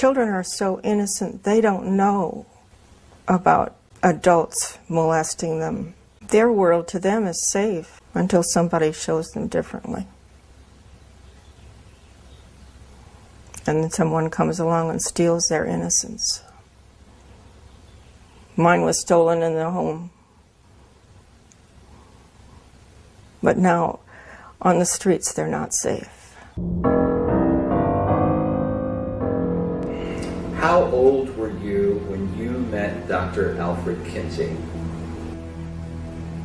children are so innocent, they don't know about adults molesting them. Their world to them is safe until somebody shows them differently. And then someone comes along and steals their innocence. Mine was stolen in the home. But now, on the streets, they're not safe. How old were you when you met Dr. Alfred Kinsey?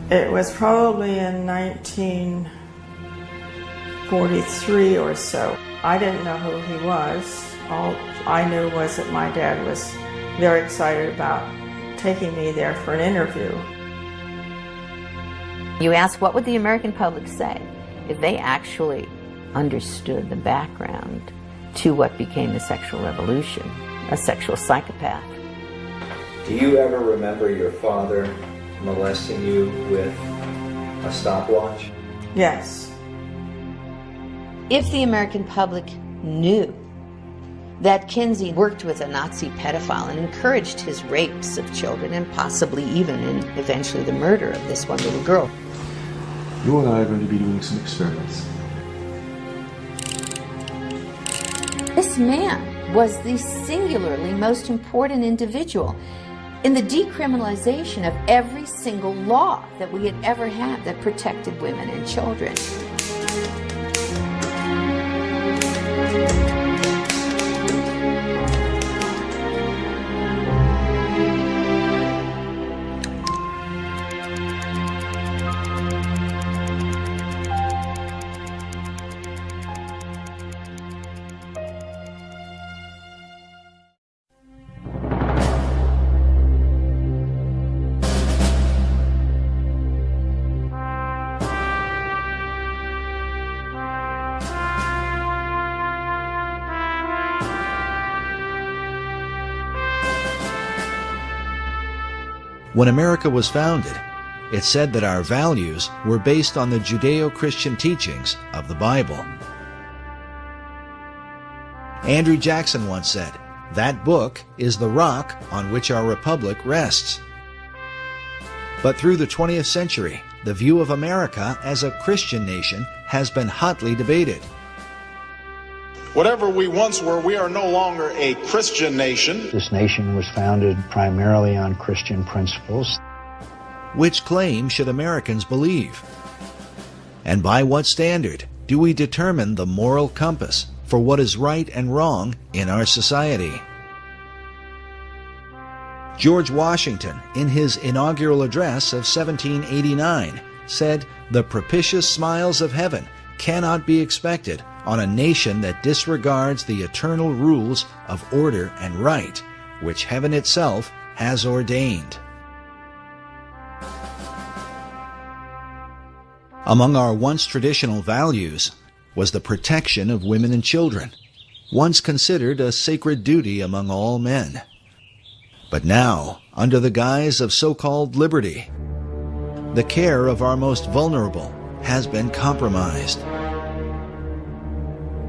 It was probably in 1943 or so. I didn't know who he was. All I knew was that my dad was very excited about taking me there for an interview. You ask, what would the American public say if they actually understood the background to what became the sexual revolution, a sexual psychopath? Do you ever remember your father molesting you with a stopwatch? Yes. If the American public knew that Kinsey worked with a Nazi pedophile and encouraged his rapes of children and possibly even and eventually the murder of this one little girl. You and I are going to be doing some experiments. This man was the singularly most important individual in the decriminalization of every single law that we had ever had that protected women and children. When America was founded, it said that our values were based on the Judeo-Christian teachings of the Bible. Andrew Jackson once said, "That book is the rock on which our republic rests." But through the 20th century, the view of America as a Christian nation has been hotly debated. Whatever we once were, we are no longer a Christian nation. This nation was founded primarily on Christian principles. Which claim should Americans believe? And by what standard do we determine the moral compass for what is right and wrong in our society? George Washington, in his inaugural address of 1789, said, "The propitious smiles of heaven cannot be expected on a nation that disregards the eternal rules of order and right, which heaven itself has ordained." Among our once traditional values was the protection of women and children, once considered a sacred duty among all men. But now, under the guise of so-called liberty, the care of our most vulnerable has been compromised.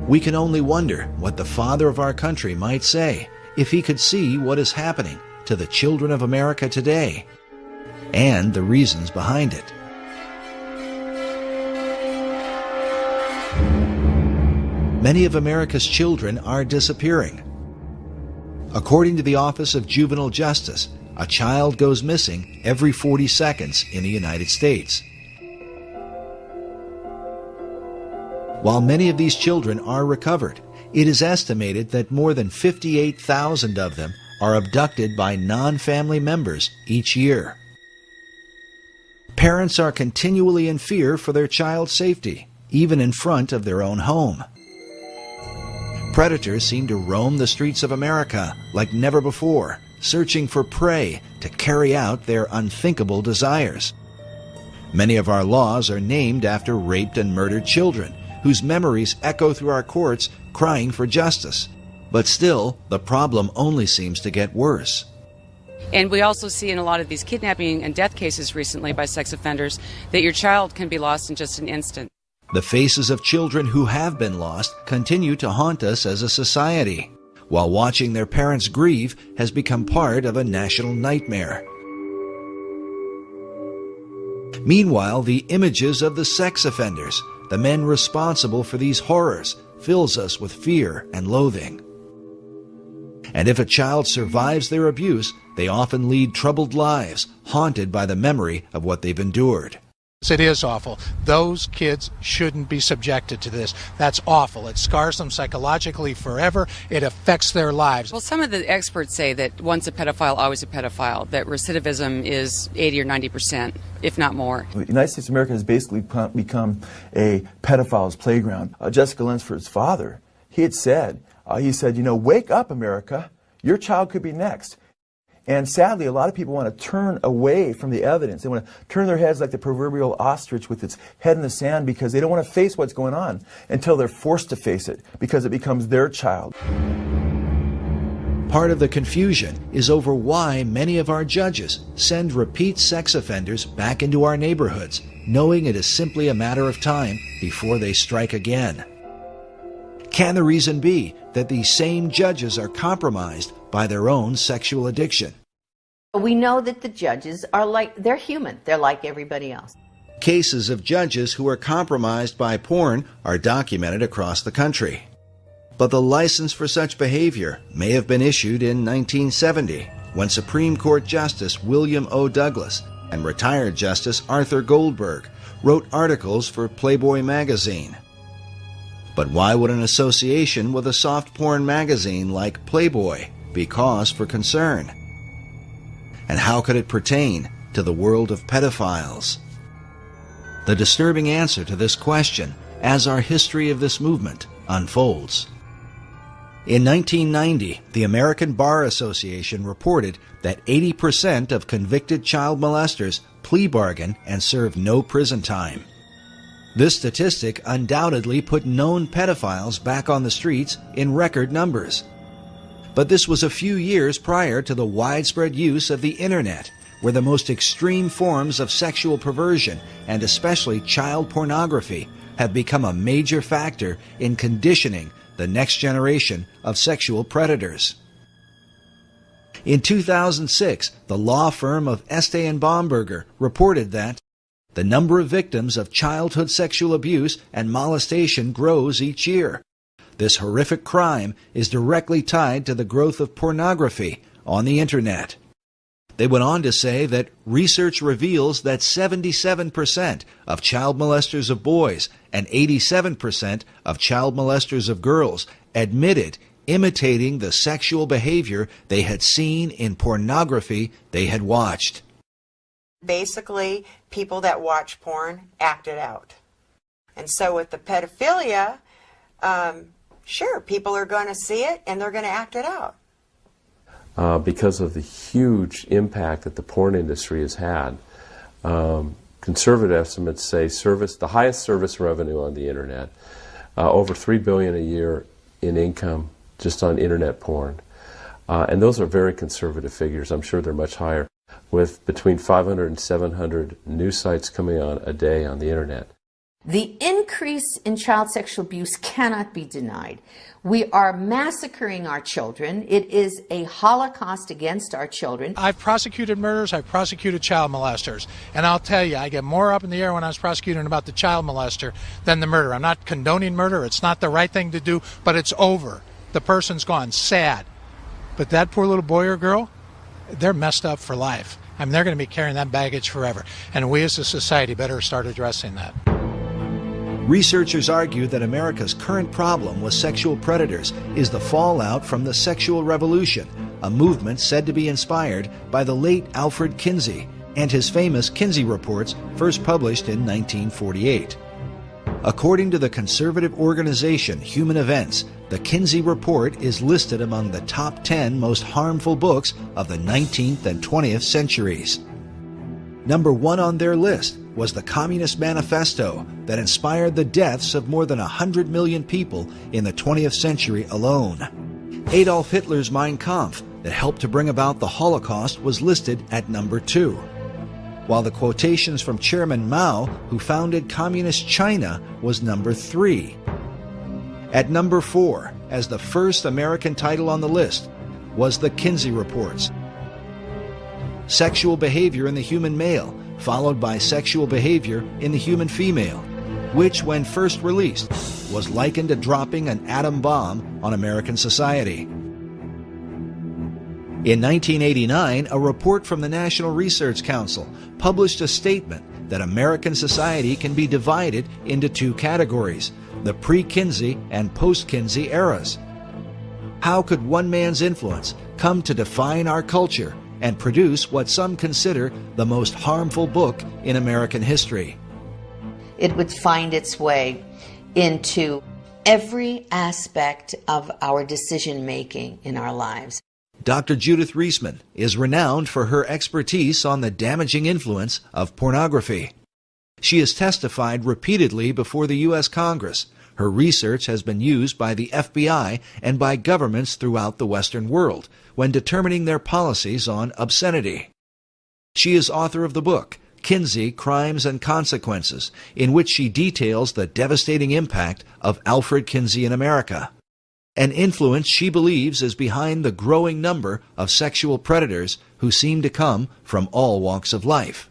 We can only wonder what the father of our country might say if he could see what is happening to the children of America today and the reasons behind it. Many of America's children are disappearing. According to the Office of Juvenile Justice, a child goes missing every 40 seconds in the United States. While many of these children are recovered, it is estimated that more than 58,000 of them are abducted by non-family members each year. Parents are continually in fear for their child's safety, even in front of their own home. Predators seem to roam the streets of America like never before, searching for prey to carry out their unthinkable desires. Many of our laws are named after raped and murdered children, whose memories echo through our courts crying for justice. But still, the problem only seems to get worse. And we also see in a lot of these kidnapping and death cases recently by sex offenders that your child can be lost in just an instant. The faces of children who have been lost continue to haunt us as a society. while watching their parents grieve has become part of a national nightmare. Meanwhile, the images of the sex offenders, the men responsible for these horrors, fills us with fear and loathing. And if a child survives their abuse, they often lead troubled lives, haunted by the memory of what they've endured. It is awful. Those kids shouldn't be subjected to this. That's awful. It scars them psychologically forever. It affects their lives. Well, some of the experts say that once a pedophile, always a pedophile, that recidivism is 80 or 90%, if not more. The United States of America has basically become a pedophile's playground. Jessica Lunsford's father, he said, wake up, America. Your child could be next. And sadly, a lot of people want to turn away from the evidence. They want to turn their heads like the proverbial ostrich with its head in the sand because they don't want to face what's going on until they're forced to face it because it becomes their child. Part of the confusion is over why many of our judges send repeat sex offenders back into our neighborhoods, knowing it is simply a matter of time before they strike again. Can the reason be that these same judges are compromised by their own sexual addiction? We know that the judges they're human. They're like everybody else. Cases of judges who are compromised by porn are documented across the country. But the license for such behavior may have been issued in 1970, when Supreme Court Justice William O. Douglas and retired Justice Arthur Goldberg wrote articles for Playboy magazine. But why would an association with a soft porn magazine like Playboy be cause for concern? And how could it pertain to the world of pedophiles? The disturbing answer to this question as our history of this movement unfolds. In 1990, the American Bar Association reported that 80% of convicted child molesters plea bargain and serve no prison time. This statistic undoubtedly put known pedophiles back on the streets in record numbers. But this was a few years prior to the widespread use of the Internet, where the most extreme forms of sexual perversion, and especially child pornography, have become a major factor in conditioning the next generation of sexual predators. In 2006, the law firm of Estee and Bomberger reported that the number of victims of childhood sexual abuse and molestation grows each year. This horrific crime is directly tied to the growth of pornography on the Internet. They went on to say that research reveals that 77% of child molesters of boys and 87% of child molesters of girls admitted imitating the sexual behavior they had seen in pornography they had watched. Basically, people that watch porn act it out. And so with the pedophilia, sure, people are going to see it and they're going to act it out. Because of the huge impact that the porn industry has had, conservative estimates say the highest service revenue on the Internet, over $3 billion a year in income just on Internet porn. And those are very conservative figures. I'm sure they're much higher, with between 500 and 700 new sites coming on a day on the Internet. The increase in child sexual abuse cannot be denied. We are massacring our children. It is a holocaust against our children. I've prosecuted murders, I've prosecuted child molesters. And I'll tell you, I get more up in the air when I was prosecuting about the child molester than the murder. I'm not condoning murder. It's not the right thing to do, but it's over. The person's gone. Sad. But that poor little boy or girl, they're messed up for life. I mean, they're going to be carrying that baggage forever. And we as a society better start addressing that. Researchers argue that America's current problem with sexual predators is the fallout from the sexual revolution, a movement said to be inspired by the late Alfred Kinsey and his famous Kinsey reports, first published in 1948. According to the conservative organization Human Events, the Kinsey Report is listed among the top 10 most harmful books of the 19th and 20th centuries. Number 1 on their list was the Communist Manifesto that inspired the deaths of more than 100 million people in the 20th century alone. Adolf Hitler's Mein Kampf that helped to bring about the Holocaust was listed at number 2. While the quotations from Chairman Mao, who founded Communist China, was number 3. At number 4, as the first American title on the list was the Kinsey Reports. Sexual behavior in the human male, followed by sexual behavior in the human female, which, when first released, was likened to dropping an atom bomb on American society. In 1989, a report from the National Research Council published a statement that American society can be divided into two categories, the pre-Kinsey and post-Kinsey eras. How could one man's influence come to define our culture and produce what some consider the most harmful book in American history? It would find its way into every aspect of our decision-making in our lives. Dr. Judith Reisman is renowned for her expertise on the damaging influence of pornography. She has testified repeatedly before the U.S. Congress. Her research has been used by the FBI and by governments throughout the Western world when determining their policies on obscenity. She is author of the book, Kinsey, Crimes and Consequences, in which she details the devastating impact of Alfred Kinsey in America, an influence she believes is behind the growing number of sexual predators who seem to come from all walks of life.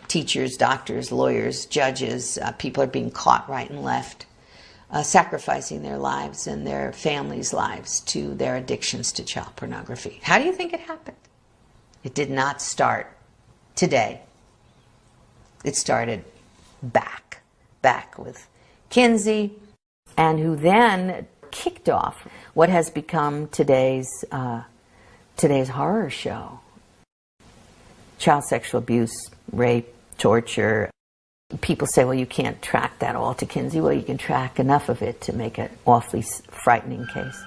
Teachers, doctors, lawyers, judges, people are being caught right and left, sacrificing their lives and their families' lives to their addictions to child pornography. How do you think it happened? It did not start today. It started back with Kinsey, and who then kicked off what has become today's horror show. Child sexual abuse, rape, torture. People say, well, you can't track that all to Kinsey. Well, you can track enough of it to make an awfully frightening case.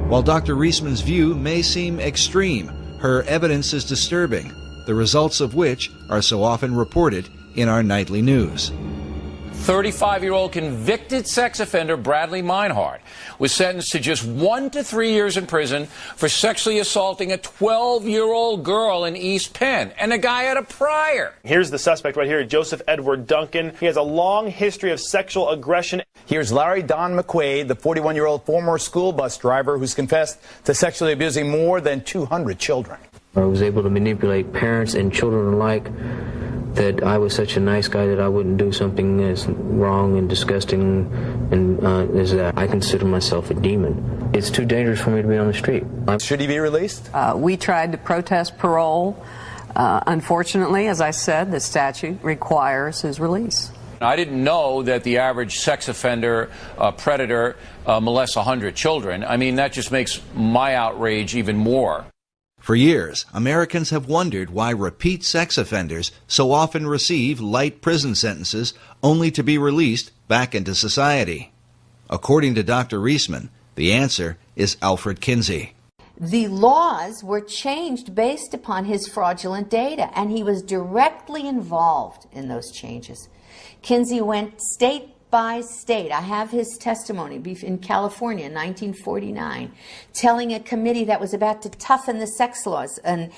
While Dr. Reisman's view may seem extreme, her evidence is disturbing, the results of which are so often reported in our nightly news. 35-year-old convicted sex offender Bradley Meinhardt was sentenced to just 1 to 3 years in prison for sexually assaulting a 12-year-old girl in East Penn, and the guy had a prior. Here's the suspect right here, Joseph Edward Duncan. He has a long history of sexual aggression. Here's Larry Don McQuaid, the 41-year-old former school bus driver who's confessed to sexually abusing more than 200 children. I was able to manipulate parents and children alike, that I was such a nice guy that I wouldn't do something as wrong and disgusting and as that. I consider myself a demon. It's too dangerous for me to be on the street. Should he be released? We tried to protest parole. Unfortunately, as I said, the statute requires his release. I didn't know that the average sex offender, predator, molests 100 children. I mean, that just makes my outrage even more. For years, Americans have wondered why repeat sex offenders so often receive light prison sentences only to be released back into society. According to Dr. Reisman, the answer is Alfred Kinsey. The laws were changed based upon his fraudulent data, and he was directly involved in those changes. Kinsey went state by state. I have his testimony in California in 1949, telling a committee that was about to toughen the sex laws and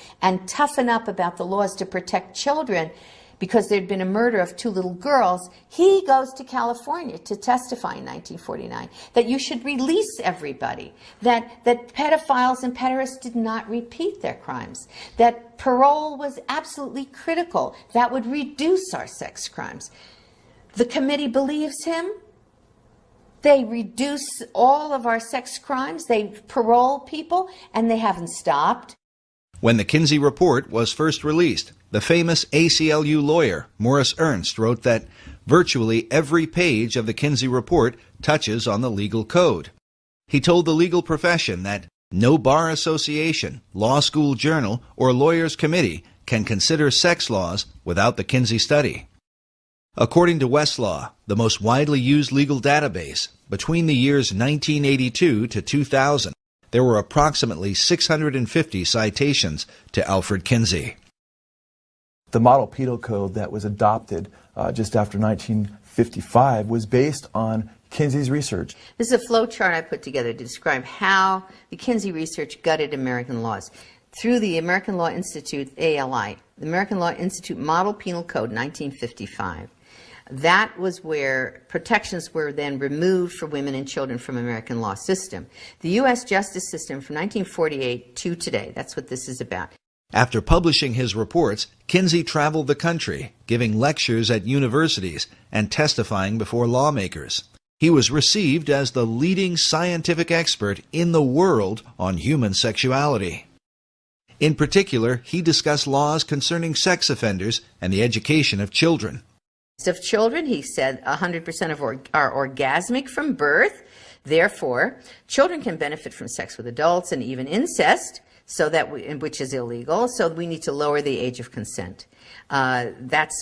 toughen up about the laws to protect children because there'd been a murder of 2 little girls. He goes to California to testify in 1949 that you should release everybody, that pedophiles and pederasts did not repeat their crimes, that parole was absolutely critical, that would reduce our sex crimes. The committee believes him. They reduce all of our sex crimes. They parole people, and they haven't stopped. When the Kinsey Report was first released, the famous ACLU lawyer, Morris Ernst, wrote that virtually every page of the Kinsey Report touches on the legal code. He told the legal profession that no bar association, law school journal, or lawyers' committee can consider sex laws without the Kinsey study. According to Westlaw, the most widely used legal database, between the years 1982 to 2000, there were approximately 650 citations to Alfred Kinsey. The model penal code that was adopted just after 1955 was based on Kinsey's research. This is a flow chart I put together to describe how the Kinsey research gutted American laws. Through the American Law Institute, ALI, the American Law Institute Model Penal Code, 1955. That was where protections were then removed for women and children from American law system. The U.S. justice system from 1948 to today, that's what this is about. After publishing his reports, Kinsey traveled the country, giving lectures at universities and testifying before lawmakers. He was received as the leading scientific expert in the world on human sexuality. In particular, he discussed laws concerning sex offenders and the education of children. Of children, he said 100% are orgasmic from birth. Therefore, children can benefit from sex with adults and even incest, which is illegal, so we need to lower the age of consent.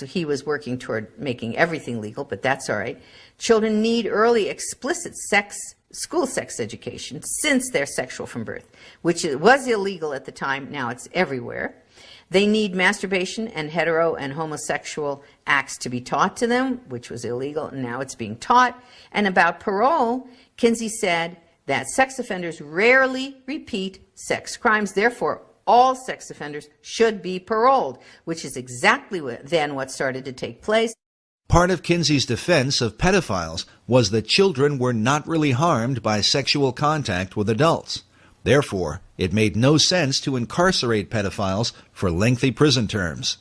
He was working toward making everything legal, but that's all right. Children need early explicit school sex education since they're sexual from birth, which was illegal at the time. Now it's everywhere. They need masturbation and hetero and homosexual acts to be taught to them, which was illegal, and now it's being taught. And about parole, Kinsey said that sex offenders rarely repeat sex crimes. Therefore, all sex offenders should be paroled, which is exactly what started to take place. Part of Kinsey's defense of pedophiles was that children were not really harmed by sexual contact with adults. Therefore, it made no sense to incarcerate pedophiles for lengthy prison terms.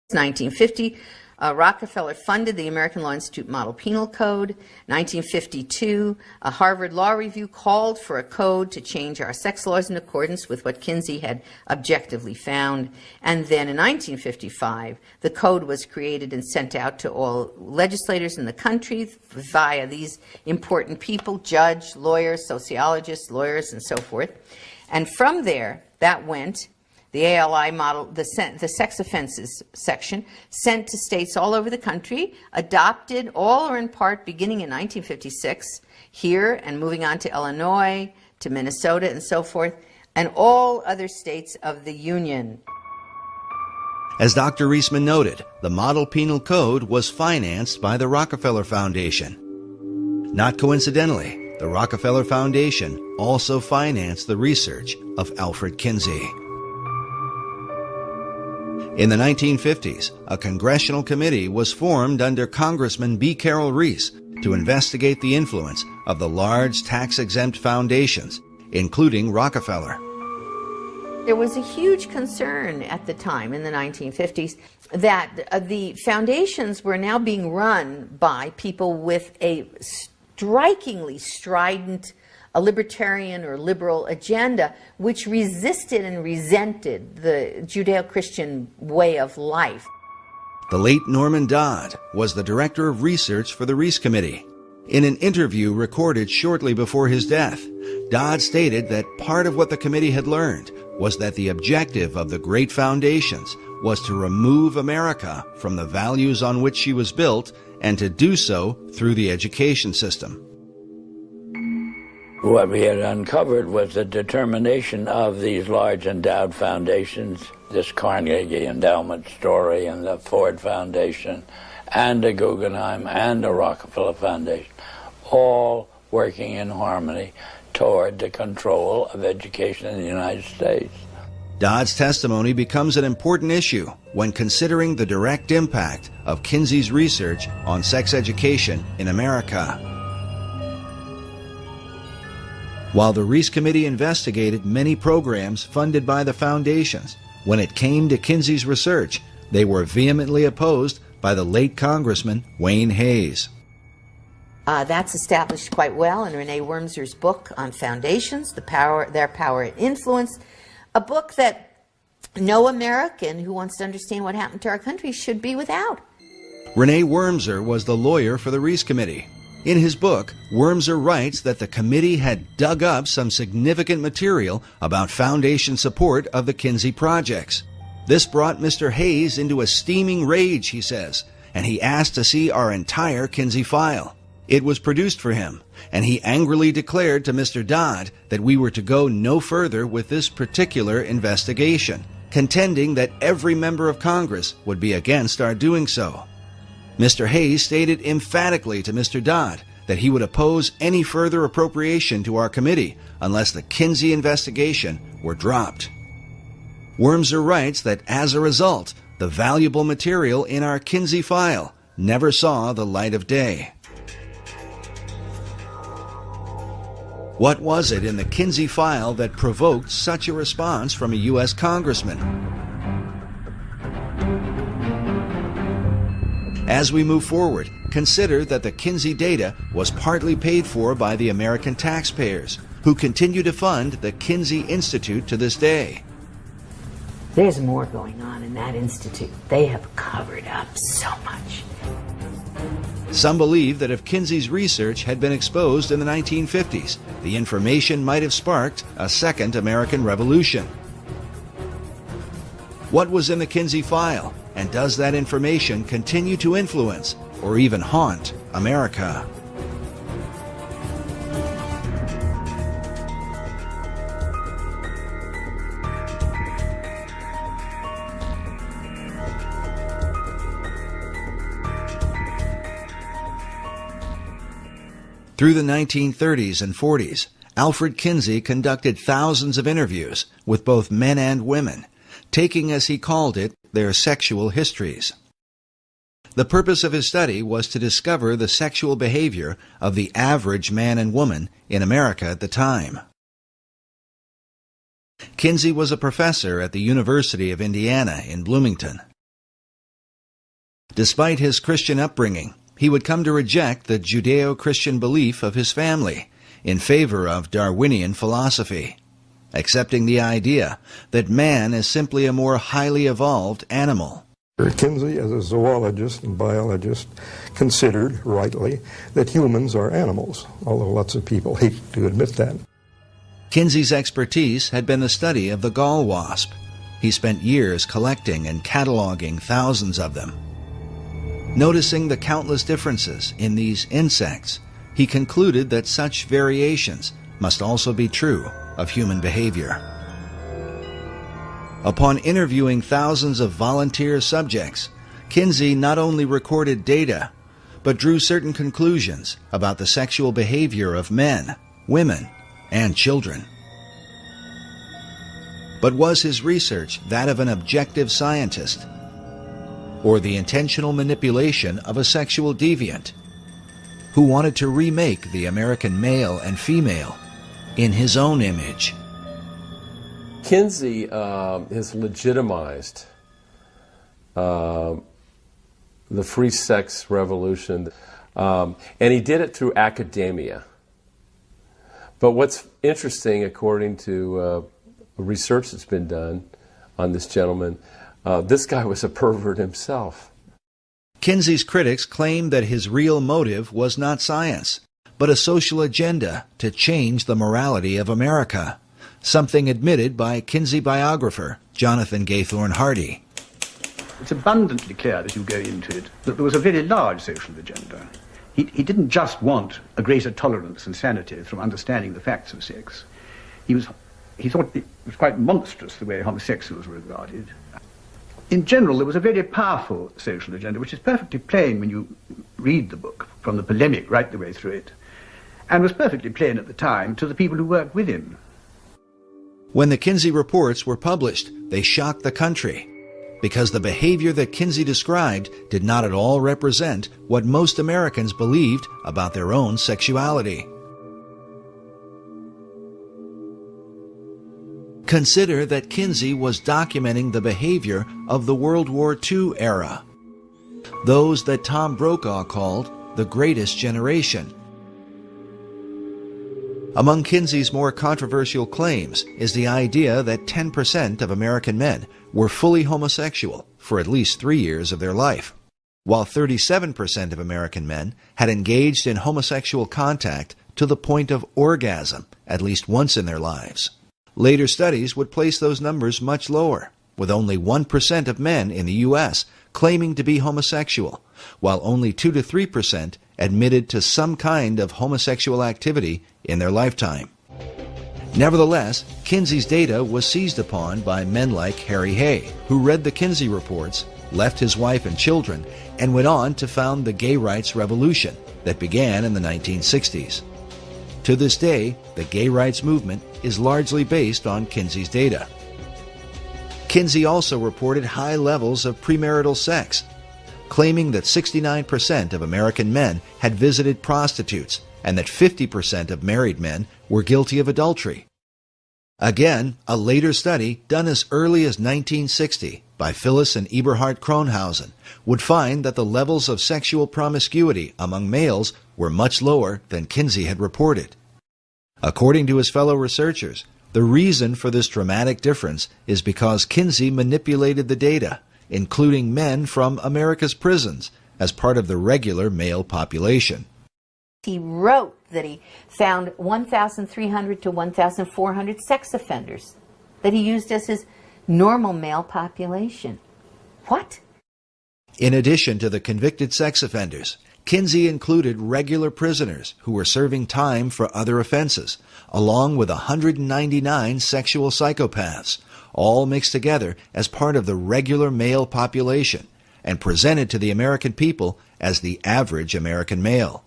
1950, Rockefeller funded the American Law Institute Model Penal Code. 1952, a Harvard Law Review called for a code to change our sex laws in accordance with what Kinsey had objectively found. And then in 1955, the code was created and sent out to all legislators in the country via these important people, judge, lawyers, sociologists, lawyers, and so forth. And from there, that went the ALI model, the sex offenses section, sent to states all over the country, adopted all or in part beginning in 1956 here and moving on to Illinois, to Minnesota and so forth, and all other states of the Union. As Dr. Reisman noted, the Model Penal Code was financed by the Rockefeller Foundation. Not coincidentally, the Rockefeller Foundation also financed the research of Alfred Kinsey. In the 1950s, a congressional committee was formed under Congressman B. Carroll Reese to investigate the influence of the large tax-exempt foundations, including Rockefeller. There was a huge concern at the time in the 1950s that the foundations were now being run by people with a strikingly strident a libertarian or liberal agenda, which resisted and resented the Judeo-Christian way of life. The late Norman Dodd was the director of research for the Reese Committee. In an interview recorded shortly before his death, Dodd stated that part of what the committee had learned was that the objective of the great foundations was to remove America from the values on which she was built and to do so through the education system. What we had uncovered was the determination of these large endowed foundations, this Carnegie Endowment story and the Ford Foundation and the Guggenheim and the Rockefeller Foundation, all working in harmony toward the control of education in the United States. Dodd's testimony becomes an important issue when considering the direct impact of Kinsey's research on sex education in America. While the Reese Committee investigated many programs funded by the foundations, when it came to Kinsey's research, they were vehemently opposed by the late Congressman Wayne Hayes. That's established quite well in Renee Wormser's book on foundations, Their Power and Influence, a book that no American who wants to understand what happened to our country should be without. Renee Wormser was the lawyer for the Reese Committee. In his book, Wormser writes that the committee had dug up some significant material about foundation support of the Kinsey projects. This brought Mr. Hayes into a steaming rage, he says, and he asked to see our entire Kinsey file. It was produced for him, and he angrily declared to Mr. Dodd that we were to go no further with this particular investigation, contending that every member of Congress would be against our doing so. Mr. Hayes stated emphatically to Mr. Dodd that he would oppose any further appropriation to our committee unless the Kinsey investigation were dropped. Wormser writes that as a result, the valuable material in our Kinsey file never saw the light of day. What was it in the Kinsey file that provoked such a response from a U.S. congressman? As we move forward, consider that the Kinsey data was partly paid for by the American taxpayers, who continue to fund the Kinsey Institute to this day. There's more going on in that institute. They have covered up so much. Some believe that if Kinsey's research had been exposed in the 1950s, the information might have sparked a second American Revolution. What was in the Kinsey file, and does that information continue to influence or even haunt America? Through the 1930s and 40s, Alfred Kinsey conducted thousands of interviews with both men and women, taking, as he called it, their sexual histories. The purpose of his study was to discover the sexual behavior of the average man and woman in America at the time. Kinsey was a professor at the University of Indiana in Bloomington. Despite his Christian upbringing, he would come to reject the Judeo-Christian belief of his family in favor of Darwinian philosophy, accepting the idea that man is simply a more highly evolved animal. Kinsey, as a zoologist and biologist, considered, rightly, that humans are animals, although lots of people hate to admit that. Kinsey's expertise had been the study of the gall wasp. He spent years collecting and cataloging thousands of them. Noticing the countless differences in these insects, he concluded that such variations must also be true of human behavior. Upon interviewing thousands of volunteer subjects, Kinsey not only recorded data, but drew certain conclusions about the sexual behavior of men, women, and children. But was his research that of an objective scientist, or the intentional manipulation of a sexual deviant who wanted to remake the American male and female in his own image? Kinsey has legitimized the free sex revolution, and he did it through academia. But what's interesting, according to research that's been done on this gentleman, this guy was a pervert himself. Kinsey's critics claimed that his real motive was not science, but a social agenda to change the morality of America, something admitted by Kinsey biographer Jonathan Gathorne Hardy. It's abundantly clear as you go into it that there was a very large social agenda. He didn't just want a greater tolerance and sanity from understanding the facts of sex. He thought it was quite monstrous the way homosexuals were regarded. In general, there was a very powerful social agenda, which is perfectly plain when you read the book, from the polemic right the way through it, and was perfectly plain at the time to the people who worked with him. When the Kinsey reports were published, they shocked the country, because the behavior that Kinsey described did not at all represent what most Americans believed about their own sexuality. Consider that Kinsey was documenting the behavior of the World War II era, those that Tom Brokaw called the greatest generation. Among Kinsey's more controversial claims is the idea that 10% of American men were fully homosexual for at least 3 years of their life, while 37% of American men had engaged in homosexual contact to the point of orgasm at least once in their lives. Later studies would place those numbers much lower, with only 1% of men in the U.S. claiming to be homosexual, while only 2 to 3% admitted to some kind of homosexual activity in their lifetime. Nevertheless, Kinsey's data was seized upon by men like Harry Hay, who read the Kinsey reports, left his wife and children, and went on to found the gay rights revolution that began in the 1960s. To this day, the gay rights movement is largely based on Kinsey's data. Kinsey also reported high levels of premarital sex, claiming that 69% of American men had visited prostitutes and that 50% of married men were guilty of adultery. Again, a later study done as early as 1960 by Phyllis and Eberhard Kronhausen would find that the levels of sexual promiscuity among males were much lower than Kinsey had reported. According to his fellow researchers, the reason for this dramatic difference is because Kinsey manipulated the data, including men from America's prisons, as part of the regular male population. He wrote that he found 1,300 to 1,400 sex offenders that he used as his normal male population. What? In addition to the convicted sex offenders, Kinsey included regular prisoners who were serving time for other offenses, along with 199 sexual psychopaths, all mixed together as part of the regular male population and presented to the American people as the average American male.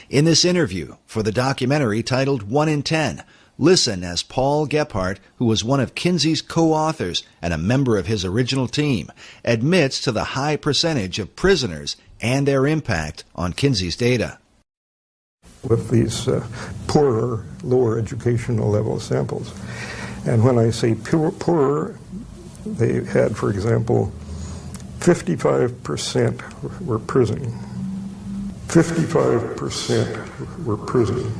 In this interview for the documentary titled 1 in 10, listen as Paul Gebhardt, who was one of Kinsey's co-authors and a member of his original team, admits to the high percentage of prisoners and their impact on Kinsey's data. With these poorer, lower educational level samples. And when I say poorer, they had, for example, 55% were prison. 55% were prison.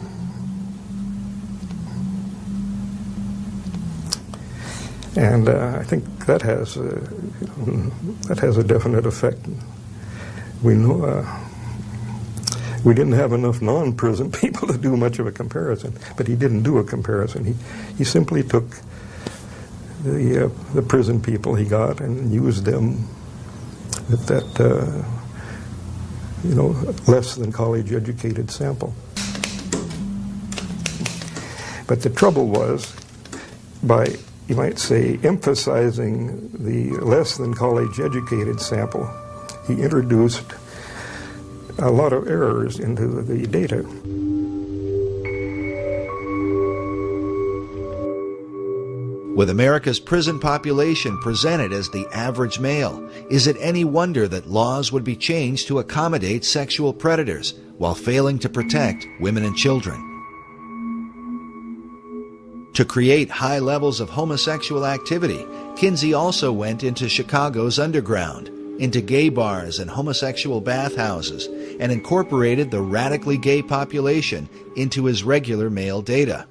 And I think that has a definite effect. We know we didn't have enough non-prison people to do much of a comparison, but he didn't do a comparison. He simply took the prison people he got and used them with that less than college educated sample. But the trouble was, by, you might say, emphasizing the less than college educated sample, he introduced a lot of errors into the data. With America's prison population presented as the average male, is it any wonder that laws would be changed to accommodate sexual predators while failing to protect women and children? To create high levels of homosexual activity, Kinsey also went into Chicago's underground, into gay bars and homosexual bathhouses, and incorporated the radically gay population into his regular male data,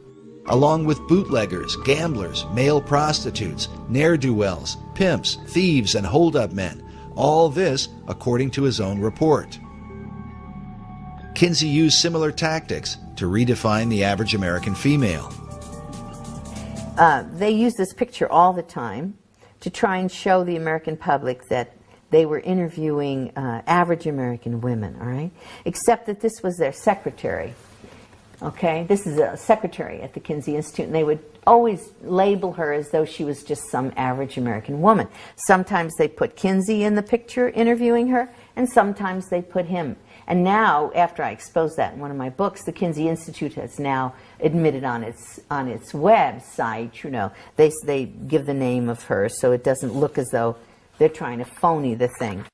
along with bootleggers, gamblers, male prostitutes, ne'er-do-wells, pimps, thieves, and hold-up men. All this according to his own report. Kinsey used similar tactics to redefine the average American female. They use this picture all the time to try and show the American public that they were interviewing average American women, all right? Except that this was their secretary. Okay, this is a secretary at the Kinsey Institute, and they would always label her as though she was just some average American woman. Sometimes they put Kinsey in the picture interviewing her, and sometimes they put him. And now, after I exposed that in one of my books, the Kinsey Institute has now admitted on its website, they give the name of her so it doesn't look as though they're trying to phony the thing.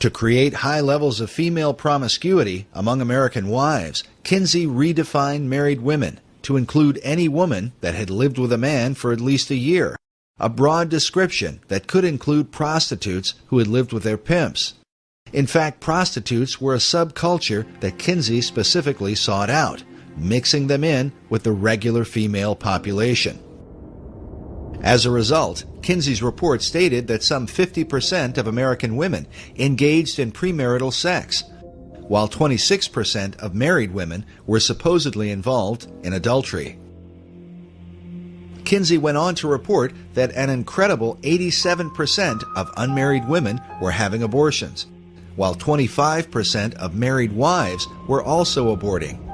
To create high levels of female promiscuity among American wives, Kinsey redefined married women to include any woman that had lived with a man for at least a year, a broad description that could include prostitutes who had lived with their pimps. In fact, prostitutes were a subculture that Kinsey specifically sought out, mixing them in with the regular female population. As a result, Kinsey's report stated that some 50% of American women engaged in premarital sex, while 26% of married women were supposedly involved in adultery. Kinsey went on to report that an incredible 87% of unmarried women were having abortions, while 25% of married wives were also aborting.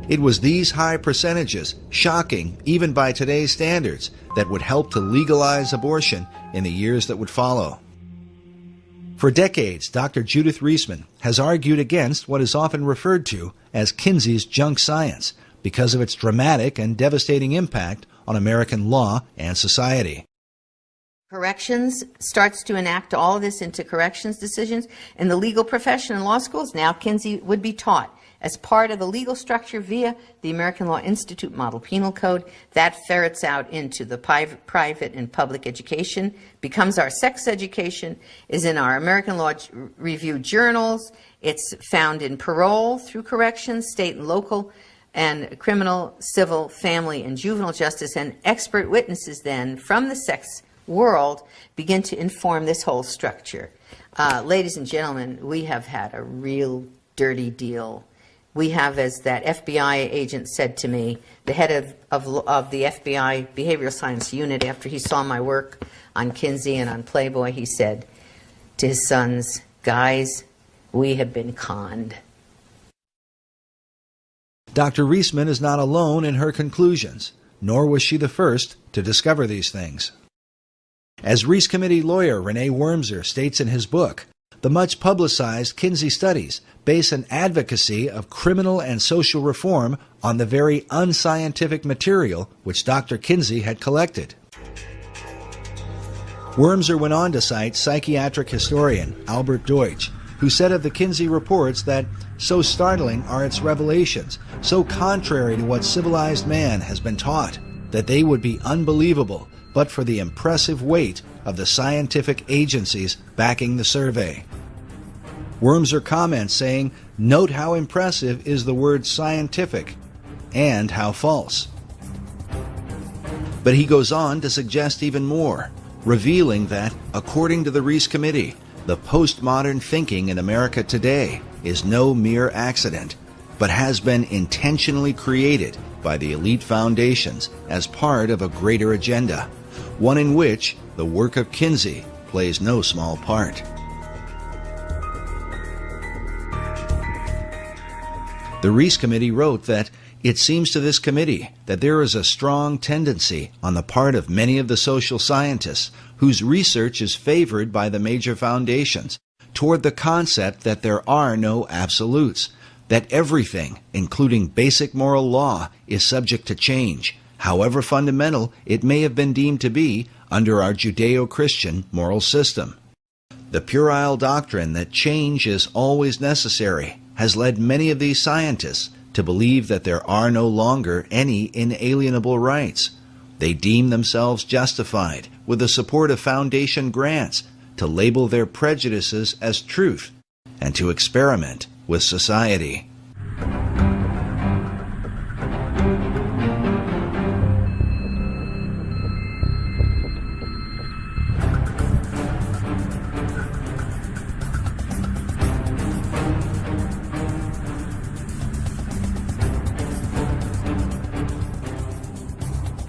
It was these high percentages, shocking even by today's standards, that would help to legalize abortion in the years that would follow. For decades, Dr. Judith Reisman has argued against what is often referred to as Kinsey's junk science because of its dramatic and devastating impact on American law and society. Corrections starts to enact all of this into corrections decisions. In the legal profession and law schools, now Kinsey would be taught as part of the legal structure via the American Law Institute Model Penal Code. That ferrets out into the private and public education, becomes our sex education, is in our American Law Review journals. It's found in parole through corrections, state and local, and criminal, civil, family, and juvenile justice. And expert witnesses then from the sex world begin to inform this whole structure. Ladies and gentlemen, we have had a real dirty deal. We have, as that FBI agent said to me, the head of the FBI Behavioral Science Unit, after he saw my work on Kinsey and on Playboy, he said to his sons, "Guys, we have been conned." Dr. Reisman is not alone in her conclusions, nor was she the first to discover these things. As Reese Committee lawyer Renee Wormser states in his book, the much-publicized Kinsey studies base an advocacy of criminal and social reform on the very unscientific material which Dr. Kinsey had collected. Wormser went on to cite psychiatric historian Albert Deutsch, who said of the Kinsey reports that so startling are its revelations, so contrary to what civilized man has been taught, that they would be unbelievable but for the impressive weight of the scientific agencies backing the survey. Wormser comments saying, "Note how impressive is the word scientific and how false." But he goes on to suggest even more, revealing that, according to the Reese Committee, the postmodern thinking in America today is no mere accident, but has been intentionally created by the elite foundations as part of a greater agenda, one in which the work of Kinsey plays no small part. The Reese Committee wrote that it seems to this committee that there is a strong tendency on the part of many of the social scientists whose research is favored by the major foundations toward the concept that there are no absolutes, that everything, including basic moral law, is subject to change, however fundamental it may have been deemed to be under our Judeo-Christian moral system. The puerile doctrine that change is always necessary has led many of these scientists to believe that there are no longer any inalienable rights. They deem themselves justified, with the support of foundation grants, to label their prejudices as truth and to experiment with society.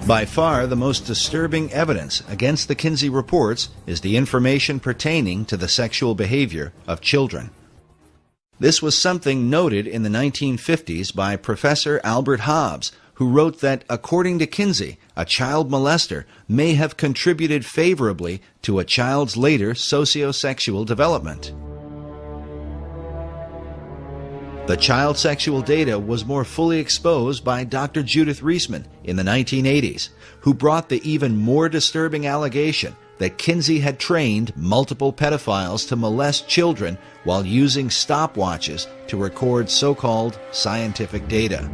By far, the most disturbing evidence against the Kinsey reports is the information pertaining to the sexual behavior of children. This was something noted in the 1950s by Professor Albert Hobbs, who wrote that, according to Kinsey, a child molester may have contributed favorably to a child's later sociosexual development. The child sexual data was more fully exposed by Dr. Judith Reisman in the 1980s, who brought the even more disturbing allegation that Kinsey had trained multiple pedophiles to molest children while using stopwatches to record so-called scientific data.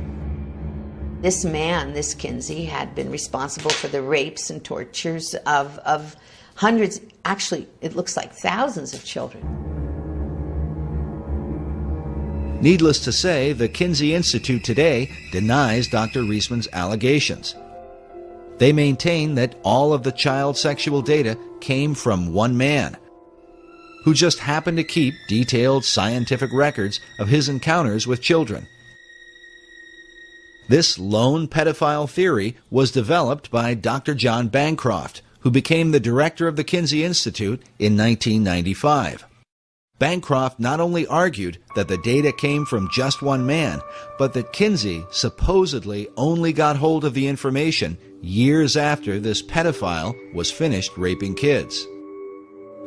This man, this Kinsey, had been responsible for the rapes and tortures of hundreds, actually it looks like thousands of children. Needless to say, the Kinsey Institute today denies Dr. Reisman's allegations. They maintain that all of the child sexual data came from one man, who just happened to keep detailed scientific records of his encounters with children. This lone pedophile theory was developed by Dr. John Bancroft, who became the director of the Kinsey Institute in 1995. Bancroft not only argued that the data came from just one man, but that Kinsey supposedly only got hold of the information years after this pedophile was finished raping kids.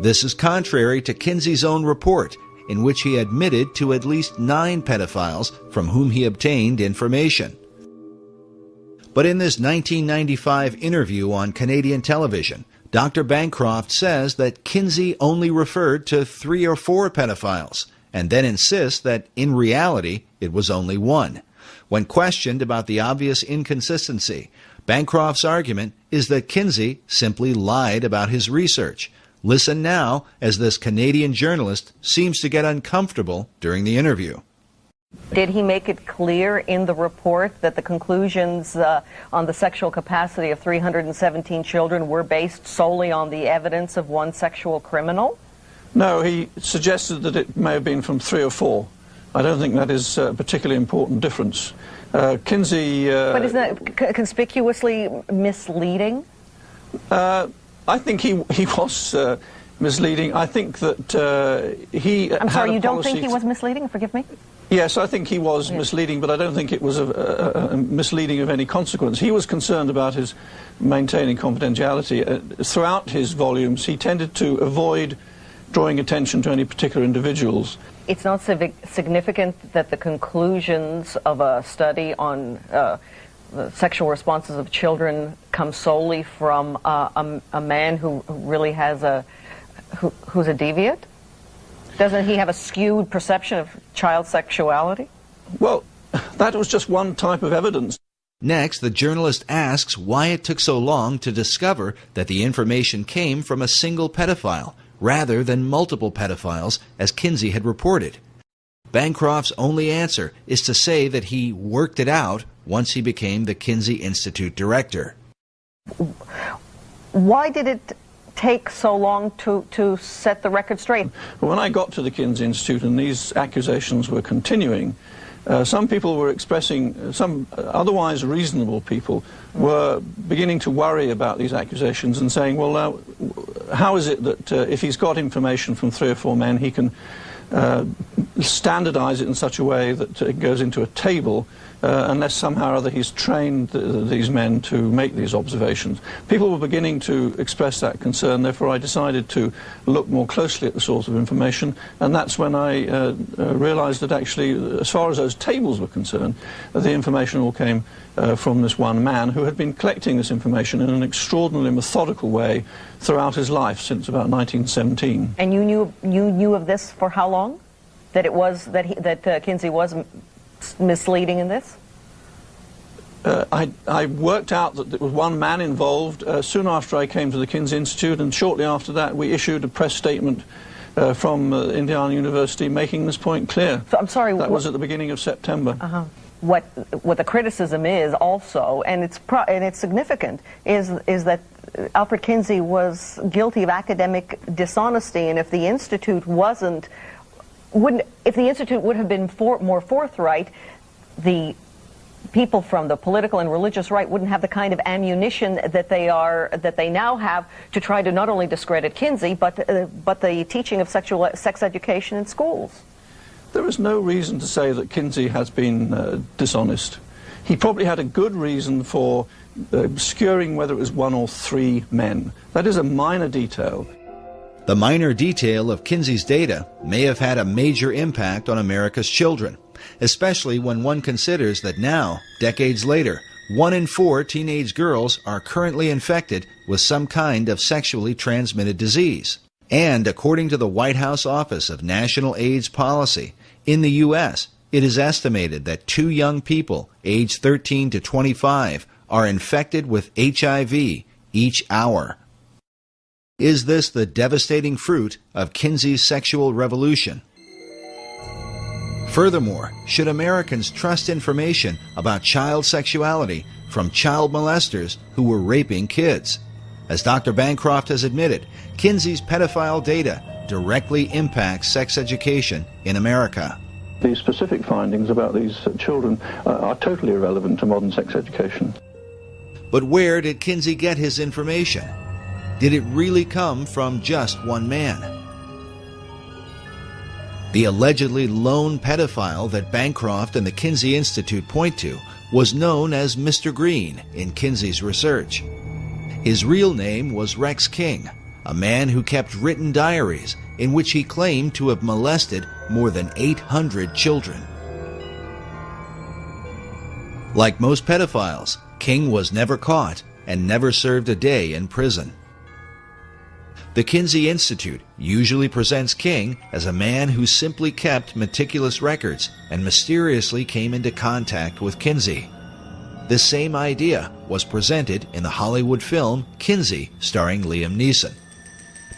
This is contrary to Kinsey's own report, in which he admitted to at least 9 pedophiles from whom he obtained information. But in this 1995 interview on Canadian television, Dr. Bancroft says that Kinsey only referred to 3 or 4 pedophiles, and then insists that in reality it was only 1. When questioned about the obvious inconsistency, Bancroft's argument is that Kinsey simply lied about his research. Listen now as this Canadian journalist seems to get uncomfortable during the interview. Did he make it clear in the report that the conclusions on the sexual capacity of 317 children were based solely on the evidence of 1 sexual criminal? No, he suggested that it may have been from 3 or 4. I don't think that is a particularly important difference. Kinsey... but isn't that conspicuously misleading? I think he was misleading. I think that he I'm sorry, you don't think policy he was misleading? Forgive me? Yes, I think he was misleading, but I don't think it was a misleading of any consequence. He was concerned about his maintaining confidentiality. Throughout his volumes, he tended to avoid drawing attention to any particular individuals. It's not significant that the conclusions of a study on the sexual responses of children come solely from a man who really has who's a deviant? Doesn't he have a skewed perception of child sexuality? Well, that was just one type of evidence. Next, the journalist asks why it took so long to discover that the information came from a single pedophile, rather than multiple pedophiles, as Kinsey had reported. Bancroft's only answer is to say that he worked it out once he became the Kinsey Institute director. Why did it take so long to set the record straight? When I got to the Kinsey Institute and these accusations were continuing, some people were expressing, some otherwise reasonable people were beginning to worry about these accusations and saying, well, now, how is it that if he's got information from 3 or 4 men, he can standardize it in such a way that it goes into a table unless somehow or other he's trained these men to make these observations. People were beginning to express that concern, therefore I decided to look more closely at the source of information, and that's when I realized that actually, as far as those tables were concerned, the information all came from this one man who had been collecting this information in an extraordinarily methodical way throughout his life since about 1917. And you knew of this for how long? That it was that Kinsey was misleading in this? I worked out that there was one man involved soon after I came to the Kinsey Institute, and shortly after that we issued a press statement from Indiana University making this point clear. So, I'm sorry. That was at the beginning of September. What the criticism is also, and it's significant, is that Alfred Kinsey was guilty of academic dishonesty, and if the Institute if the Institute would have been more forthright, the people from the political and religious right wouldn't have the kind of ammunition that they now have to try to not only discredit Kinsey, but the teaching of sex education in schools. There is no reason to say that Kinsey has been dishonest. He probably had a good reason for obscuring whether it was 1 or 3 men. That is a minor detail. The minor detail of Kinsey's data may have had a major impact on America's children, especially when one considers that now, decades later, 1 in 4 teenage girls are currently infected with some kind of sexually transmitted disease. And according to the White House Office of National AIDS Policy, in the U.S., it is estimated that 2 young people aged 13 to 25 are infected with HIV each hour. Is this the devastating fruit of Kinsey's sexual revolution? Furthermore, should Americans trust information about child sexuality from child molesters who were raping kids? As Dr. Bancroft has admitted, Kinsey's pedophile data directly impacts sex education in America. The specific findings about these children are totally irrelevant to modern sex education. But where did Kinsey get his information? Did it really come from just one man? The allegedly lone pedophile that Bancroft and the Kinsey Institute point to was known as Mr. Green in Kinsey's research. His real name was Rex King, a man who kept written diaries in which he claimed to have molested more than 800 children. Like most pedophiles, King was never caught and never served a day in prison. The Kinsey Institute usually presents King as a man who simply kept meticulous records and mysteriously came into contact with Kinsey. This same idea was presented in the Hollywood film Kinsey, starring Liam Neeson.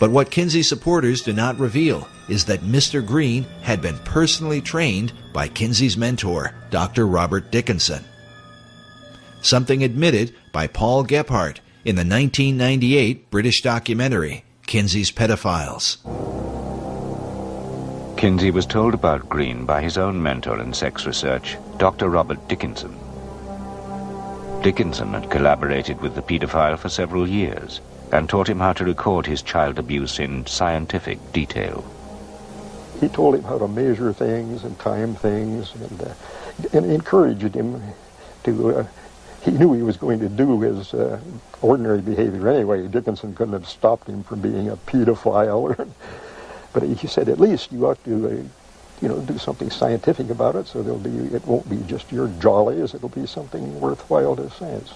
But what Kinsey supporters do not reveal is that Mr. Green had been personally trained by Kinsey's mentor, Dr. Robert Dickinson. Something admitted by Paul Gephardt in the 1998 British documentary, Kinsey's Pedophiles. Kinsey was told about Green by his own mentor in sex research, Dr. Robert Dickinson. Dickinson had collaborated with the pedophile for several years and taught him how to record his child abuse in scientific detail. He told him how to measure things and time things and encouraged him to... he knew he was going to do his ordinary behavior anyway. Dickinson couldn't have stopped him from being a pedophile. But he said, at least you ought to, do something scientific about it, so it won't be just your jollies, it'll be something worthwhile to science.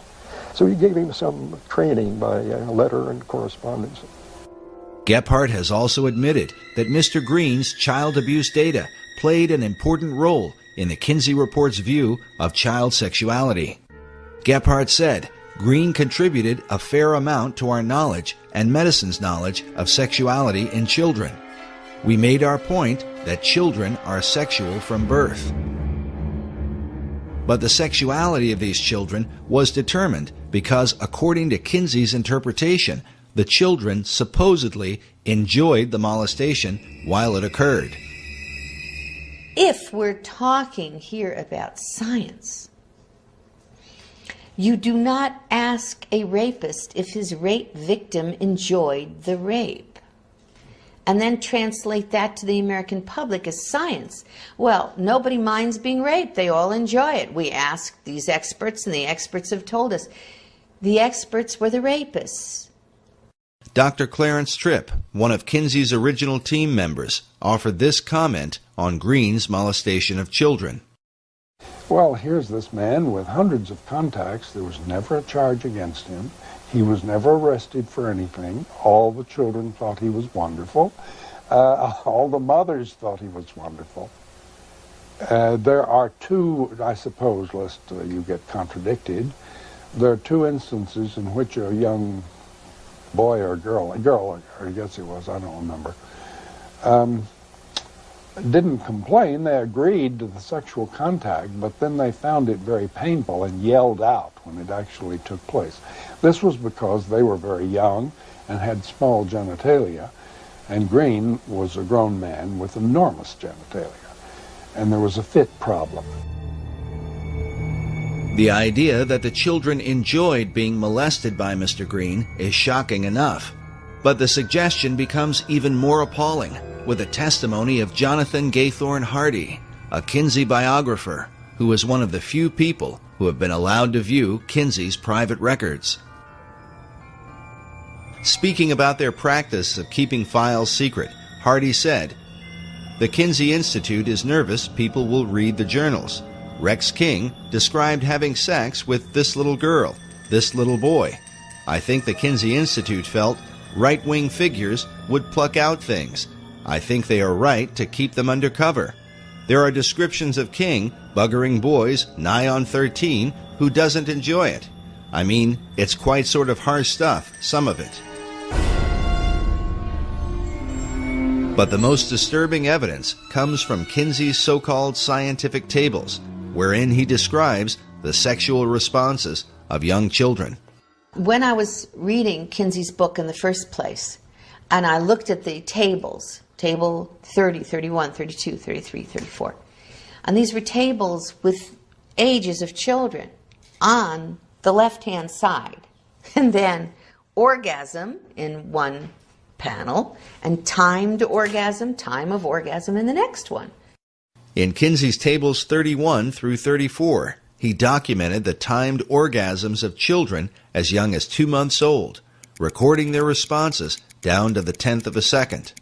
So he gave him some training by letter and correspondence. Gephardt has also admitted that Mr. Green's child abuse data played an important role in the Kinsey Report's view of child sexuality. Gephardt said, Green contributed a fair amount to our knowledge and medicine's knowledge of sexuality in children. We made our point that children are sexual from birth. But the sexuality of these children was determined because, according to Kinsey's interpretation, the children supposedly enjoyed the molestation while it occurred. If we're talking here about science, you do not ask a rapist if his rape victim enjoyed the rape, and then translate that to the American public as science. Well, nobody minds being raped. They all enjoy it. We asked these experts, and the experts have told us. The experts were the rapists. Dr. Clarence Tripp, one of Kinsey's original team members, offered this comment on Green's molestation of children. Well, here's this man with hundreds of contacts. There was never a charge against him. He was never arrested for anything. All the children thought he was wonderful. All the mothers thought he was wonderful. There are two, I suppose, lest you get contradicted, there are two instances in which a young boy or girl, I guess it was, I don't remember, didn't complain. They agreed to the sexual contact, but then they found it very painful and yelled out when it actually took place. This was because they were very young and had small genitalia, and Green was a grown man with enormous genitalia, and there was a fit problem. The idea that the children enjoyed being molested by Mr. Green is shocking enough, but the suggestion becomes even more appalling with the testimony of Jonathan Gathorne Hardy, a Kinsey biographer who was one of the few people who have been allowed to view Kinsey's private records. Speaking about their practice of keeping files secret, Hardy said, "The Kinsey Institute is nervous people will read the journals. Rex King described having sex with this little girl, this little boy. I think the Kinsey Institute felt right-wing figures would pluck out things. I think they are right to keep them under cover. There are descriptions of King buggering boys nigh on 13 who doesn't enjoy it. I mean, it's quite sort of harsh stuff, some of it." But the most disturbing evidence comes from Kinsey's so-called scientific tables, wherein he describes the sexual responses of young children. When I was reading Kinsey's book in the first place, and I looked at the tables, table 30, 31, 32, 33, 34, and these were tables with ages of children on the left-hand side, and then orgasm in one panel, and timed orgasm, time of orgasm in the next one. In Kinsey's tables 31 through 34, he documented the timed orgasms of children as young as 2 months old, recording their responses down to the 10th of a second.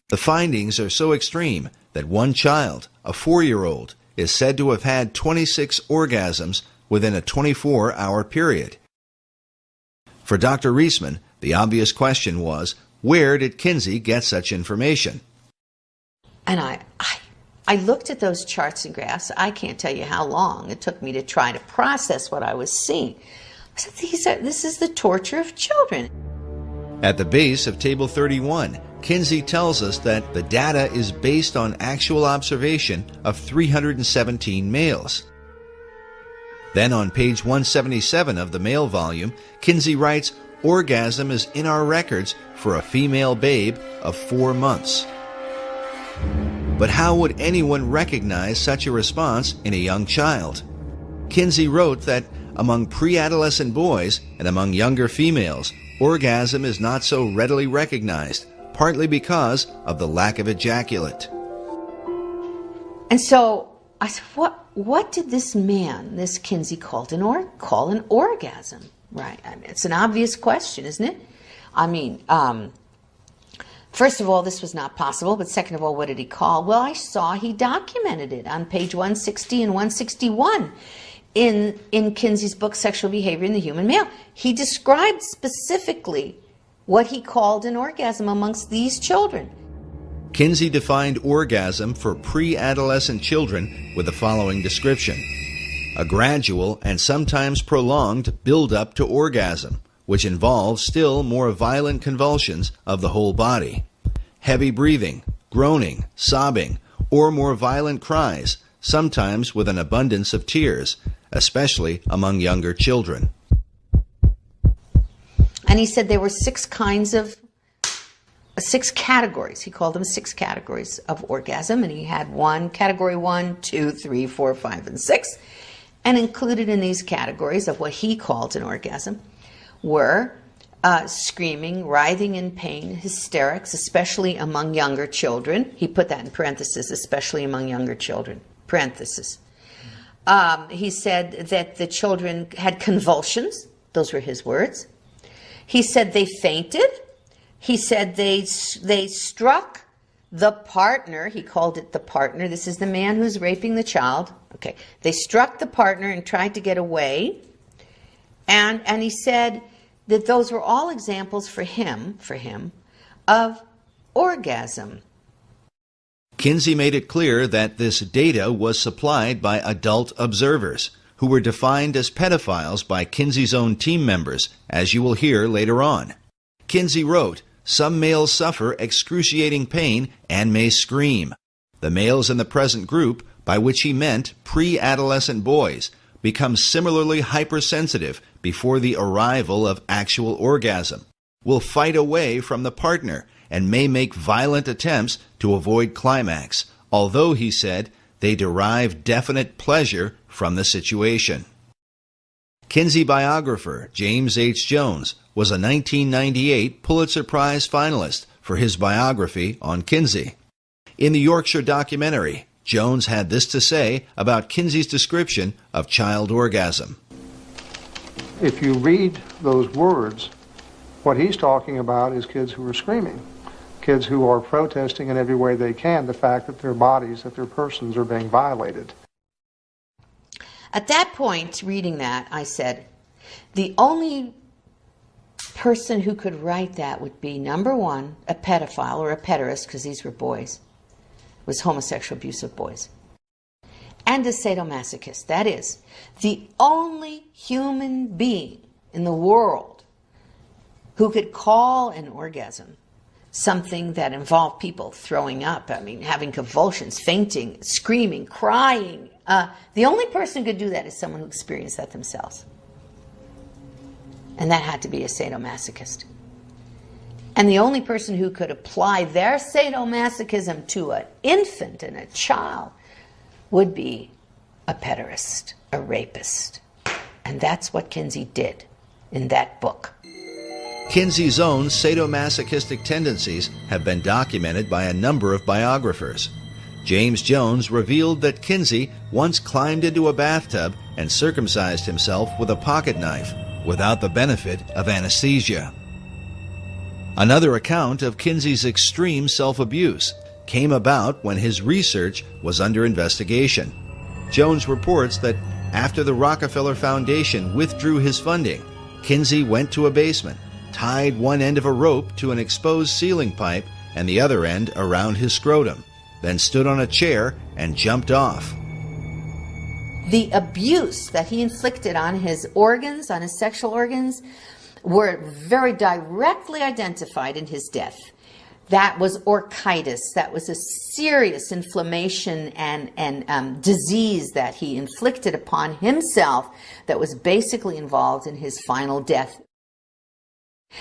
The findings are so extreme that one child, a 4-year-old, is said to have had 26 orgasms within a 24-hour period. For Dr. Reisman, the obvious question was, where did Kinsey get such information? And I looked at those charts and graphs. I can't tell you how long it took me to try to process what I was seeing. I said, this is the torture of children. At the base of Table 31, Kinsey tells us that the data is based on actual observation of 317 males. Then on page 177 of the male volume, Kinsey writes, orgasm is in our records for a female babe of 4 months. But how would anyone recognize such a response in a young child? Kinsey wrote that among pre-adolescent boys and among younger females, orgasm is not so readily recognized, partly because of the lack of ejaculate. And so I said, what did this man, this Kinsey, call an orgasm? Right. I mean, it's an obvious question, isn't it? I mean, first of all, this was not possible, but second of all, what did he call? Well, I saw he documented it on page 160 and 161 in Kinsey's book, Sexual Behavior in the Human Male. He described specifically what he called an orgasm amongst these children. Kinsey defined orgasm for pre-adolescent children with the following description: a gradual and sometimes prolonged build-up to orgasm, which involves still more violent convulsions of the whole body, heavy breathing, groaning, sobbing, or more violent cries, sometimes with an abundance of tears, especially among younger children. And he said there were 6 categories. He called them 6 categories of orgasm, and he had category 1, 2, 3, 4, 5, and 6. And included in these categories of what he called an orgasm were screaming, writhing in pain, hysterics, especially among younger children. He put that in parentheses, especially among younger children, parentheses. He said that the children had convulsions. Those were his words. He said they fainted. He said they struck the partner. He called it the partner. This is the man who's raping the child. Okay. They struck the partner and tried to get away. And he said that those were all examples for him, of orgasm. Kinsey made it clear that this data was supplied by adult observers, who were defined as pedophiles by Kinsey's own team members, as you will hear later on. Kinsey wrote, some males suffer excruciating pain and may scream. The males in the present group, by which he meant pre-adolescent boys, become similarly hypersensitive before the arrival of actual orgasm, will fight away from the partner, and may make violent attempts to avoid climax, although, he said, they derive definite pleasure from the situation. Kinsey biographer James H. Jones was a 1998 Pulitzer Prize finalist for his biography on Kinsey. In the Yorkshire documentary, Jones had this to say about Kinsey's description of child orgasm. If you read those words, what he's talking about is kids who are screaming, kids who are protesting in every way they can the fact that their bodies, that their persons are being violated. At that point, reading that, I said, the only person who could write that would be, number one, a pedophile or a pederast, because these were boys. It was homosexual abuse of boys. And a sadomasochist. That is, the only human being in the world who could call an orgasm something that involved people throwing up, having convulsions, fainting, screaming, crying. The only person who could do that is someone who experienced that themselves. And that had to be a sadomasochist. And the only person who could apply their sadomasochism to an infant and a child would be a pederast, a rapist. And that's what Kinsey did in that book. Kinsey's own sadomasochistic tendencies have been documented by a number of biographers. James Jones revealed that Kinsey once climbed into a bathtub and circumcised himself with a pocket knife without the benefit of anesthesia. Another account of Kinsey's extreme self-abuse came about when his research was under investigation. Jones reports that after the Rockefeller Foundation withdrew his funding, Kinsey went to a basement, tied one end of a rope to an exposed ceiling pipe and the other end around his scrotum, then stood on a chair and jumped off. The abuse that he inflicted on his organs, on his sexual organs, were very directly identified in his death. That was orchitis. That was a serious inflammation and disease that he inflicted upon himself that was basically involved in his final death.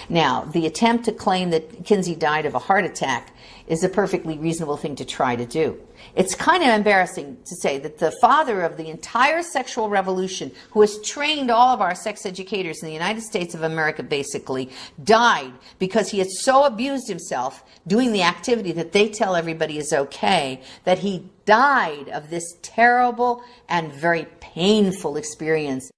Now, the attempt to claim that Kinsey died of a heart attack is a perfectly reasonable thing to try to do. It's kind of embarrassing to say that the father of the entire sexual revolution, who has trained all of our sex educators in the United States of America basically, died because he had so abused himself doing the activity that they tell everybody is okay, that he died of this terrible and very painful experience.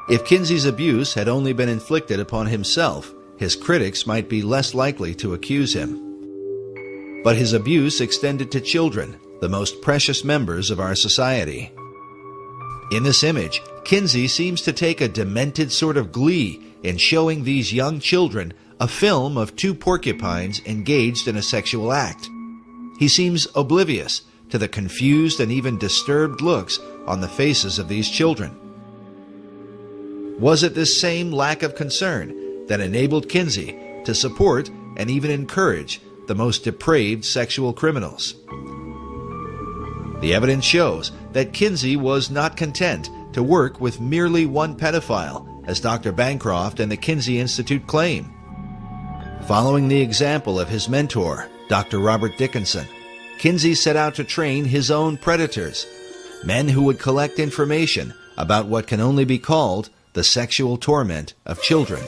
If Kinsey's abuse had only been inflicted upon himself, his critics might be less likely to accuse him. But his abuse extended to children, the most precious members of our society. In this image, Kinsey seems to take a demented sort of glee in showing these young children a film of two porcupines engaged in a sexual act. He seems oblivious to the confused and even disturbed looks on the faces of these children. Was it this same lack of concern that enabled Kinsey to support and even encourage the most depraved sexual criminals? The evidence shows that Kinsey was not content to work with merely one pedophile, as Dr. Bancroft and the Kinsey Institute claim. Following the example of his mentor, Dr. Robert Dickinson, Kinsey set out to train his own predators, men who would collect information about what can only be called the sexual torment of children.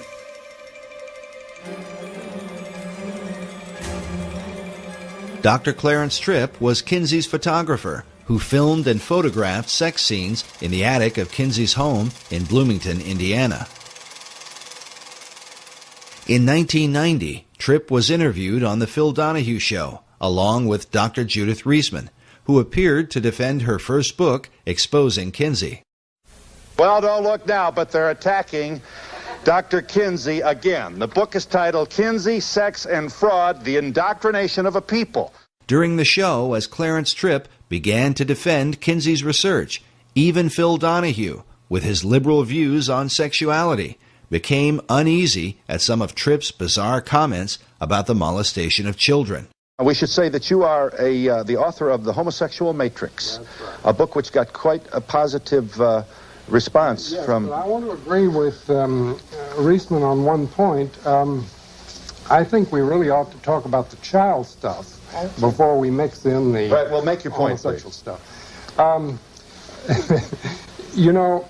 Dr. Clarence Tripp was Kinsey's photographer who filmed and photographed sex scenes in the attic of Kinsey's home in Bloomington, Indiana. In 1990, Tripp was interviewed on The Phil Donahue Show, along with Dr. Judith Reisman, who appeared to defend her first book exposing Kinsey. Well, don't look now, but they're attacking Dr. Kinsey again. The book is titled Kinsey, Sex and Fraud, The Indoctrination of a People. During the show, as Clarence Tripp began to defend Kinsey's research, even Phil Donahue, with his liberal views on sexuality, became uneasy at some of Tripp's bizarre comments about the molestation of children. We should say that you are the author of The Homosexual Matrix, a book which got quite a positive response from... I want to agree with Reisman on one point. I think we really ought to talk about the child stuff before we mix in the right, well, make your point, homosexual stuff. You know,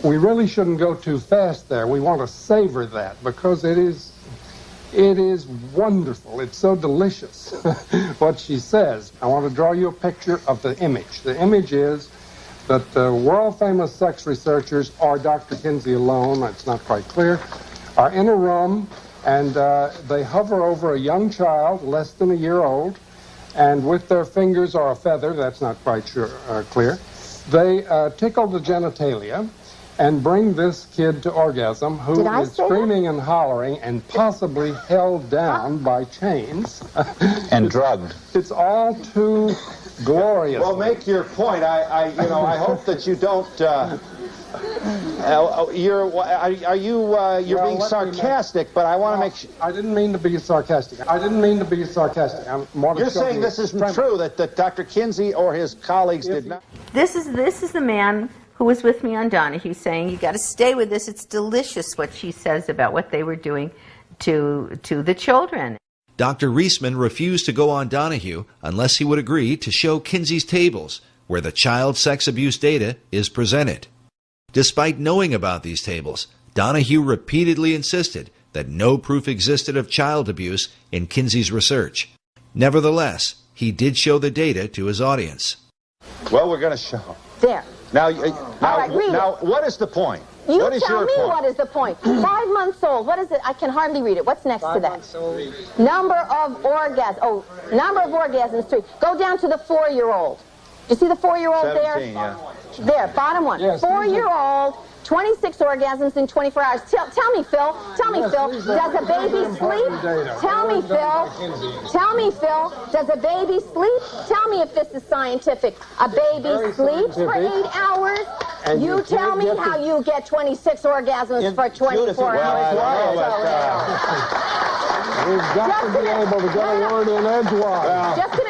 we really shouldn't go too fast there. We want to savor that because it is wonderful. It's so delicious what she says. I want to draw you a picture of the image. The image is that the world-famous sex researchers, or Dr. Kinsey alone, it's not quite clear, are in a room and they hover over a young child, less than a year old, and with their fingers or a feather, that's not quite clear, they tickle the genitalia and bring this kid to orgasm, who is screaming and hollering and possibly held down by chains. And drugged. It's all too glorious. Well, make your point. I hope that you don't. You're being sarcastic, but I want to make sure. I didn't mean to be sarcastic. You're saying this isn't true, that Dr. Kinsey or his colleagues did not. This is the man who was with me on Donahue saying, you got to stay with this. It's delicious what she says about what they were doing to the children. Dr. Reisman refused to go on Donahue unless he would agree to show Kinsey's tables, where the child sex abuse data is presented. Despite knowing about these tables, Donahue repeatedly insisted that no proof existed of child abuse in Kinsey's research. Nevertheless, he did show the data to his audience. Well, we're going to show. There. Now, what is the point? You what is tell your me point? what is the point. 5 months old. What is it? I can hardly read it. What's next to that? Number of orgasms. Oh, number of orgasms. 3. Go down to the 4-year-old. You see the 4-year-old there? Yeah. There, bottom one. Yes, 4-year-old 26 orgasms in 24 hours. Tell me, Phil. Tell me, Phil. Does a baby sleep? Tell me, Phil. Tell me, Phil. Does a baby sleep? Tell me if this is scientific. A baby sleeps for 8 hours? You tell me how you get 26 orgasms for 24 hours. We've got to be able to get a word in edgewise. Just a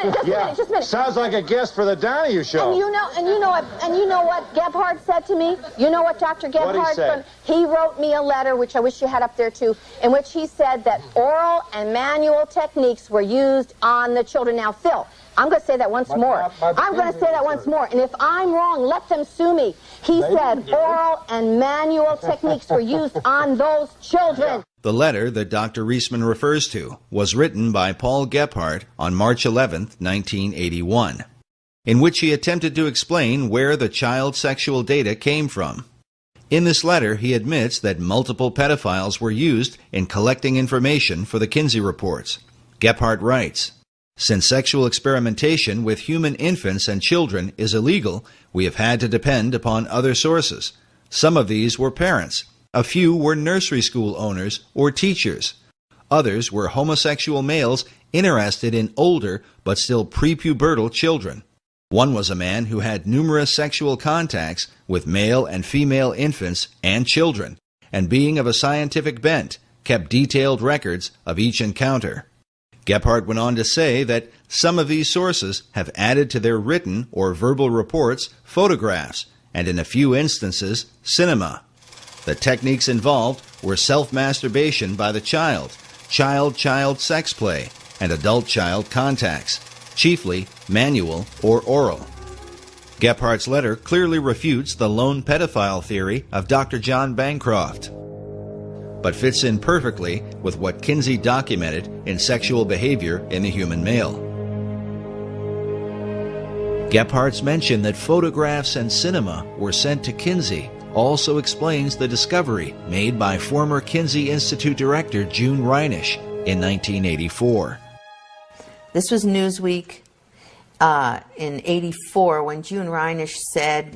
minute. Sounds like a guest for the Donahue Show. And you know what Gebhardt said to me? You know what Dr. Gebhardt said? He wrote me a letter, which I wish you had up there too, in which he said that oral and manual techniques were used on the children. Now, Phil, I'm going to say that once more. I'm going to say that once more. And if I'm wrong, let them sue me. He said oral and manual techniques were used on those children. The letter that Dr. Reisman refers to was written by Paul Gebhardt on March 11, 1981, in which he attempted to explain where the child sexual data came from. In this letter, he admits that multiple pedophiles were used in collecting information for the Kinsey reports. Gebhardt writes, "Since sexual experimentation with human infants and children is illegal, we have had to depend upon other sources. Some of these were parents. A few were nursery school owners or teachers. Others were homosexual males interested in older but still prepubertal children. One was a man who had numerous sexual contacts with male and female infants and children, and being of a scientific bent, kept detailed records of each encounter." Gebhardt went on to say that some of these sources have added to their written or verbal reports photographs, and in a few instances, cinema. The techniques involved were self-masturbation by the child, child-child sex play, and adult-child contacts, chiefly manual or oral. Gephardt's letter clearly refutes the lone pedophile theory of Dr. John Bancroft, but fits in perfectly with what Kinsey documented in sexual behavior in the human male. Gephardt's mention that photographs and cinema were sent to Kinsey also explains the discovery made by former Kinsey Institute director June Reinisch in 1984. This was Newsweek in '84 when June Reinisch said,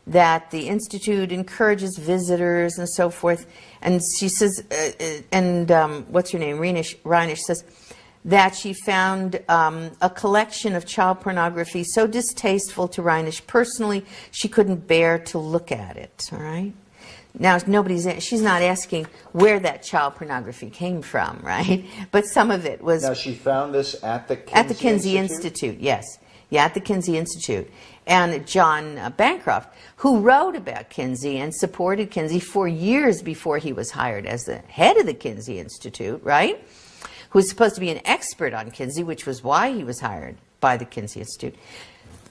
that the Institute encourages visitors and so forth. And she says, what's her name? Reinisch says that she found a collection of child pornography so distasteful to Reinisch personally, she couldn't bear to look at it, all right? Now, she's not asking where that child pornography came from, right? But some of it was... Now, she found this at the Kinsey Institute, yes. Yeah, at the Kinsey Institute. And John Bancroft, who wrote about Kinsey and supported Kinsey for years before he was hired as the head of the Kinsey Institute, right? Who was supposed to be an expert on Kinsey, which was why he was hired by the Kinsey Institute,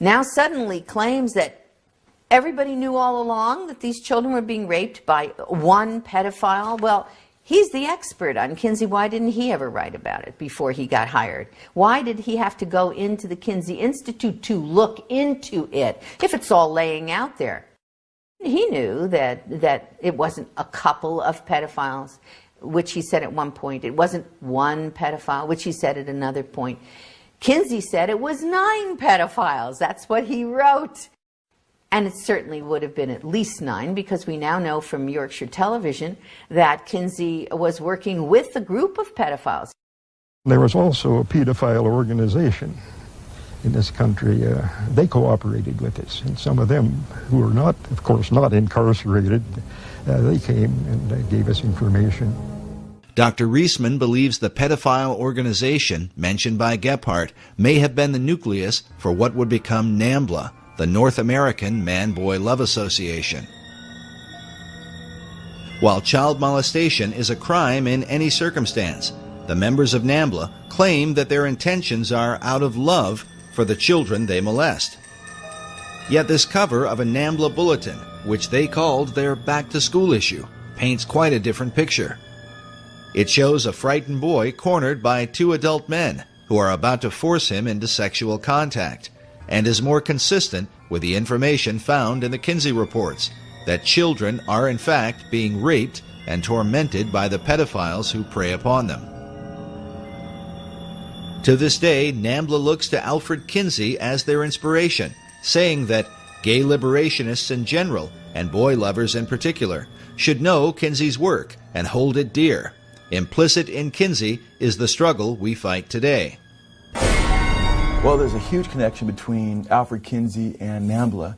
now suddenly claims that everybody knew all along that these children were being raped by one pedophile. Well, he's the expert on Kinsey. Why didn't he ever write about it before he got hired? Why did he have to go into the Kinsey Institute to look into it if it's all laying out there? He knew that it wasn't a couple of pedophiles, which he said at one point. It wasn't one pedophile, which he said at another point. Kinsey said it was 9 pedophiles. That's what he wrote. And it certainly would have been at least 9, because we now know from Yorkshire Television that Kinsey was working with a group of pedophiles. There was also a pedophile organization in this country. They cooperated with us, and some of them who were not, of course, not incarcerated, they came and gave us information. Dr. Reisman believes the pedophile organization mentioned by Gebhardt may have been the nucleus for what would become NAMBLA, the North American Man-Boy Love Association. While child molestation is a crime in any circumstance, the members of NAMBLA claim that their intentions are out of love for the children they molest. Yet this cover of a NAMBLA bulletin, which they called their back-to-school issue, paints quite a different picture. It shows a frightened boy cornered by 2 adult men who are about to force him into sexual contact, and is more consistent with the information found in the Kinsey reports, that children are in fact being raped and tormented by the pedophiles who prey upon them. To this day, NAMBLA looks to Alfred Kinsey as their inspiration, saying that gay liberationists in general and boy lovers in particular, should know Kinsey's work and hold it dear. Implicit in Kinsey is the struggle we fight today. Well, there's a huge connection between Alfred Kinsey and NAMBLA.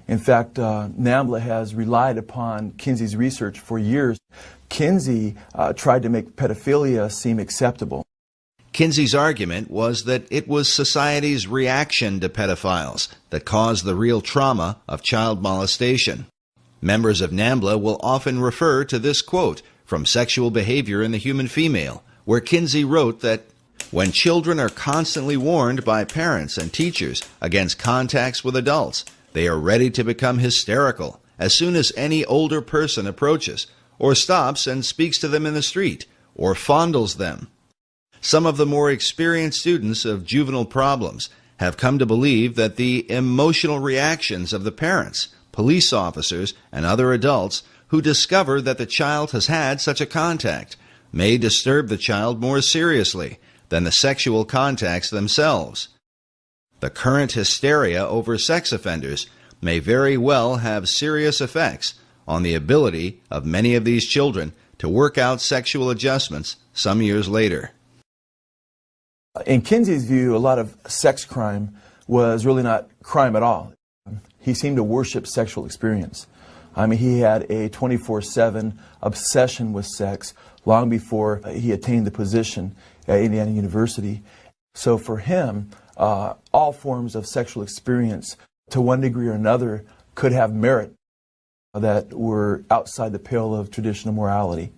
In fact, NAMBLA has relied upon Kinsey's research for years. Kinsey tried to make pedophilia seem acceptable. Kinsey's argument was that it was society's reaction to pedophiles that caused the real trauma of child molestation. Members of NAMBLA will often refer to this quote from Sexual Behavior in the Human Female, where Kinsey wrote that, "When children are constantly warned by parents and teachers against contacts with adults, they are ready to become hysterical as soon as any older person approaches, or stops and speaks to them in the street, or fondles them." Some of the more experienced students of juvenile problems have come to believe that the emotional reactions of the parents, police officers, and other adults who discover that the child has had such a contact may disturb the child more seriously than the sexual contacts themselves. The current hysteria over sex offenders may very well have serious effects on the ability of many of these children to work out sexual adjustments some years later. In Kinsey's view, a lot of sex crime was really not crime at all. He seemed to worship sexual experience. I mean, he had a 24/7 obsession with sex long before he attained the position at Indiana University. So for him, all forms of sexual experience, to one degree or another, could have merit that were outside the pale of traditional morality.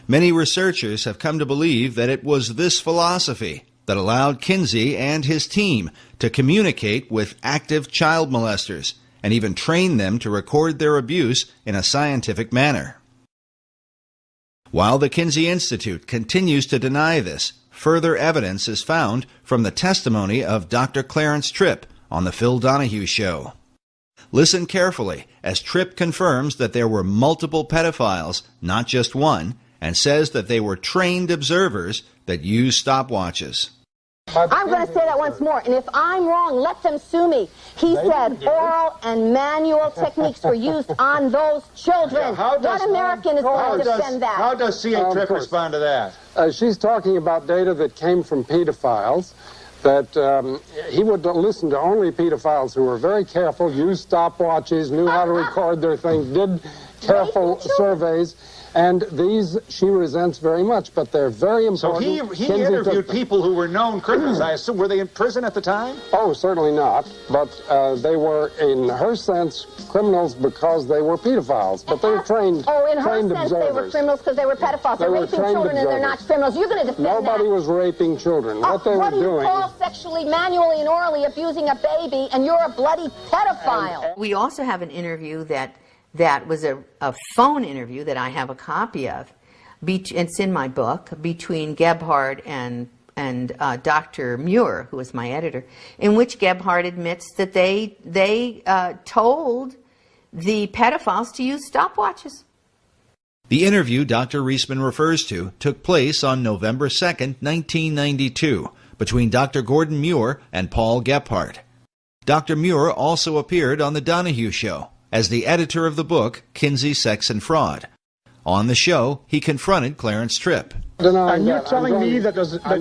Many researchers have come to believe that it was this philosophy that allowed Kinsey and his team to communicate with active child molesters and even train them to record their abuse in a scientific manner. While the Kinsey Institute continues to deny this, further evidence is found from the testimony of Dr. Clarence Tripp on The Phil Donahue Show. Listen carefully as Tripp confirms that there were multiple pedophiles, not just one, and says that they were trained observers that used stopwatches. I'm going to say that once more, and if I'm wrong, let them sue me. He said oral and manual techniques were used on those children. Yeah, what American is going to defend that? How does C.A. Tripp respond to that? She's talking about data that came from pedophiles, that he would listen to only pedophiles who were very careful, used stopwatches, knew how to record their things, did careful surveys. And these she resents very much, but they're very important. So he interviewed people who were known criminals. I assume, were they in prison at the time? Oh, certainly not. But they were, in her sense, criminals because they were pedophiles. But they were trained observers. Oh, in her sense, they were criminals because they were pedophiles. They're raping children and they're not criminals. You're going to defend Nobody that. was raping children. What they were doing... What do you call sexually, manually, and orally abusing a baby, and you're a bloody pedophile? We also have an interview that was a phone interview that I have a copy of. It's in my book, between Gebhard and Dr. Muir, who was my editor, in which Gebhard admits that they told the pedophiles to use stopwatches. The interview Dr. Reisman refers to took place on November 2nd, 1992, between Dr. Gordon Muir and Paul Gebhard. Dr. Muir also appeared on The Donahue Show as the editor of the book, Kinsey, Sex and Fraud. On the show, he confronted Clarence Tripp. And you're telling me that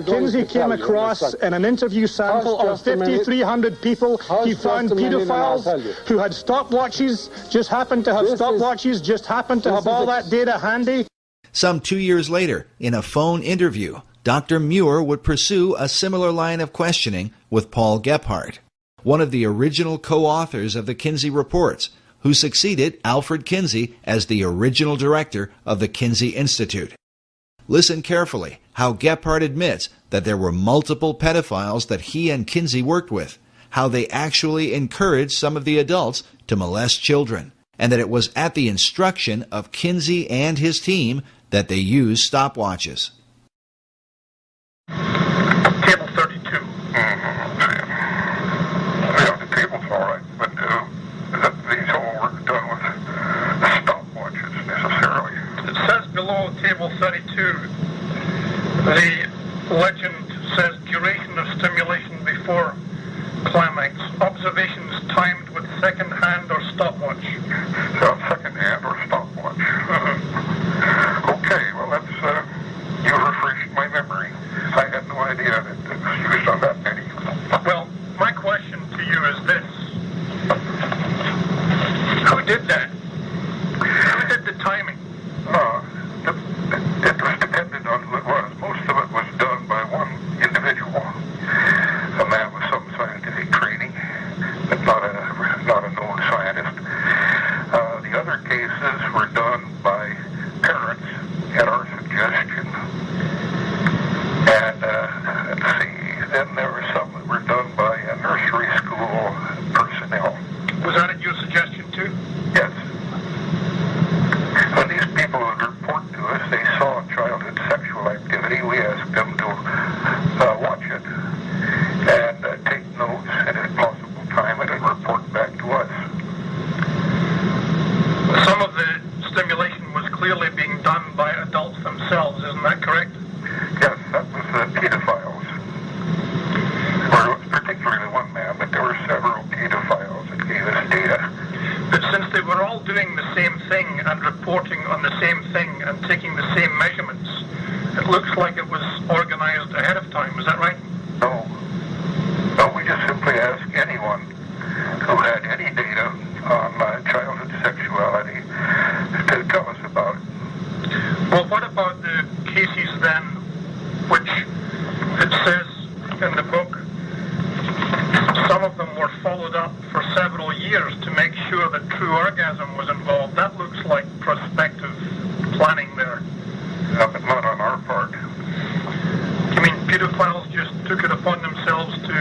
Kinsey came across in an interview sample of 5,300 people, he found pedophiles who had stopwatches, just happened to have stopwatches, just happened to have all that data handy? Some 2 years later, in a phone interview, Dr. Muir would pursue a similar line of questioning with Paul Gebhard, one of the original co-authors of the Kinsey Reports, who succeeded Alfred Kinsey as the original director of the Kinsey Institute. Listen carefully how Gebhard admits that there were multiple pedophiles that he and Kinsey worked with, how they actually encouraged some of the adults to molest children, and that it was at the instruction of Kinsey and his team that they used stopwatches. Table 32. Yeah, the table's all right, but these all were done with stopwatches necessarily. It says below table 32, the legend says duration of stimulation before climax, observations timed with second hand or stopwatch. clearly being done by adults themselves, isn't that correct? Yes, that was the pedophiles. Or it was particularly one man, but there were several pedophiles that gave us data. But since they were all doing the same thing and reporting on the same thing and taking the same measurements, it looks like it was organized ahead of time. Is that right? No. No, we just simply asked anyone who had any data on childhood sexuality to tell us about it. Well, what about the cases then, which it says in the book, some of them were followed up for several years to make sure that true orgasm was involved. That looks like prospective planning there. No, but not on our part. You mean pedophiles just took it upon themselves to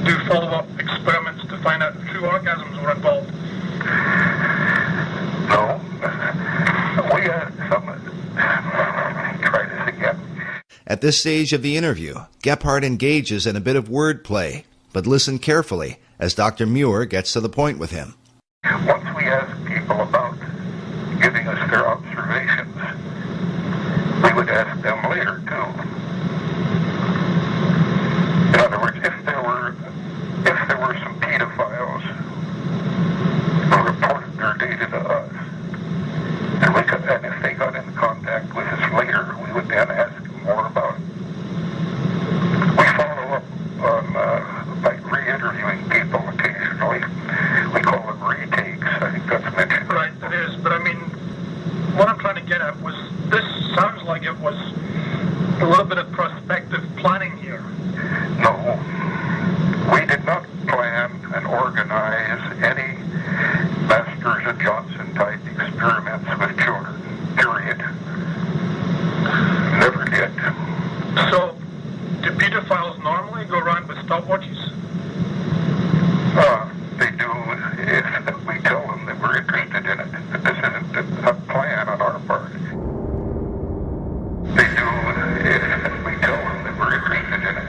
do follow-up experiments to find out if true orgasms were involved? No. We had some... Try this again. At this stage of the interview, Gebhardt engages in a bit of wordplay, but listen carefully as Dr. Muir gets to the point with him. Once we ask people about giving us their observations, we would ask them later, too. In other words, if there were some pedophiles who reported their data to us, and if they got in contact with us later, we would then ask them more about it. We follow up on by re-interviewing people occasionally. We call them retakes. I think that's mentioned. Right, it is. But I mean, what I'm trying to get at was, this sounds like it was a little bit of prospective planning here. No. We did not plan and organize any Masters and Johnson-type experiments with children, period. Never did. So, do pedophiles normally go around with stopwatches? They do if we tell them that we're interested in it. But this isn't a plan on our part. They do if we tell them that we're interested in it.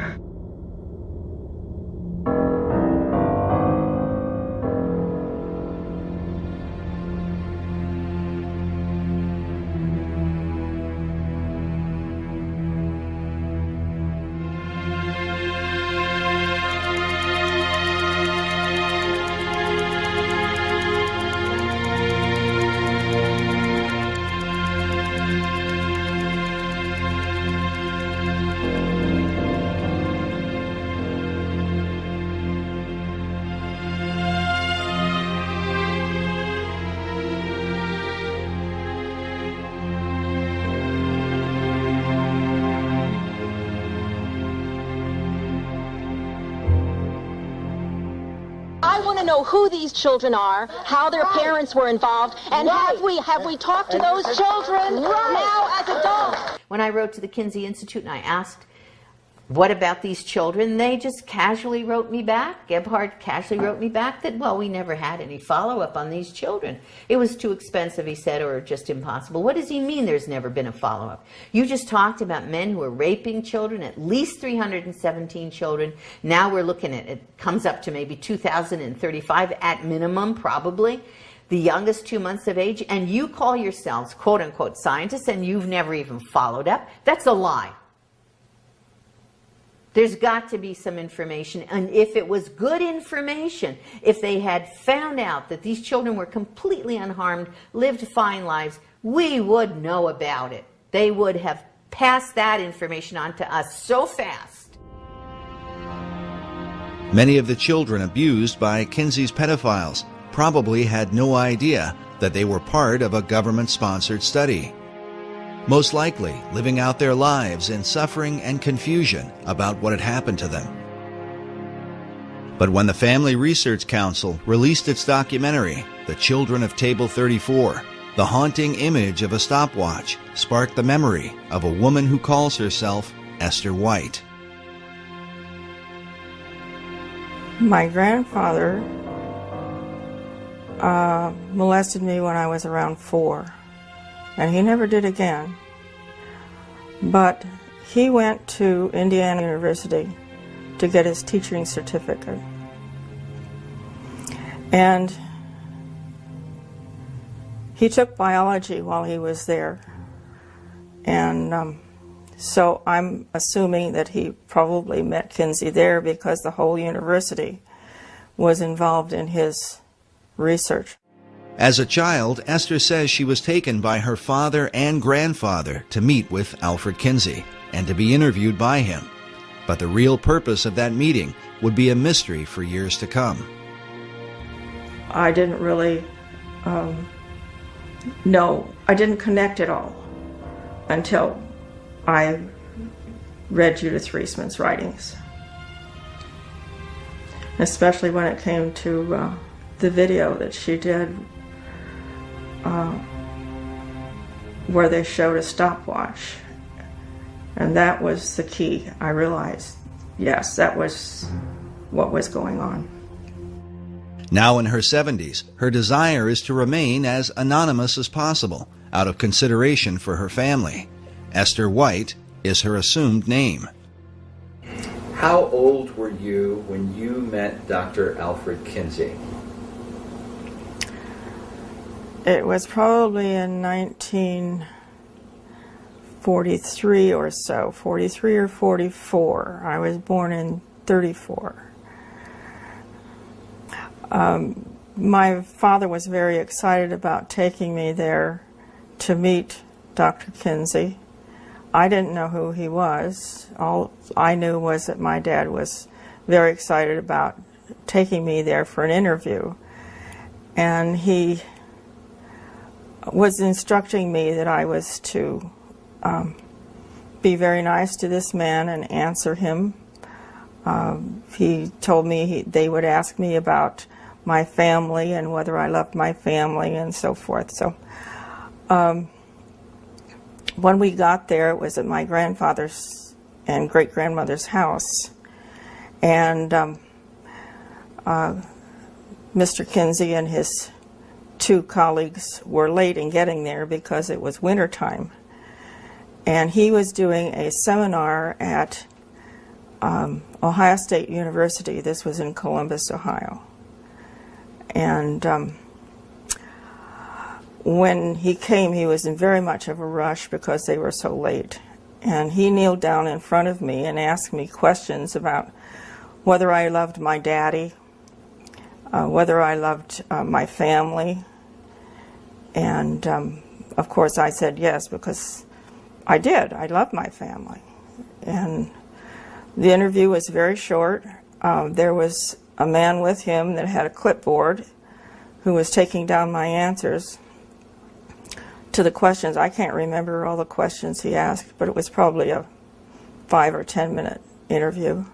I want to know who these children are, how their parents were involved, and have we talked to those children now as adults? When I wrote to the Kinsey Institute and I asked, what about these children? They just casually wrote me back. Gebhardt casually wrote me back that, well, we never had any follow-up on these children. It was too expensive, he said, or just impossible. What does he mean there's never been a follow-up? You just talked about men who are raping children, at least 317 children. Now we're looking at, it comes up to maybe 2,035 at minimum, probably. The youngest 2 months of age, and you call yourselves, quote-unquote, scientists, and you've never even followed up. That's a lie. There's got to be some information, and if it was good information, if they had found out that these children were completely unharmed, lived fine lives, we would know about it. They would have passed that information on to us so fast. Many of the children abused by Kinsey's pedophiles probably had no idea that they were part of a government-sponsored study. Most likely living out their lives in suffering and confusion about what had happened to them. But when the Family Research Council released its documentary, The Children of Table 34, the haunting image of a stopwatch sparked the memory of a woman who calls herself Esther White. My grandfather molested me when I was around 4. And he never did again. But he went to Indiana University to get his teaching certificate. And He took biology while he was there, and so I'm assuming that he probably met Kinsey there because the whole university was involved in his research. As a child, Esther says she was taken by her father and grandfather to meet with Alfred Kinsey and to be interviewed by him. But the real purpose of that meeting would be a mystery for years to come. I didn't really know. I didn't connect at all until I read Judith Reisman's writings, especially when it came to the video that she did where they showed a stopwatch. And that was the key. I realized, yes, that was what was going on. Now in her 70s, her desire is to remain as anonymous as possible, out of consideration for her family. Esther White is her assumed name. How old were you when you met Dr. Alfred Kinsey? It was probably in 1943 or so, 43 or 44. I was born in 34. My father was very excited about taking me there to meet Dr. Kinsey. I didn't know who he was. All I knew was that my dad was very excited about taking me there for an interview. And he was instructing me that I was to be very nice to this man and answer him. He told me they would ask me about my family and whether I loved my family and so forth. So when we got there, it was at my grandfather's and great-grandmother's house. And Mr. Kinsey and his two colleagues were late in getting there because it was winter time. And he was doing a seminar at Ohio State University. This was in Columbus, Ohio. And when he came, he was in very much of a rush because they were so late. And he kneeled down in front of me and asked me questions about whether I loved my daddy, whether I loved my family. And of course I said yes, because I did. I loved my family. And the interview was very short. There was a man with him that had a clipboard who was taking down my answers to the questions. I can't remember all the questions he asked, but it was probably a 5 or 10 minute interview.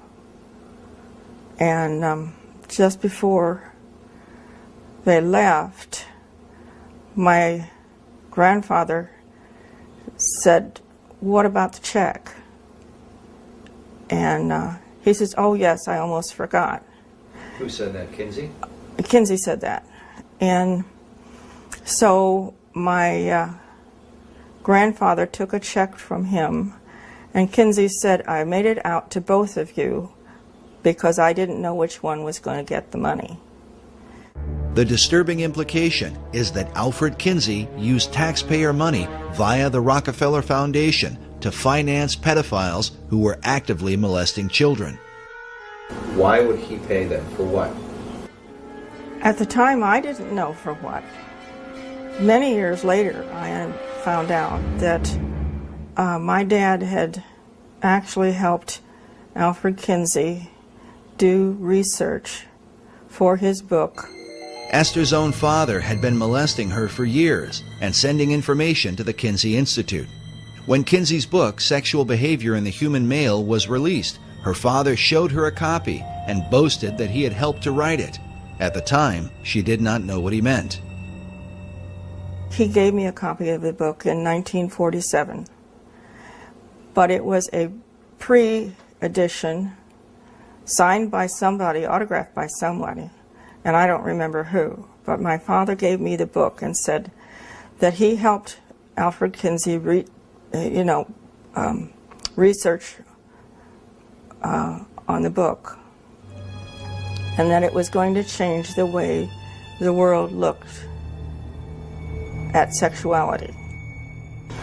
And just before they left, my grandfather said, "What about the check?" And he says, "Oh yes, I almost forgot." Who said that, Kinsey? Kinsey said that. And so my grandfather took a check from him, and Kinsey said, "I made it out to both of you because I didn't know which one was going to get the money." The disturbing implication is that Alfred Kinsey used taxpayer money via the Rockefeller Foundation to finance pedophiles who were actively molesting children. Why would he pay them? For what? At the time, I didn't know for what. Many years later, I found out that my dad had actually helped Alfred Kinsey do research for his book. Esther's own father had been molesting her for years and sending information to the Kinsey Institute. When Kinsey's book, Sexual Behavior in the Human Male, was released, her father showed her a copy and boasted that he had helped to write it. At the time, she did not know what he meant. He gave me a copy of the book in 1947, but it was a pre-edition signed by somebody, autographed by somebody, and I don't remember who. But my father gave me the book and said that he helped Alfred Kinsey research on the book, and that it was going to change the way the world looked at sexuality.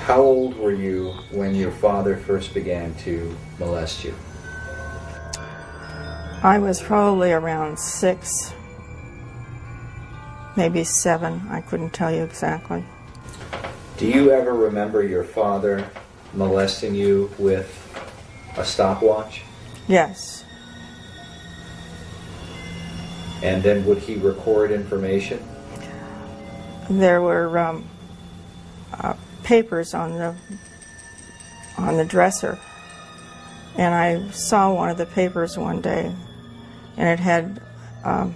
How old were you when your father first began to molest you? I was probably around 6, maybe 7. I couldn't tell you exactly. Do you ever remember your father molesting you with a stopwatch? Yes. And then would he record information? There were papers on the dresser, and I saw one of the papers one day, and it had a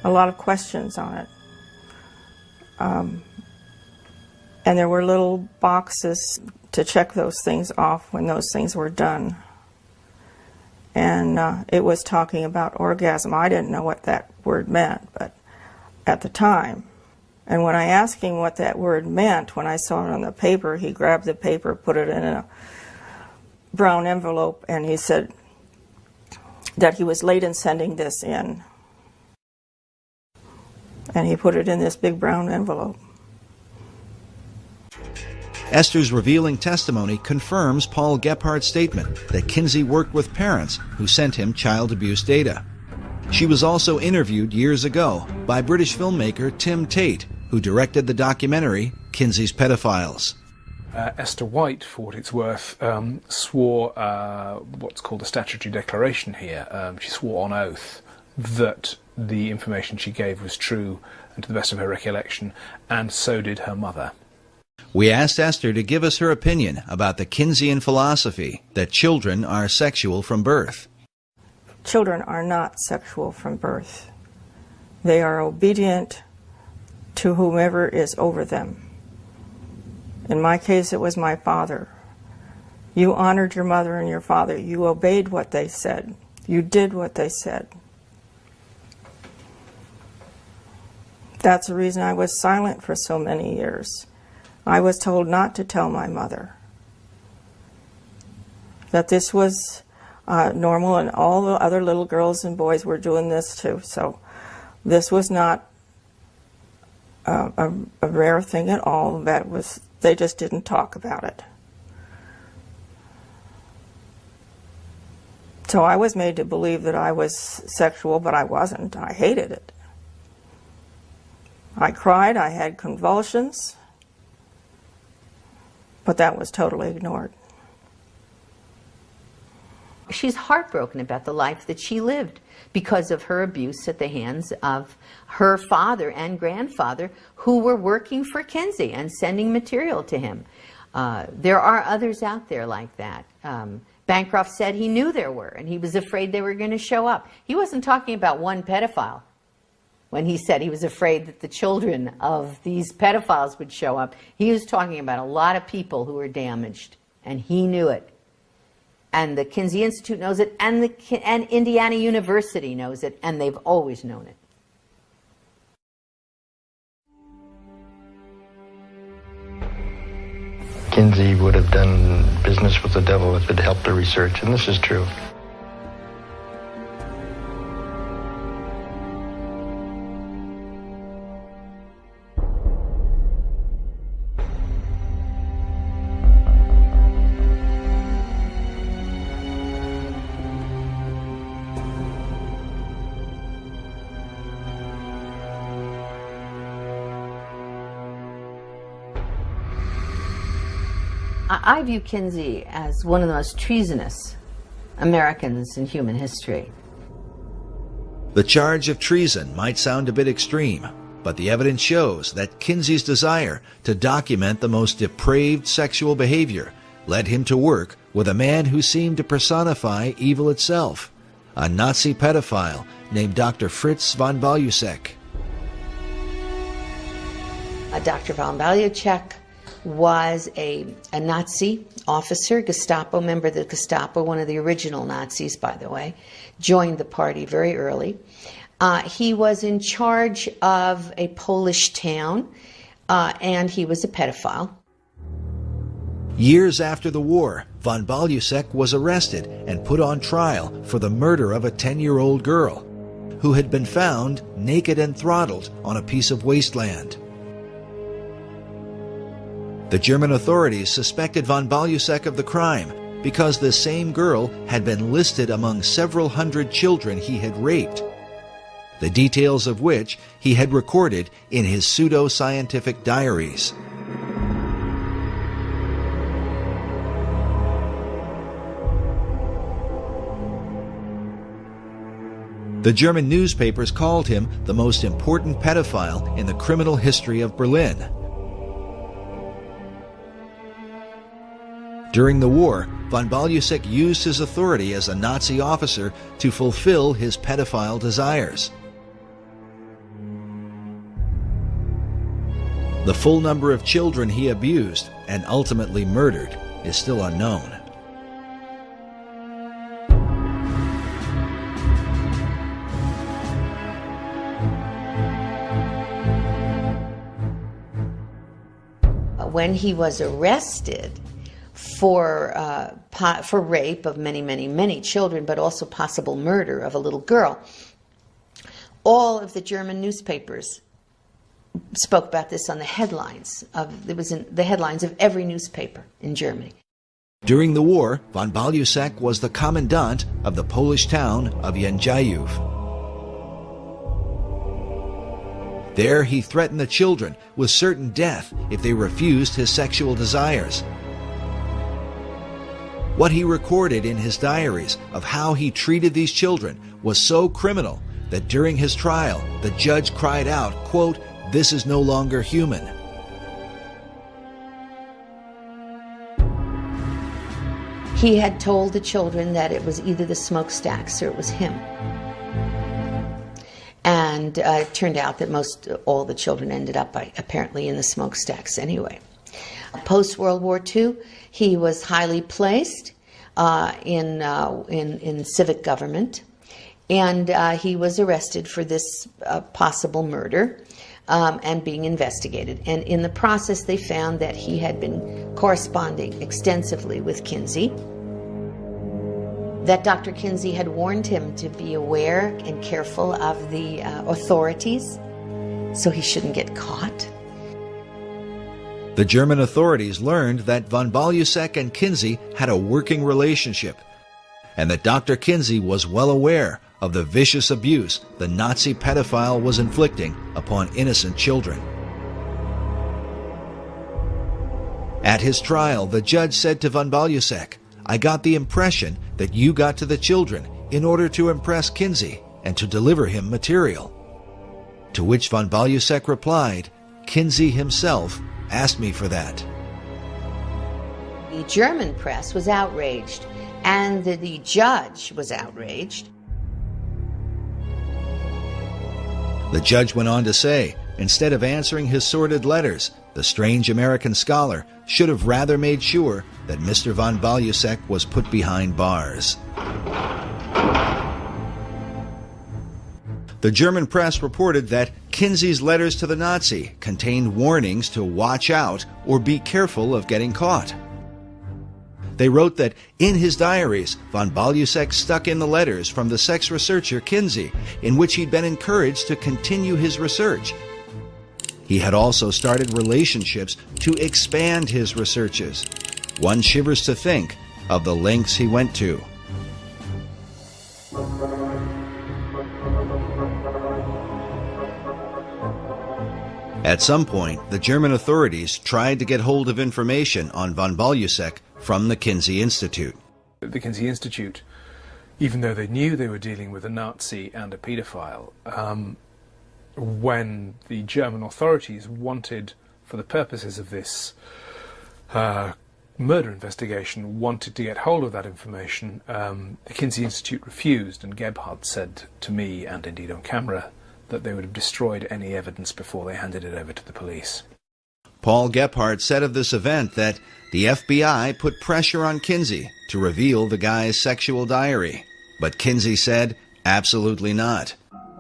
lot of questions on it. And there were little boxes to check those things off when those things were done. And it was talking about orgasm. I didn't know what that word meant, but at the time. And when I asked him what that word meant, when I saw it on the paper, he grabbed the paper, put it in a brown envelope, and he said that he was late in sending this in. And he put it in this big brown envelope. Esther's revealing testimony confirms Paul Gephardt's statement that Kinsey worked with parents who sent him child abuse data. She was also interviewed years ago by British filmmaker Tim Tate, who directed the documentary Kinsey's Pedophiles. Esther White, for what it's worth, swore what's called a statutory declaration here. She swore on oath that the information she gave was true and to the best of her recollection, and so did her mother. We asked Esther to give us her opinion about the Kinseyan philosophy that children are sexual from birth. Children are not sexual from birth. They are obedient to whomever is over them. In my case, it was my father. You honored your mother and your father. You obeyed what they said. You did what they said. That's the reason I was silent for so many years. I was told not to tell my mother that this was normal, and all the other little girls and boys were doing this too. So this was not a rare thing at all. They just didn't talk about it. So I was made to believe that I was sexual, but I wasn't. I hated it. I cried, I had convulsions, but that was totally ignored. She's heartbroken about the life that she lived because of her abuse at the hands of her father and grandfather, who were working for Kinsey and sending material to him. There are others out there like that. Bancroft said he knew there were, and he was afraid they were going to show up. He wasn't talking about one pedophile when he said he was afraid that the children of these pedophiles would show up. He was talking about a lot of people who were damaged, and he knew it. And the Kinsey Institute knows it, and Indiana University knows it, and they've always known it. Kinsey would have done business with the devil if it helped the research, and this is true. I view Kinsey as one of the most treasonous Americans in human history. The charge of treason might sound a bit extreme, but the evidence shows that Kinsey's desire to document the most depraved sexual behavior led him to work with a man who seemed to personify evil itself, a Nazi pedophile named Dr. Fritz von Balusek. Dr. von Balusek was a Nazi officer, Gestapo member of the Gestapo, one of the original Nazis, by the way, joined the party very early. He was in charge of a Polish town, and he was a pedophile. Years after the war, von Balusek was arrested and put on trial for the murder of a 10-year-old girl who had been found naked and throttled on a piece of wasteland. The German authorities suspected von Balusek of the crime because the same girl had been listed among several hundred children he had raped, the details of which he had recorded in his pseudo-scientific diaries. The German newspapers called him the most important pedophile in the criminal history of Berlin. During the war, von Balusek used his authority as a Nazi officer to fulfill his pedophile desires. The full number of children he abused and ultimately murdered is still unknown. When he was arrested for rape of many children, but also possible murder of a little girl, all of the German newspapers spoke about this on the headlines. It was in the headlines of every newspaper in Germany. During the war, von Balusek was the commandant of the Polish town of Jędrzejów. There he threatened the children with certain death if they refused his sexual desires. What he recorded in his diaries of how he treated these children was so criminal that during his trial, the judge cried out, quote, "This is no longer human." He had told the children that it was either the smokestacks or it was him. And it turned out that all the children ended up apparently in the smokestacks anyway. Post-World War II, he was highly placed in civic government, and he was arrested for this possible murder and being investigated. And in the process, they found that he had been corresponding extensively with Kinsey, that Dr. Kinsey had warned him to be aware and careful of the authorities so he shouldn't get caught. The German authorities learned that von Balusek and Kinsey had a working relationship, and that Dr. Kinsey was well aware of the vicious abuse the Nazi pedophile was inflicting upon innocent children. At his trial, the judge said to von Balusek, "I got the impression that you got to the children in order to impress Kinsey and to deliver him material." To which von Balusek replied, "Kinsey himself asked me for that." The German press was outraged, and the judge was outraged. The judge went on to say, instead of answering his sordid letters, the strange American scholar should have rather made sure that Mr. von Balusek was put behind bars. The German press reported that Kinsey's letters to the Nazi contained warnings to watch out or be careful of getting caught. They wrote that in his diaries, von Balusek stuck in the letters from the sex researcher Kinsey, in which he'd been encouraged to continue his research. He had also started relationships to expand his researches. One shivers to think of the lengths he went to. At some point, the German authorities tried to get hold of information on von Balusek from the Kinsey Institute. The Kinsey Institute, even though they knew they were dealing with a Nazi and a paedophile, when the German authorities wanted, for the purposes of this murder investigation, wanted to get hold of that information, the Kinsey Institute refused, and Gebhardt said to me, and indeed on camera, that they would have destroyed any evidence before they handed it over to the police. Paul Gebhardt said of this event that the FBI put pressure on Kinsey to reveal the guy's sexual diary. But Kinsey said, absolutely not.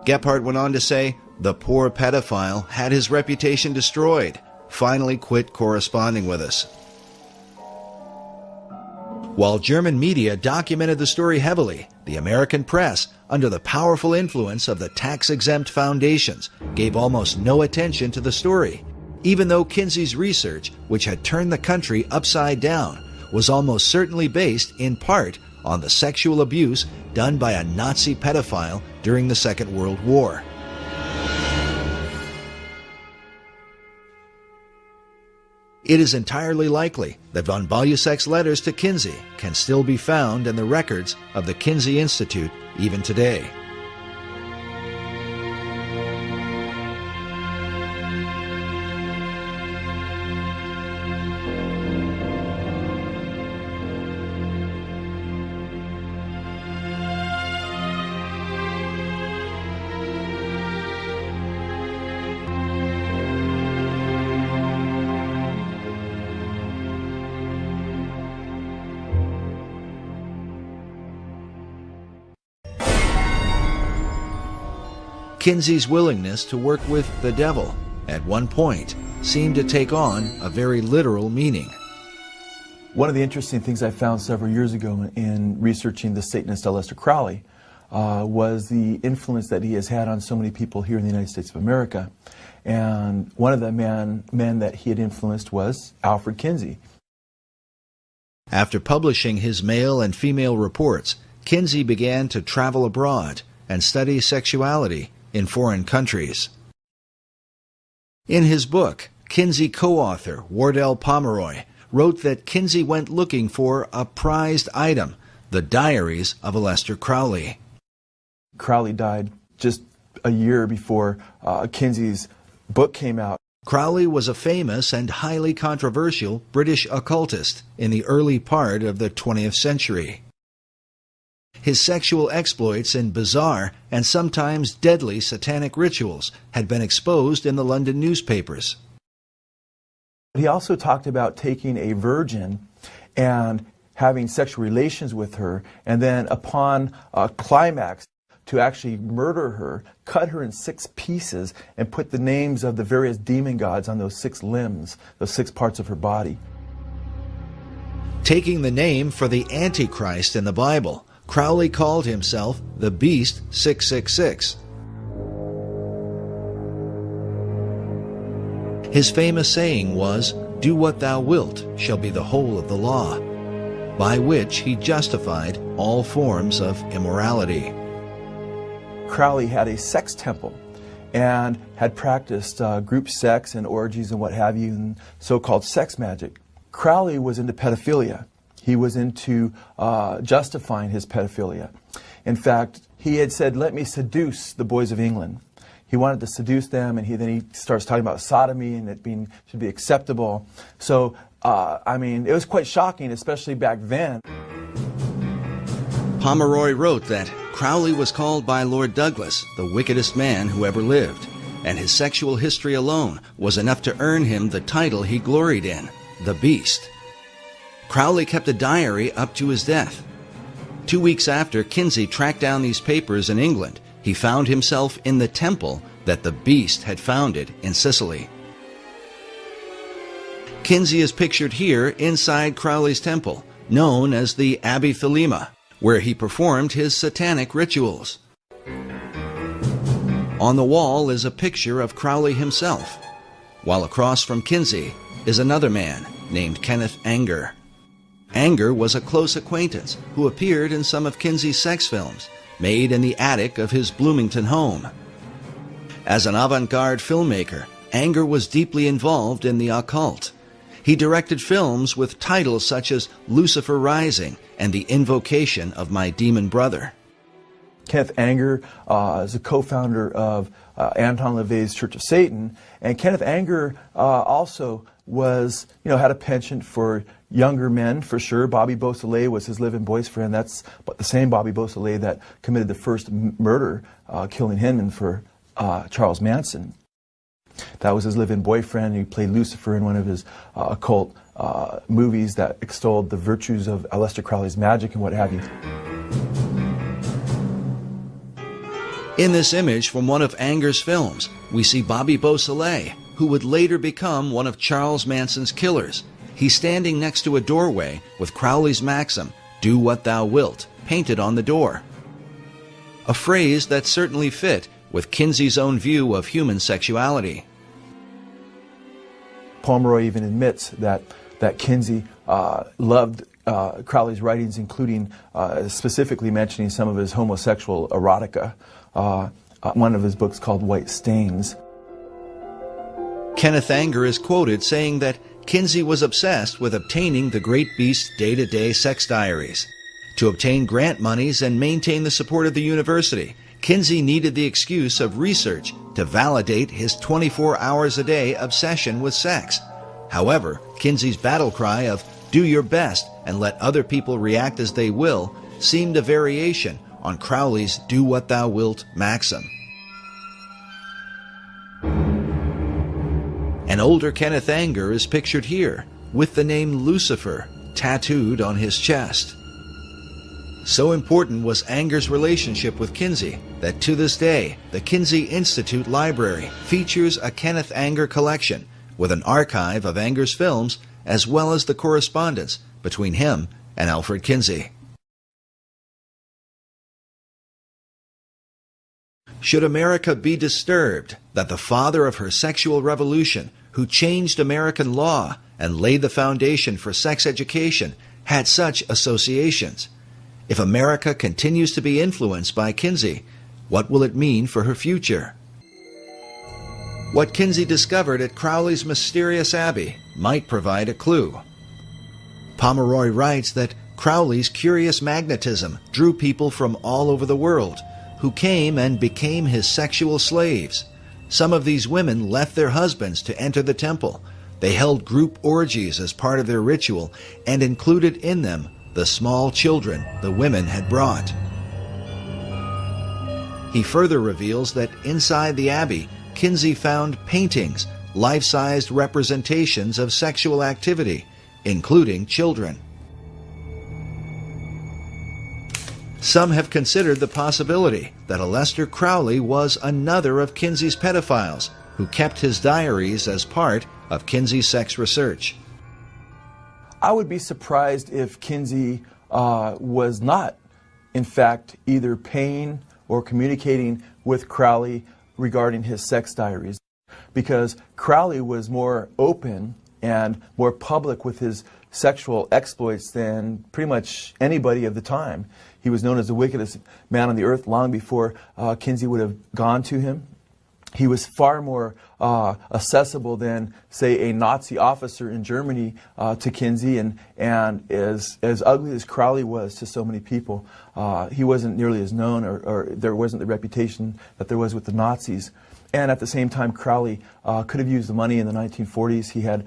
Gebhardt went on to say, the poor pedophile had his reputation destroyed, finally quit corresponding with us. While German media documented the story heavily, the American press, under the powerful influence of the tax-exempt foundations, gave almost no attention to the story. even though Kinsey's research, which had turned the country upside down, was almost certainly based in part on the sexual abuse done by a Nazi pedophile during the Second World War. It is entirely likely that von Balusec's letters to Kinsey can still be found in the records of the Kinsey Institute even today. Kinsey's willingness to work with the devil at one point seemed to take on a very literal meaning. One of the interesting things I found several years ago in researching the Satanist Aleister Crowley was the influence that he has had on so many people here in the United States of America. And one of the men that he had influenced was Alfred Kinsey. After publishing his male and female reports, Kinsey began to travel abroad and study sexuality in foreign countries. In his book, Kinsey co-author Wardell Pomeroy wrote that Kinsey went looking for a prized item, the diaries of Aleister Crowley. Crowley died just a year before Kinsey's book came out. Crowley was a famous and highly controversial British occultist in the early part of the 20th century. His sexual exploits in bizarre and sometimes deadly satanic rituals had been exposed in the London newspapers. He also talked about taking a virgin and having sexual relations with her, and then upon a climax to actually murder her, cut her in 6 pieces, and put the names of the various demon gods on those 6 limbs, those 6 parts of her body. Taking the name for the Antichrist in the Bible, Crowley called himself the Beast 666. His famous saying was, "Do what thou wilt shall be the whole of the law," by which he justified all forms of immorality. Crowley had a sex temple and had practiced group sex and orgies and what have you, and so-called sex magic. Crowley was into pedophilia. He was into justifying his pedophilia. In fact, he had said, "Let me seduce the boys of England." He wanted to seduce them, and then he starts talking about sodomy and it should be acceptable. So, it was quite shocking, especially back then. Pomeroy wrote that Crowley was called by Lord Douglas the wickedest man who ever lived, and his sexual history alone was enough to earn him the title he gloried in, the Beast. Crowley kept a diary up to his death. 2 weeks after Kinsey tracked down these papers in England, he found himself in the temple that the Beast had founded in Sicily. Kinsey is pictured here inside Crowley's temple, known as the Abbey Thelema, where he performed his satanic rituals. On the wall is a picture of Crowley himself, while across from Kinsey is another man named Kenneth Anger. Anger was a close acquaintance who appeared in some of Kinsey's sex films, made in the attic of his Bloomington home. As an avant-garde filmmaker, Anger was deeply involved in the occult. He directed films with titles such as Lucifer Rising and The Invocation of My Demon Brother. Kenneth Anger is a co-founder of Anton LaVey's Church of Satan, and Kenneth Anger also was, had a penchant for younger men, for sure. Bobby Beausoleil was his live-in boyfriend. That's the same Bobby Beausoleil that committed the first murder, killing Hinman for Charles Manson. That was his live-in boyfriend. He played Lucifer in one of his occult movies that extolled the virtues of Aleister Crowley's magic and what have you. In this image from one of Anger's films, we see Bobby Beausoleil, who would later become one of Charles Manson's killers. He's standing next to a doorway with Crowley's maxim, "Do what thou wilt," painted on the door. A phrase that certainly fit with Kinsey's own view of human sexuality. Pomeroy even admits that Kinsey loved Crowley's writings, including specifically mentioning some of his homosexual erotica, one of his books called White Stains. Kenneth Anger is quoted saying that Kinsey was obsessed with obtaining the great beast's day-to-day sex diaries. To obtain grant monies and maintain the support of the university, Kinsey needed the excuse of research to validate his 24 hours a day obsession with sex. However, Kinsey's battle cry of "do your best and let other people react as they will" seemed a variation on Crowley's "do what thou wilt" maxim. An older Kenneth Anger is pictured here, with the name Lucifer tattooed on his chest. So important was Anger's relationship with Kinsey that to this day, the Kinsey Institute Library features a Kenneth Anger collection with an archive of Anger's films as well as the correspondence between him and Alfred Kinsey. Should America be disturbed that the father of her sexual revolution, who changed American law and laid the foundation for sex education, had such associations? If America continues to be influenced by Kinsey, what will it mean for her future? What Kinsey discovered at Crowley's mysterious abbey might provide a clue. Pomeroy writes that Crowley's curious magnetism drew people from all over the world, who came and became his sexual slaves. Some of these women left their husbands to enter the temple. They held group orgies as part of their ritual and included in them the small children the women had brought. He further reveals that inside the abbey, Kinsey found paintings, life-sized representations of sexual activity, including children. Some have considered the possibility that Aleister Crowley was another of Kinsey's pedophiles who kept his diaries as part of Kinsey's sex research. I would be surprised if Kinsey was not, in fact, either paying or communicating with Crowley regarding his sex diaries, because Crowley was more open and more public with his sexual exploits than pretty much anybody of the time. He was known as the wickedest man on the earth long before Kinsey would have gone to him. He was far more accessible than, say, a Nazi officer in Germany to Kinsey, and as ugly as Crowley was to so many people, he wasn't nearly as known, or there wasn't the reputation that there was with the Nazis. And at the same time, Crowley could have used the money in the 1940s. He had,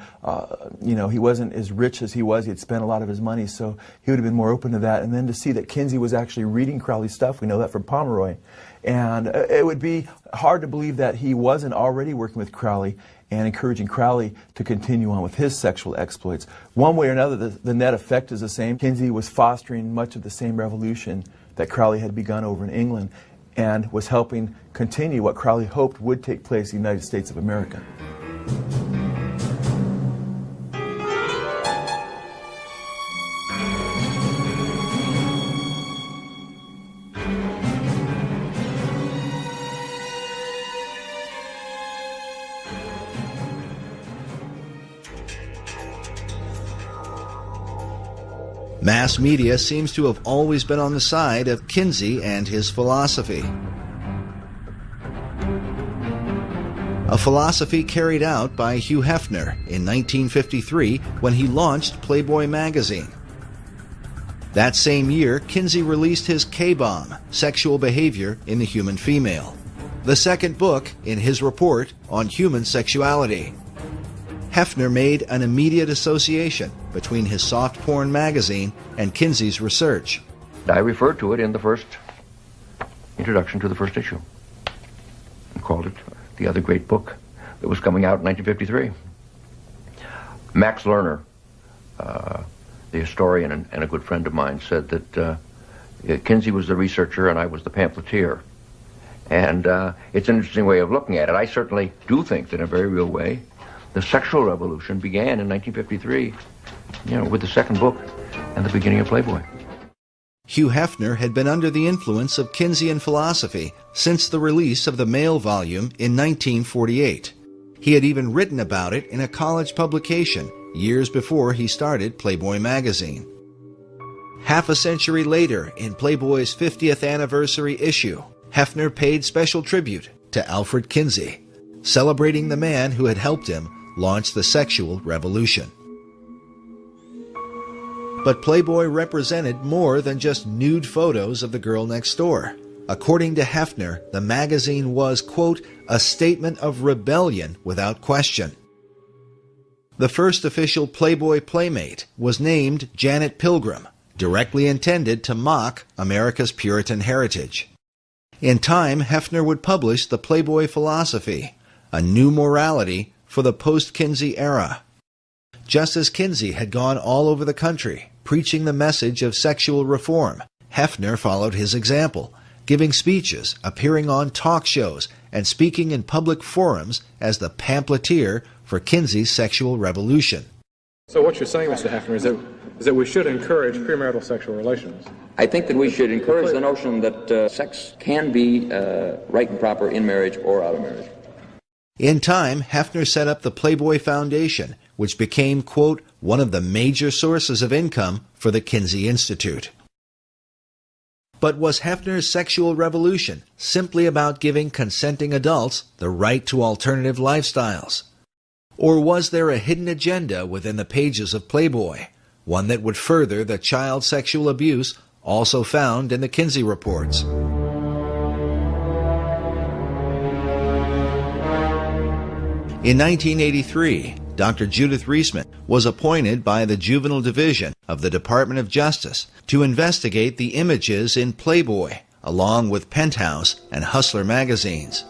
he wasn't as rich as he was. He had spent a lot of his money, so he would have been more open to that. And then to see that Kinsey was actually reading Crowley's stuff, we know that from Pomeroy. And it would be hard to believe that he wasn't already working with Crowley and encouraging Crowley to continue on with his sexual exploits. One way or another, the net effect is the same. Kinsey was fostering much of the same revolution that Crowley had begun over in England, and was helping continue what Crowley hoped would take place in the United States of America. Mass media seems to have always been on the side of Kinsey and his philosophy. A philosophy carried out by Hugh Hefner in 1953 when he launched Playboy magazine. That same year, Kinsey released his K-Bomb, Sexual Behavior in the Human Female, the second book in his report on human sexuality. Hefner made an immediate association between his soft porn magazine and Kinsey's research. I referred to it in the first introduction to the first issue and called it the other great book that was coming out in 1953. Max Lerner, the historian and a good friend of mine, said that Kinsey was the researcher and I was the pamphleteer. And it's an interesting way of looking at it. I certainly do think that in a very real way, the sexual revolution began in 1953, with the second book and the beginning of Playboy. Hugh Hefner had been under the influence of Kinseyan philosophy since the release of the male volume in 1948. He had even written about it in a college publication years before he started Playboy magazine. Half a century later, in Playboy's 50th anniversary issue, Hefner paid special tribute to Alfred Kinsey, celebrating the man who had helped him launch the sexual revolution. But Playboy represented more than just nude photos of the girl next door. According to Hefner, the magazine was, quote, a statement of rebellion without question. The first official Playboy playmate was named Janet Pilgrim, directly intended to mock America's Puritan heritage. In time, Hefner would publish the Playboy philosophy, a new morality for the post-Kinsey era. Just as Kinsey had gone all over the country, preaching the message of sexual reform, Hefner followed his example, giving speeches, appearing on talk shows, and speaking in public forums as the pamphleteer for Kinsey's sexual revolution. So what you're saying, Mr. Hefner, is that we should encourage premarital sexual relations? I think that we should encourage the notion that sex can be right and proper in marriage or out of marriage. In time, Hefner set up the Playboy Foundation, which became, quote, one of the major sources of income for the Kinsey Institute. But was Hefner's sexual revolution simply about giving consenting adults the right to alternative lifestyles? Or was there a hidden agenda within the pages of Playboy, one that would further the child sexual abuse also found in the Kinsey reports? In 1983, Dr. Judith Reisman was appointed by the Juvenile Division of the Department of Justice to investigate the images in Playboy, along with Penthouse and Hustler magazines.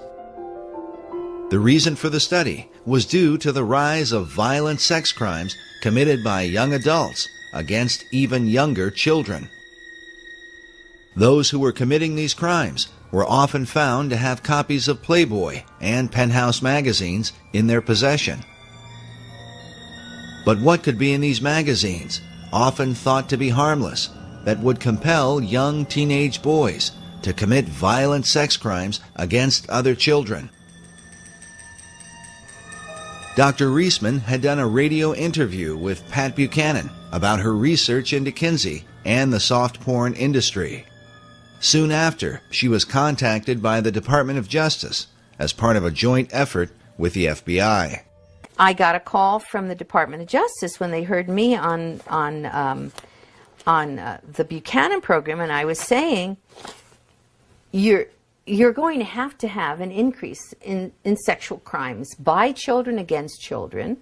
The reason for the study was due to the rise of violent sex crimes committed by young adults against even younger children. Those who were committing these crimes were often found to have copies of Playboy and Penthouse magazines in their possession. But what could be in these magazines, often thought to be harmless, that would compel young teenage boys to commit violent sex crimes against other children? Dr. Reisman had done a radio interview with Pat Buchanan about her research into Kinsey and the soft porn industry. Soon after, she was contacted by the Department of Justice as part of a joint effort with the FBI. I got a call from the Department of Justice when they heard me on the Buchanan program, and I was saying, you're going to have an increase in sexual crimes by children against children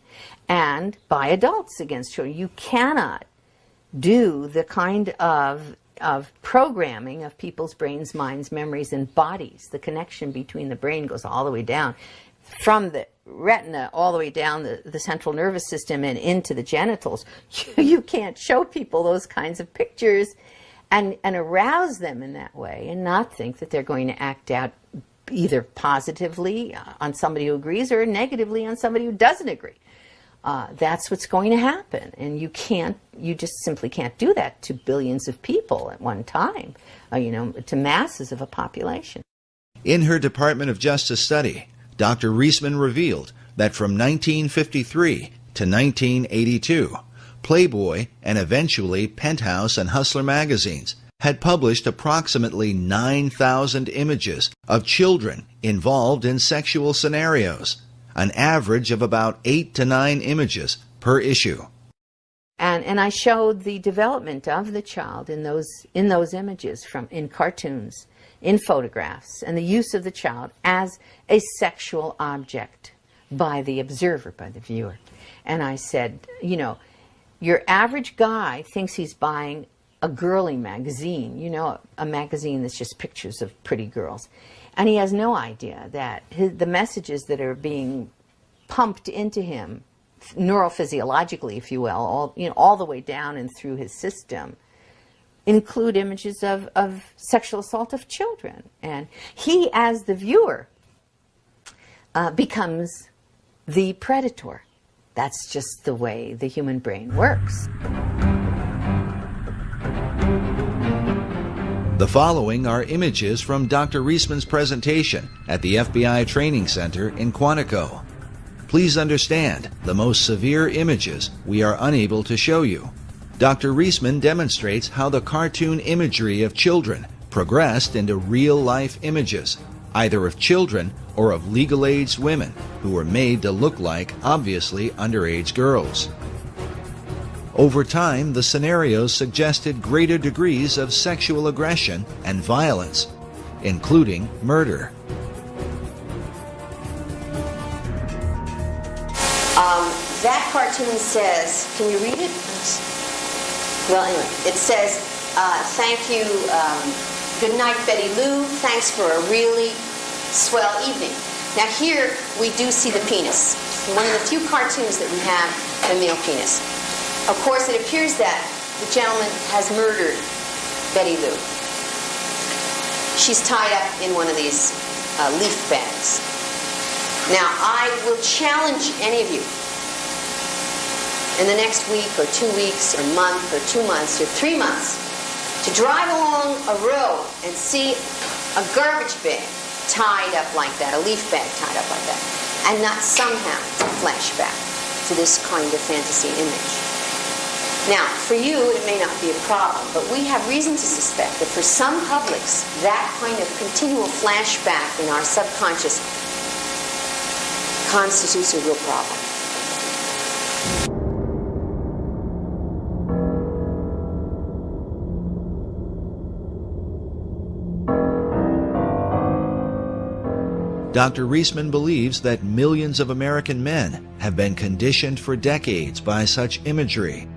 and by adults against children. You cannot do the kind of programming of people's brains, minds, memories, and bodies. The connection between the brain goes all the way down from the retina all the way down the central nervous system and into the genitals. You can't show people those kinds of pictures and arouse them in that way and not think that they're going to act out either positively on somebody who agrees or negatively on somebody who doesn't agree. That's what's going to happen, and you just simply can't do that to billions of people at one time, to masses of a population. In her Department of Justice study, Dr. Reisman revealed that from 1953 to 1982, Playboy and eventually Penthouse and Hustler magazines had published approximately 9,000 images of children involved in sexual scenarios, an average of about 8 to 9 images per issue. And I showed the development of the child in those images, in cartoons, in photographs, and the use of the child as a sexual object by the observer, by the viewer. And I said, your average guy thinks he's buying a girly magazine, a magazine that's just pictures of pretty girls. And he has no idea that the messages that are being pumped into him, neurophysiologically, if you will, all the way down and through his system, include images of sexual assault of children. And he, as the viewer, becomes the predator. That's just the way the human brain works. The following are images from Dr. Reisman's presentation at the FBI Training Center in Quantico. Please understand, the most severe images we are unable to show you. Dr. Reisman demonstrates how the cartoon imagery of children progressed into real-life images, either of children or of legal-aged women who were made to look like obviously underage girls. Over time, the scenarios suggested greater degrees of sexual aggression and violence, including murder. That cartoon says, can you read it? Well, anyway, it says, thank you, good night, Betty Lou, thanks for a really swell evening. Now here, we do see the penis. One of the few cartoons that we have, the male penis. Of course, it appears that the gentleman has murdered Betty Lou. She's tied up in one of these leaf bags. Now, I will challenge any of you in the next week or 2 weeks or month or 2 months or 3 months to drive along a road and see a garbage bag tied up like that, a leaf bag tied up like that, and not somehow flash back to this kind of fantasy image. Now, for you, it may not be a problem, but we have reason to suspect that for some publics, that kind of continual flashback in our subconscious constitutes a real problem. Dr. Reisman believes that millions of American men have been conditioned for decades by such imagery,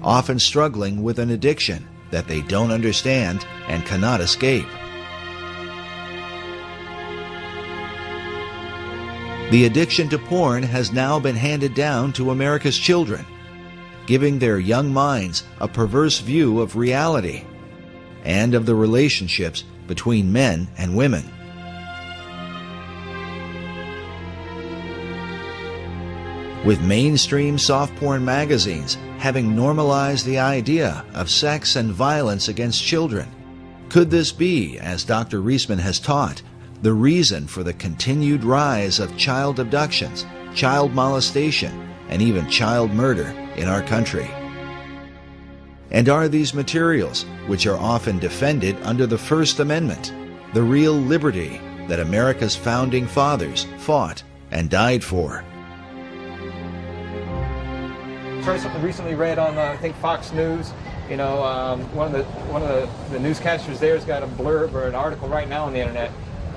often struggling with an addiction that they don't understand and cannot escape. The addiction to porn has now been handed down to America's children, giving their young minds a perverse view of reality and of the relationships between men and women. With mainstream soft porn magazines having normalized the idea of sex and violence against children, could this be, as Dr. Reisman has taught, the reason for the continued rise of child abductions, child molestation, and even child murder in our country? And are these materials, which are often defended under the First Amendment, the real liberty that America's founding fathers fought and died for? Something recently read on I think Fox News. You know, one of the newscasters there has got a blurb or an article right now on the internet.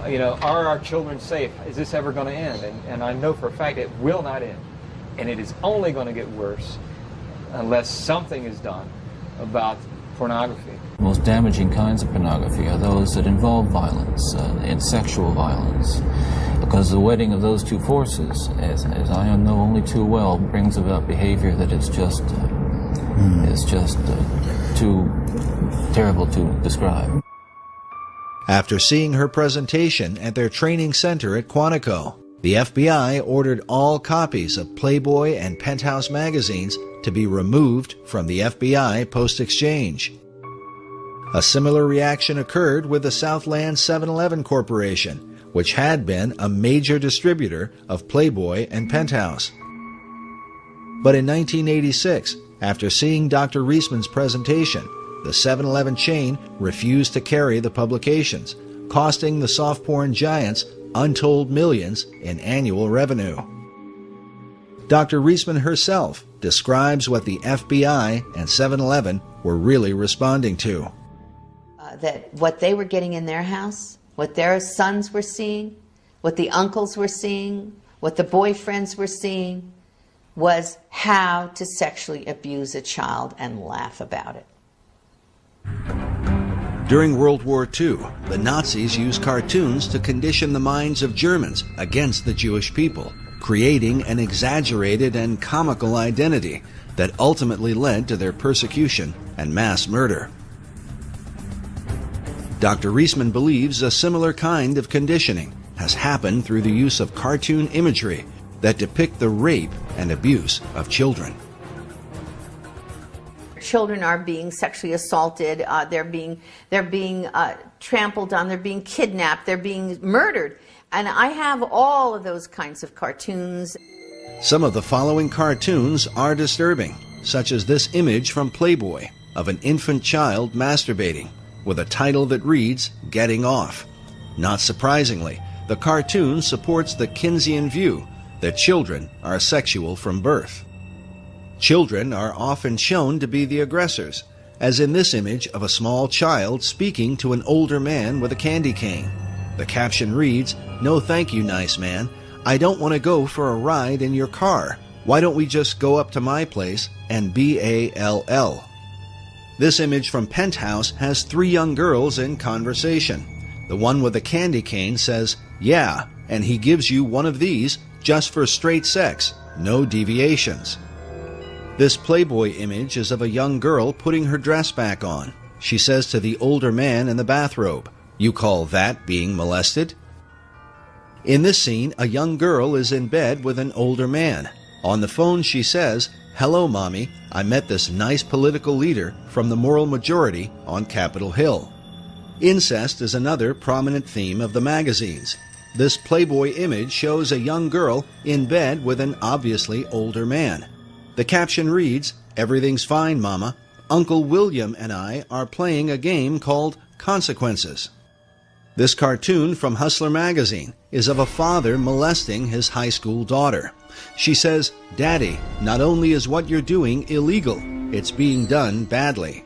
You know, are our children safe? Is this ever going to end? And I know for a fact it will not end, and it is only going to get worse unless something is done about pornography. The most damaging kinds of pornography are those that involve violence and sexual violence, because the wedding of those two forces, as I know only too well, brings about behavior that is just too terrible to describe. After seeing her presentation at their training center at Quantico, the FBI ordered all copies of Playboy and Penthouse magazines to be removed from the FBI post-exchange. A similar reaction occurred with the Southland 7-Eleven Corporation, which had been a major distributor of Playboy and Penthouse. But in 1986, after seeing Dr. Reisman's presentation, the 7-Eleven chain refused to carry the publications, costing the soft porn giants untold millions in annual revenue. Dr. Reisman herself describes what the FBI and 7-Eleven were really responding to. That what they were getting in their house, what their sons were seeing, what the uncles were seeing, what the boyfriends were seeing, was how to sexually abuse a child and laugh about it. During World War II, the Nazis used cartoons to condition the minds of Germans against the Jewish people, creating an exaggerated and comical identity that ultimately led to their persecution and mass murder. Dr. Reisman believes a similar kind of conditioning has happened through the use of cartoon imagery that depict the rape and abuse of children. Children are being sexually assaulted, they're being trampled on, they're being kidnapped, they're being murdered And I have all of those kinds of cartoons. Some of the following cartoons are disturbing, such as this image from Playboy of an infant child masturbating with a title that reads, "Getting Off." Not surprisingly, the cartoon supports the Kinseyan view that children are sexual from birth. Children are often shown to be the aggressors, as in this image of a small child speaking to an older man with a candy cane. The caption reads, "No thank you, nice man. I don't want to go for a ride in your car. Why don't we just go up to my place and BALL?" This image from Penthouse has 3 young girls in conversation. The one with the candy cane says, "Yeah, and he gives you one of these just for straight sex, no deviations." This Playboy image is of a young girl putting her dress back on. She says to the older man in the bathrobe, "You call that being molested?" In this scene, a young girl is in bed with an older man. On the phone she says, "Hello, Mommy. I met this nice political leader from the moral majority on Capitol Hill." Incest is another prominent theme of the magazines. This Playboy image shows a young girl in bed with an obviously older man. The caption reads, "Everything's fine, Mama. Uncle William and I are playing a game called Consequences." This cartoon from Hustler magazine is of a father molesting his high school daughter. She says, "Daddy, not only is what you're doing illegal, it's being done badly."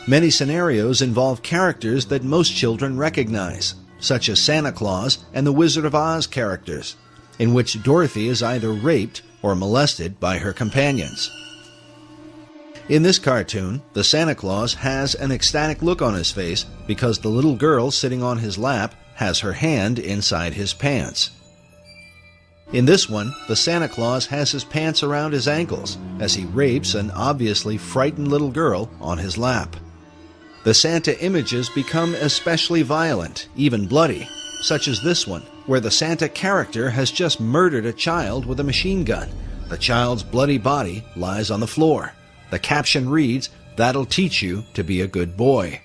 Many scenarios involve characters that most children recognize, such as Santa Claus and the Wizard of Oz characters, in which Dorothy is either raped or molested by her companions. In this cartoon, the Santa Claus has an ecstatic look on his face because the little girl sitting on his lap has her hand inside his pants. In this one, the Santa Claus has his pants around his ankles as he rapes an obviously frightened little girl on his lap. The Santa images become especially violent, even bloody, such as this one, where the Santa character has just murdered a child with a machine gun. The child's bloody body lies on the floor. The caption reads, "That'll teach you to be a good boy."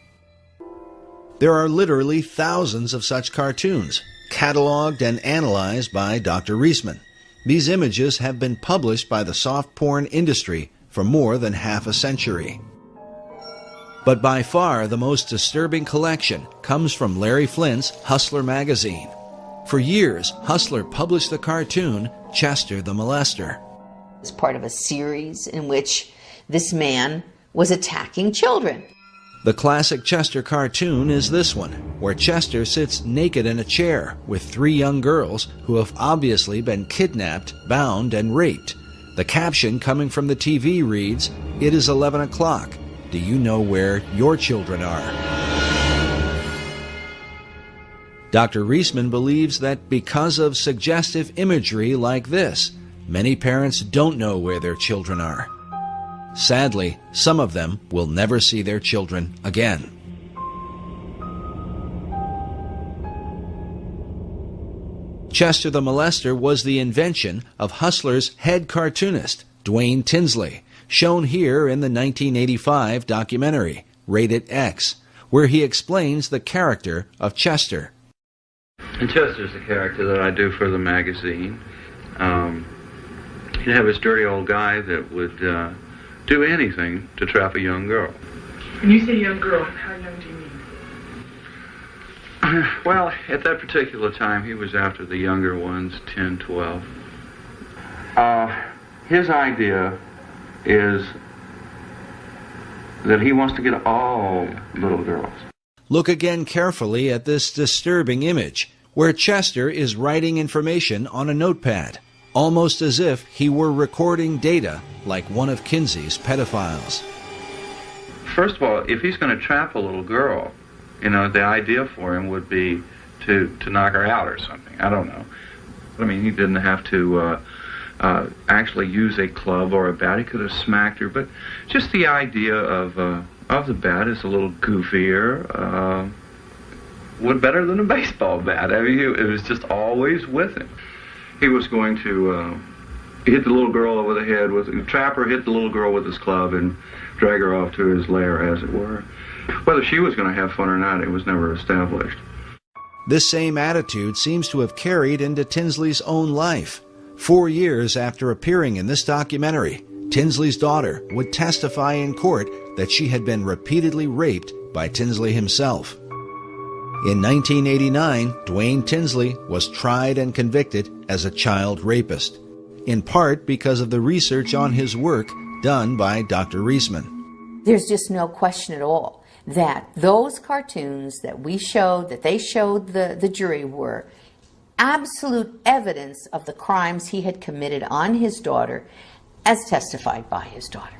There are literally thousands of such cartoons, cataloged and analyzed by Dr. Reisman. These images have been published by the soft porn industry for more than half a century. But by far the most disturbing collection comes from Larry Flint's Hustler magazine. For years, Hustler published the cartoon Chester the Molester. It's part of a series in which this man was attacking children. The classic Chester cartoon is this one, where Chester sits naked in a chair with 3 young girls who have obviously been kidnapped, bound, and raped. The caption coming from the TV reads, "It is 11 o'clock. Do you know where your children are?" Dr. Reisman believes that because of suggestive imagery like this, many parents don't know where their children are. Sadly, some of them will never see their children again. Chester the Molester was the invention of Hustler's head cartoonist, Dwayne Tinsley, shown here in the 1985 documentary, Rated X, where he explains the character of Chester. And Chester's the character that I do for the magazine. He'd have this dirty old guy that would do anything to trap a young girl. When you say young girl, how young do you mean? Well, at that particular time, he was after the younger ones, 10, 12. His idea is that he wants to get all little girls. Look again carefully at this disturbing image, where Chester is writing information on a notepad, almost as if he were recording data like one of Kinsey's pedophiles. First of all, if he's going to trap a little girl, you know, the idea for him would be to knock her out or something. I don't know. I mean, he didn't have to actually use a club or a bat. He could have smacked her, but just the idea of the bat is a little goofier, would better than a baseball bat. I mean, it was just always with him. He was going to hit the little girl over the head trap her, hit the little girl with his club, and drag her off to his lair, as it were. Whether she was going to have fun or not, it was never established. This same attitude seems to have carried into Tinsley's own life. 4 years after appearing in this documentary, Tinsley's daughter would testify in court that she had been repeatedly raped by Tinsley himself. In 1989, Dwayne Tinsley was tried and convicted as a child rapist, in part because of the research on his work done by Dr. Reisman. There's just no question at all that those cartoons that we showed, that they showed the jury, were absolute evidence of the crimes he had committed on his daughter, as testified by his daughter.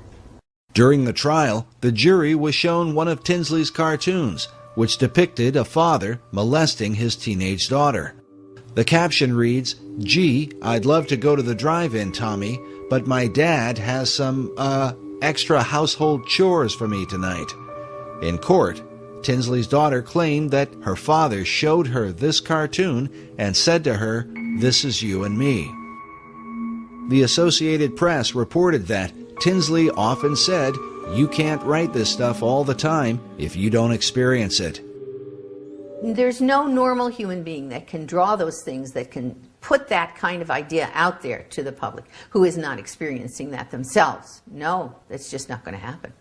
During the trial, the jury was shown one of Tinsley's cartoons, which depicted a father molesting his teenage daughter. The caption reads, "Gee, I'd love to go to the drive-in, Tommy, but my dad has some, extra household chores for me tonight." In court, Tinsley's daughter claimed that her father showed her this cartoon and said to her, "This is you and me." The Associated Press reported that Tinsley often said, "You can't write this stuff all the time if you don't experience it." There's no normal human being that can draw those things, that can put that kind of idea out there to the public, who is not experiencing that themselves. No, that's just not going to happen.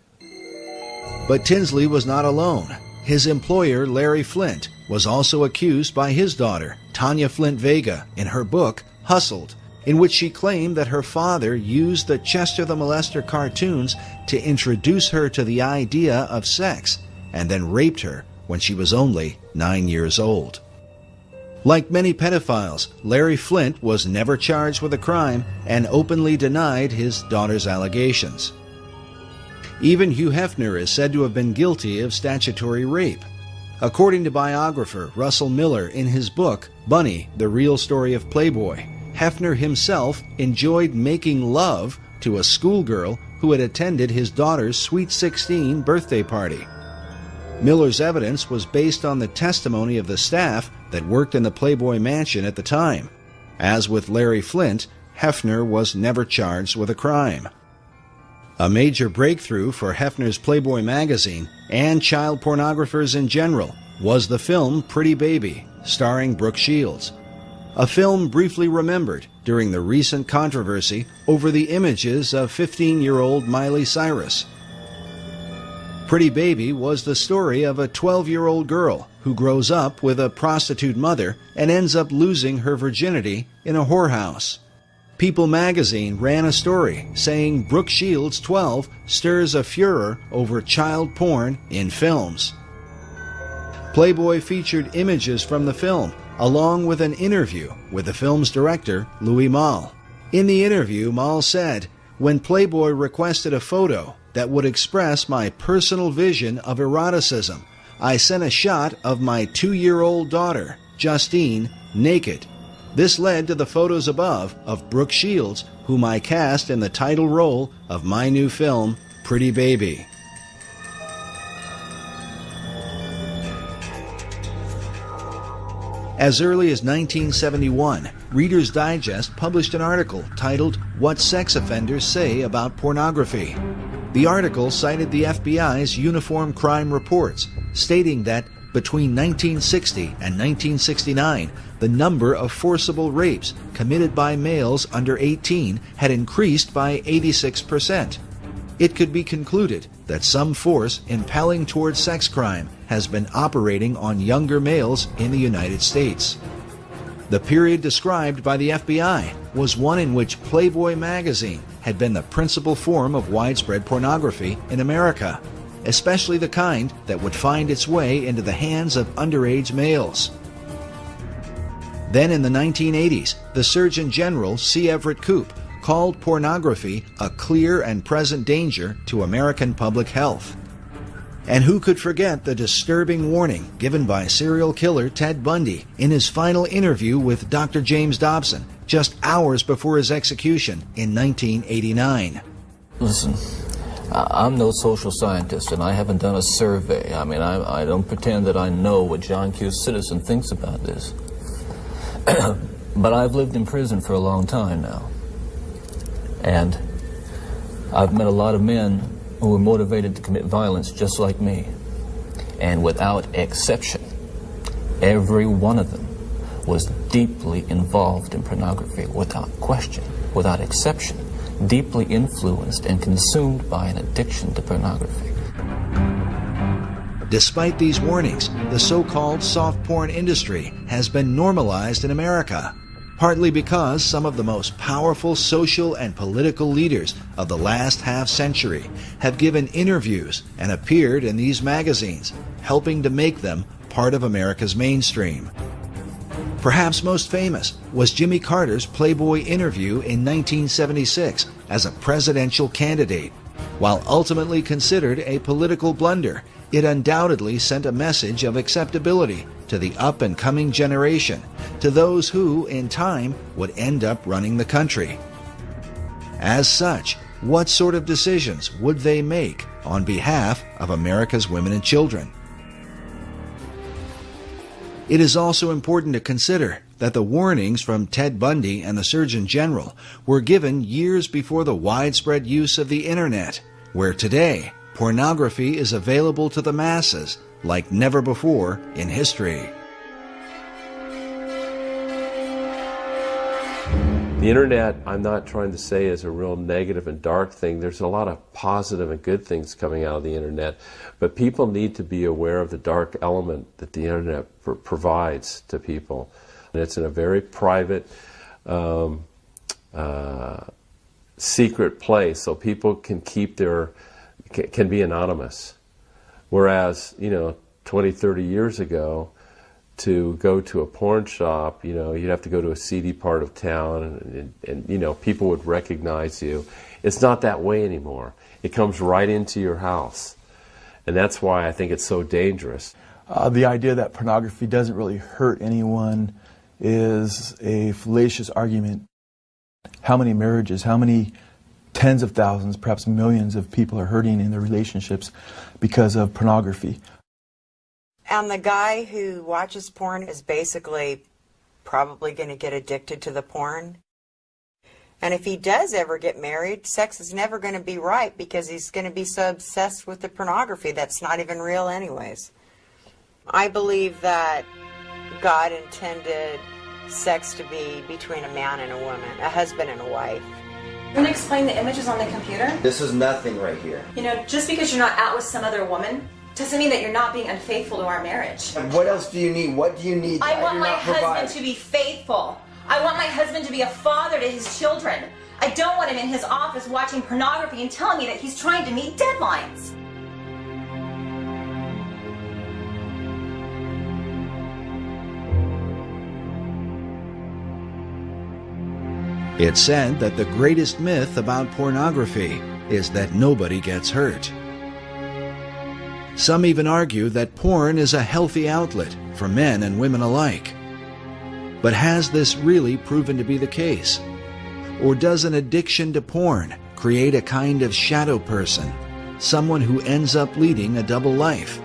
But Tinsley was not alone. His employer, Larry Flint, was also accused by his daughter, Tanya Flint Vega, in her book, Hustled, in which she claimed that her father used the Chester the Molester cartoons to introduce her to the idea of sex, and then raped her when she was only 9 years old. Like many pedophiles, Larry Flint was never charged with a crime and openly denied his daughter's allegations. Even Hugh Hefner is said to have been guilty of statutory rape. According to biographer Russell Miller in his book, Bunny, The Real Story of Playboy, Hefner himself enjoyed making love to a schoolgirl who had attended his daughter's Sweet 16 birthday party. Miller's evidence was based on the testimony of the staff that worked in the Playboy mansion at the time. As with Larry Flint, Hefner was never charged with a crime. A major breakthrough for Hefner's Playboy magazine and child pornographers in general was the film Pretty Baby, starring Brooke Shields. A film briefly remembered during the recent controversy over the images of 15-year-old Miley Cyrus. Pretty Baby was the story of a 12-year-old girl who grows up with a prostitute mother and ends up losing her virginity in a whorehouse. People magazine ran a story saying Brooke Shields, 12, stirs a furor over child porn in films. Playboy featured images from the film, along with an interview with the film's director, Louis Malle. In the interview, Malle said, "When Playboy requested a photo that would express my personal vision of eroticism, I sent a shot of my 2-year-old daughter, Justine, naked. This led to the photos above of Brooke Shields, whom I cast in the title role of my new film, Pretty Baby." As early as 1971, Reader's Digest published an article titled "What Sex Offenders Say About Pornography." The article cited the FBI's Uniform Crime Reports, stating that between 1960 and 1969, the number of forcible rapes committed by males under 18 had increased by 86%. It could be concluded that some force impelling towards sex crime has been operating on younger males in the United States. The period described by the FBI was one in which Playboy magazine had been the principal form of widespread pornography in America, especially the kind that would find its way into the hands of underage males. Then in the 1980s, the Surgeon General, C. Everett Koop, called pornography a clear and present danger to American public health. And who could forget the disturbing warning given by serial killer Ted Bundy in his final interview with Dr. James Dobson just hours before his execution in 1989. Listen, I'm no social scientist, and I haven't done a survey. I mean, I don't pretend that I know what John Q. Citizen thinks about this. But I've lived in prison for a long time now. And I've met a lot of men who were motivated to commit violence just like me. And without exception, Every one of them was deeply involved in pornography, without question, without exception, deeply influenced and consumed by an addiction to pornography. Despite these warnings, the so-called soft porn industry has been normalized in America, partly because some of the most powerful social and political leaders of the last half-century have given interviews and appeared in these magazines, helping to make them part of America's mainstream. Perhaps most famous was Jimmy Carter's Playboy interview in 1976 as a presidential candidate. While ultimately considered a political blunder, it undoubtedly sent a message of acceptability to the up-and-coming generation, to those who, in time, would end up running the country. As such, what sort of decisions would they make on behalf of America's women and children? It is also important to consider that the warnings from Ted Bundy and the Surgeon General were given years before the widespread use of the Internet, where today pornography is available to the masses like never before in history. The Internet, I'm not trying to say is a real negative and dark thing. There's a lot of positive and good things coming out of the Internet, but people need to be aware of the dark element that the Internet provides to people. And it's in a very private, secret place, so people can keep can be anonymous. Whereas, 20, 30 years ago, to go to a porn shop, you'd have to go to a seedy part of town and people would recognize you. It's not that way anymore. It comes right into your house. And that's why I think it's so dangerous. The idea that pornography doesn't really hurt anyone is a fallacious argument. How many marriages, how many tens of thousands, perhaps millions of people are hurting in their relationships because of pornography? And the guy who watches porn is basically probably going to get addicted to the porn. And if he does ever get married, sex is never going to be right because he's going to be so obsessed with the pornography that's not even real anyways. I believe that God intended sex to be between a man and a woman, a husband and a wife. You want to explain the images on the computer? This is nothing right here. Just because you're not out with some other woman doesn't mean that you're not being unfaithful to our marriage. And what else do you need? What do you need? I want my husband to be faithful. I want my husband to be a father to his children. I don't want him in his office watching pornography and telling me that he's trying to meet deadlines. It's said that the greatest myth about pornography is that nobody gets hurt. Some even argue that porn is a healthy outlet for men and women alike. But has this really proven to be the case? Or does an addiction to porn create a kind of shadow person, someone who ends up leading a double life?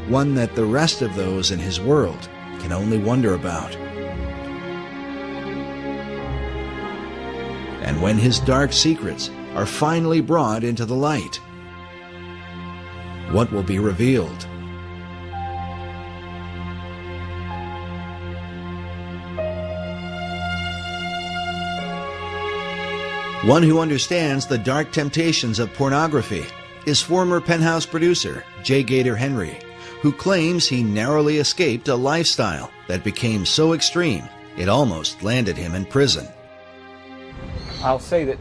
One that the rest of those in his world can only wonder about. And when his dark secrets are finally brought into the light, what will be revealed? One who understands the dark temptations of pornography is former Penthouse producer J. Gator Henry, who claims he narrowly escaped a lifestyle that became so extreme it almost landed him in prison. I'll say that,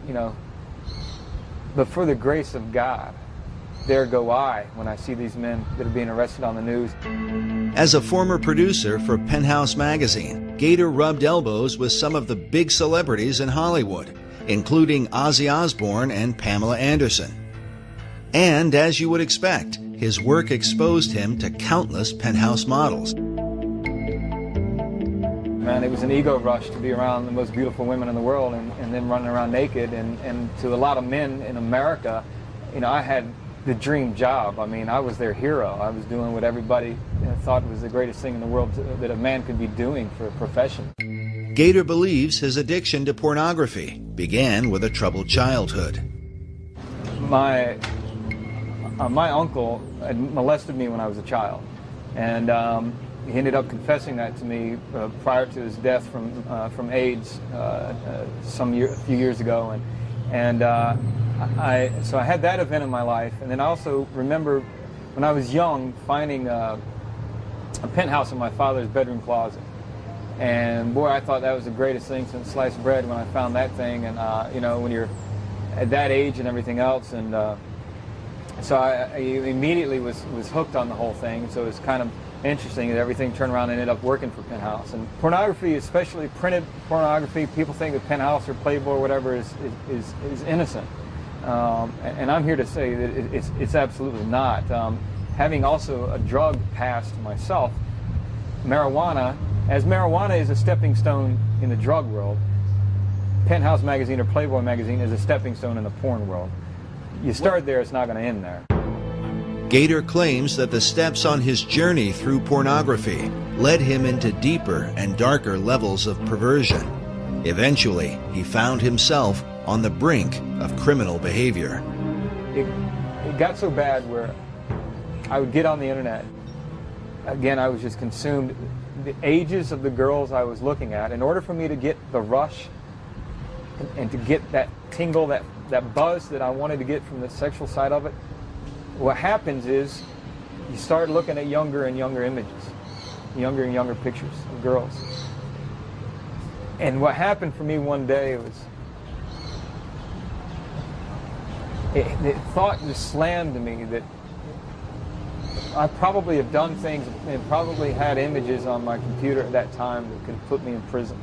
but for the grace of God, there go I when I see these men that are being arrested on the news. As a former producer for Penthouse magazine, Gator rubbed elbows with some of the big celebrities in Hollywood, including Ozzy Osbourne and Pamela Anderson. And as you would expect, his work exposed him to countless Penthouse models. Man, it was an ego rush to be around the most beautiful women in the world and then running around naked. And to a lot of men in America, I had the dream job. I was their hero. I was doing what everybody thought was the greatest thing in the world that a man could be doing for a profession. Gator believes his addiction to pornography began with a troubled childhood. My uncle had molested me when I was a child. And he ended up confessing that to me prior to his death from AIDS a few years ago, so I had that event in my life, and then I also remember when I was young finding a penthouse in my father's bedroom closet, and boy, I thought that was the greatest thing since sliced bread when I found that thing, and when you're at that age and everything else, and so I immediately was hooked on the whole thing. So it was kind of interesting that everything turned around and ended up working for Penthouse. And pornography, especially printed pornography, people think that Penthouse or Playboy or whatever is innocent. And I'm here to say that it's absolutely not. Having also a drug past myself, marijuana is a stepping stone in the drug world, Penthouse magazine or Playboy magazine is a stepping stone in the porn world. You start there, it's not going to end there. Gator claims that the steps on his journey through pornography led him into deeper and darker levels of perversion. Eventually, he found himself on the brink of criminal behavior. It got so bad where I would get on the internet. Again, I was just consumed. The ages of the girls I was looking at, in order for me to get the rush and to get that tingle, that buzz that I wanted to get from the sexual side of it, what happens is you start looking at younger and younger images, younger and younger pictures of girls. And what happened for me one day was, the thought just slammed to me that I probably have done things and probably had images on my computer at that time that could put me in prison.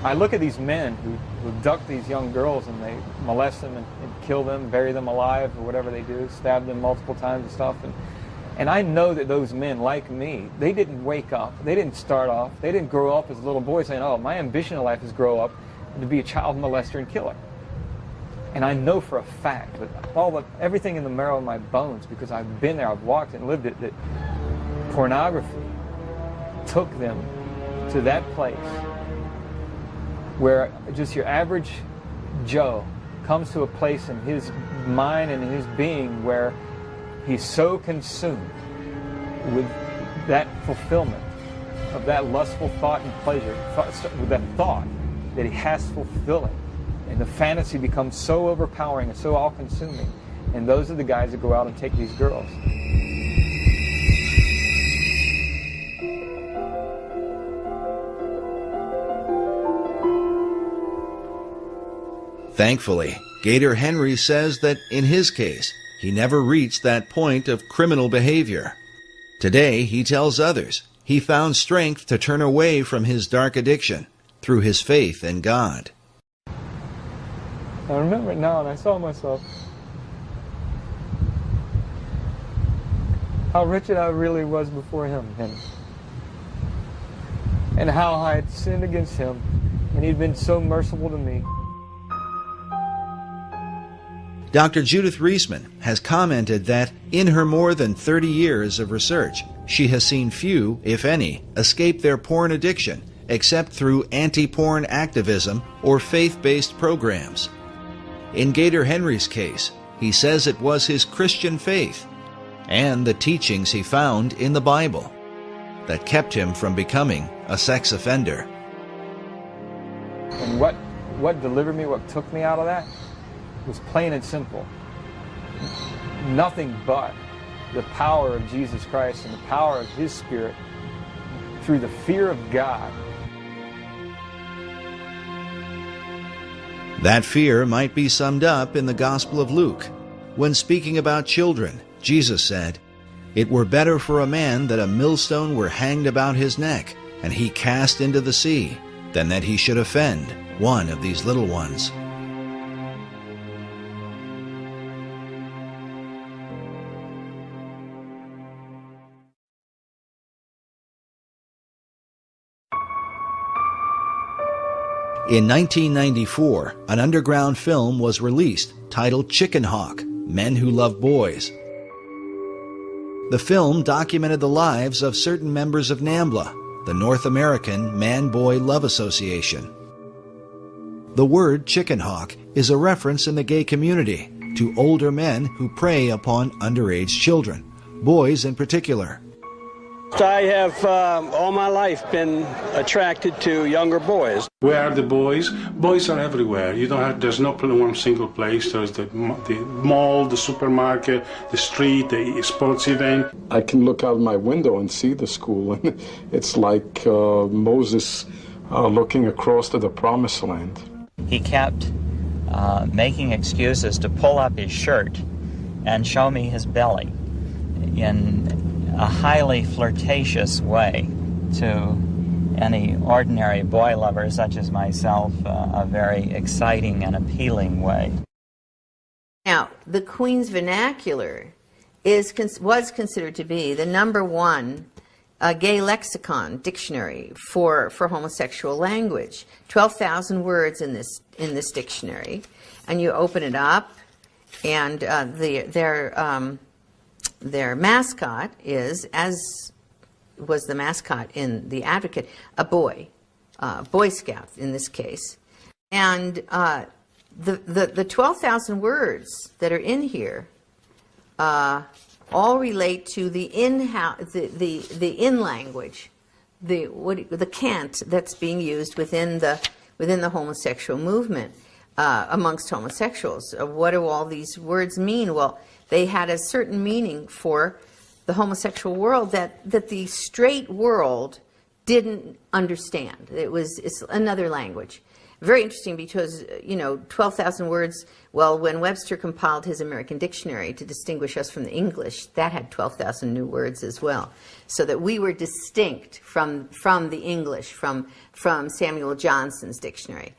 I look at these men who abduct these young girls and they molest them and kill them, bury them alive or whatever they do, stab them multiple times and stuff. And I know that those men, like me, they didn't wake up, they didn't start off, they didn't grow up as little boys saying, oh, my ambition in life is grow up and to be a child molester and killer. And I know for a fact that everything in the marrow of my bones, because I've been there, I've walked and lived it, that pornography took them to that place where just your average Joe comes to a place in his mind and in his being where he's so consumed with that fulfillment of that lustful thought and pleasure, with that thought that he has to fulfill it. And the fantasy becomes so overpowering and so all-consuming. And those are the guys that go out and take these girls. Thankfully, Gator Henry says that in his case, he never reached that point of criminal behavior. Today, he tells others he found strength to turn away from his dark addiction through his faith in God. I remember it now, and I saw myself, how wretched I really was before him, and how I had sinned against him, and he'd been so merciful to me. Dr. Judith Reisman has commented that in her more than 30 years of research, she has seen few, if any, escape their porn addiction except through anti-porn activism or faith-based programs. In Gator Henry's case, he says it was his Christian faith and the teachings he found in the Bible that kept him from becoming a sex offender. And what delivered me, what took me out of that, was plain and simple. Nothing but the power of Jesus Christ and the power of His Spirit through the fear of God. That fear might be summed up in the Gospel of Luke. When speaking about children, Jesus said, "It were better for a man that a millstone were hanged about his neck, and he cast into the sea, than that he should offend one of these little ones." In 1994, an underground film was released titled Chicken Hawk: Men Who Love Boys. The film documented the lives of certain members of NAMBLA, the North American Man-Boy Love Association. The word chicken hawk is a reference in the gay community to older men who prey upon underage children, boys in particular. I have all my life been attracted to younger boys. Where are the boys? Boys are everywhere. You don't have. There's no one single place. There's the mall, the supermarket, the street, the sports event. I can look out my window and see the school, and it's like Moses looking across to the promised land. He kept making excuses to pull up his shirt and show me his belly in a highly flirtatious way to any ordinary boy lover such as myself, a very exciting and appealing way. Now, the Queen's Vernacular was considered to be the #1 gay lexicon dictionary for homosexual language. 12,000 words in this dictionary, and you open it up, and their mascot is, as was the mascot in The Advocate, a boy Scout in this case. And the 12,000 words that are in here all relate to the in language, the cant that's being used within the homosexual movement amongst homosexuals. What do all these words mean? Well, they had a certain meaning for the homosexual world that the straight world didn't understand. It's another language. Very interesting because, 12,000 words, well, when Webster compiled his American Dictionary to distinguish us from the English, that had 12,000 new words as well. So that we were distinct from the English, from Samuel Johnson's dictionary.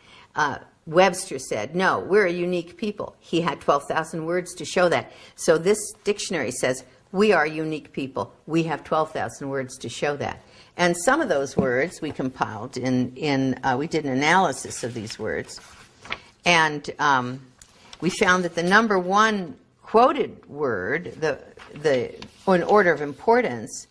Webster said, no, we're a unique people. He had 12,000 words to show that. So this dictionary says, we are unique people. We have 12,000 words to show that. And some of those words we compiled we did an analysis of these words. And we found that the #1 quoted word, in order of importance,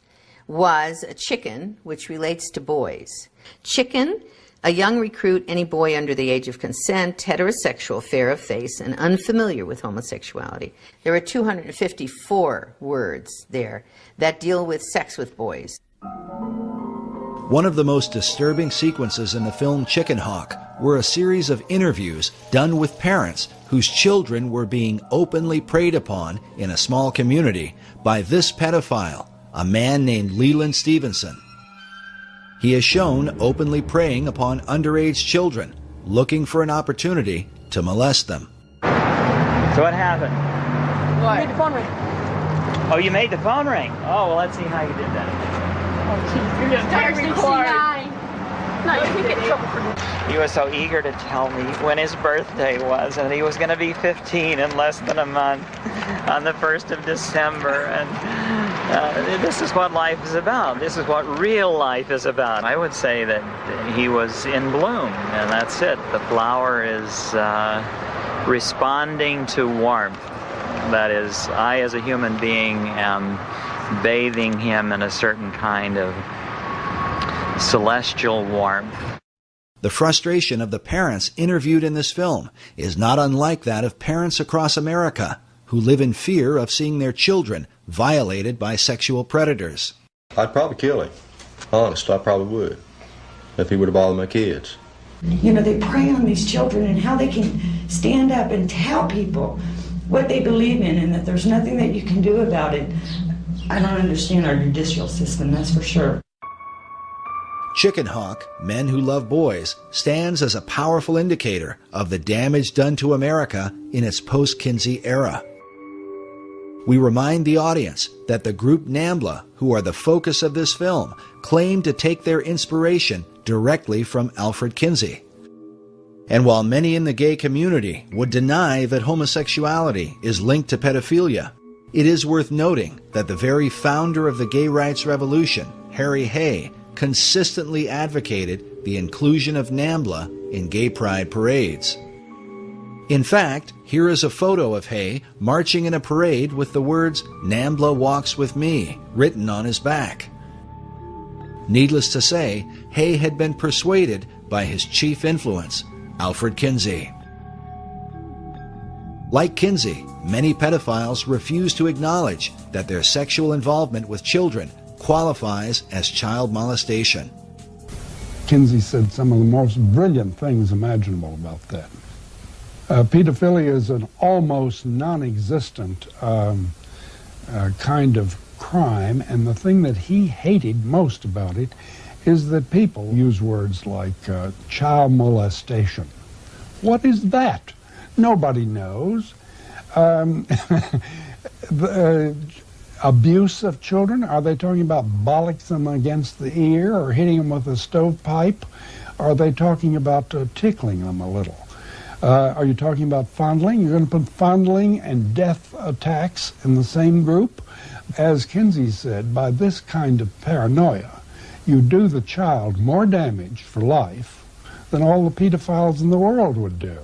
was a chicken, which relates to boys. Chicken, a young recruit, any boy under the age of consent, heterosexual, fair of face, and unfamiliar with homosexuality. There are 254 words there that deal with sex with boys. One of the most disturbing sequences in the film Chicken Hawk were a series of interviews done with parents whose children were being openly preyed upon in a small community by this pedophile, a man named Leland Stevenson. He is shown openly preying upon underage children, looking for an opportunity to molest them. So what happened? What? You made the phone ring. Oh, you made the phone ring? Oh, well, let's see how you did that. You're just He was so eager to tell me when his birthday was, and he was going to be 15 in less than a month on the 1st of December. And this is what life is about. This is what real life is about. I would say that he was in bloom, and that's it. The flower is responding to warmth. That is, I as a human being am bathing him in a certain kind of celestial warmth. The frustration of the parents interviewed in this film is not unlike that of parents across America who live in fear of seeing their children violated by sexual predators. I'd probably kill him. Honest, I probably would, if he would have bothered my kids. They prey on these children and how they can stand up and tell people what they believe in and that there's nothing that you can do about it. I don't understand our judicial system, that's for sure. Chicken Hawk, Men Who Love Boys, stands as a powerful indicator of the damage done to America in its post-Kinsey era. We remind the audience that the group NAMBLA, who are the focus of this film, claim to take their inspiration directly from Alfred Kinsey. And while many in the gay community would deny that homosexuality is linked to pedophilia, it is worth noting that the very founder of the gay rights revolution, Harry Hay, consistently advocated the inclusion of NAMBLA in gay pride parades. In fact, here is a photo of Hay marching in a parade with the words, "NAMBLA walks with me," written on his back. Needless to say, Hay had been persuaded by his chief influence, Alfred Kinsey. Like Kinsey, many pedophiles refuse to acknowledge that their sexual involvement with children qualifies as child molestation. Kinsey said some of the most brilliant things imaginable about that. Pedophilia is an almost non-existent kind of crime, and the thing that he hated most about it is that people use words like child molestation. What is that? Nobody knows. Abuse of children, are they talking about bollocks them against the ear or hitting them with a stovepipe? Are they talking about tickling them a little? Are you talking about fondling? You're going to put fondling and death attacks in the same group? As Kinsey said, by this kind of paranoia, you do the child more damage for life than all the pedophiles in the world would do.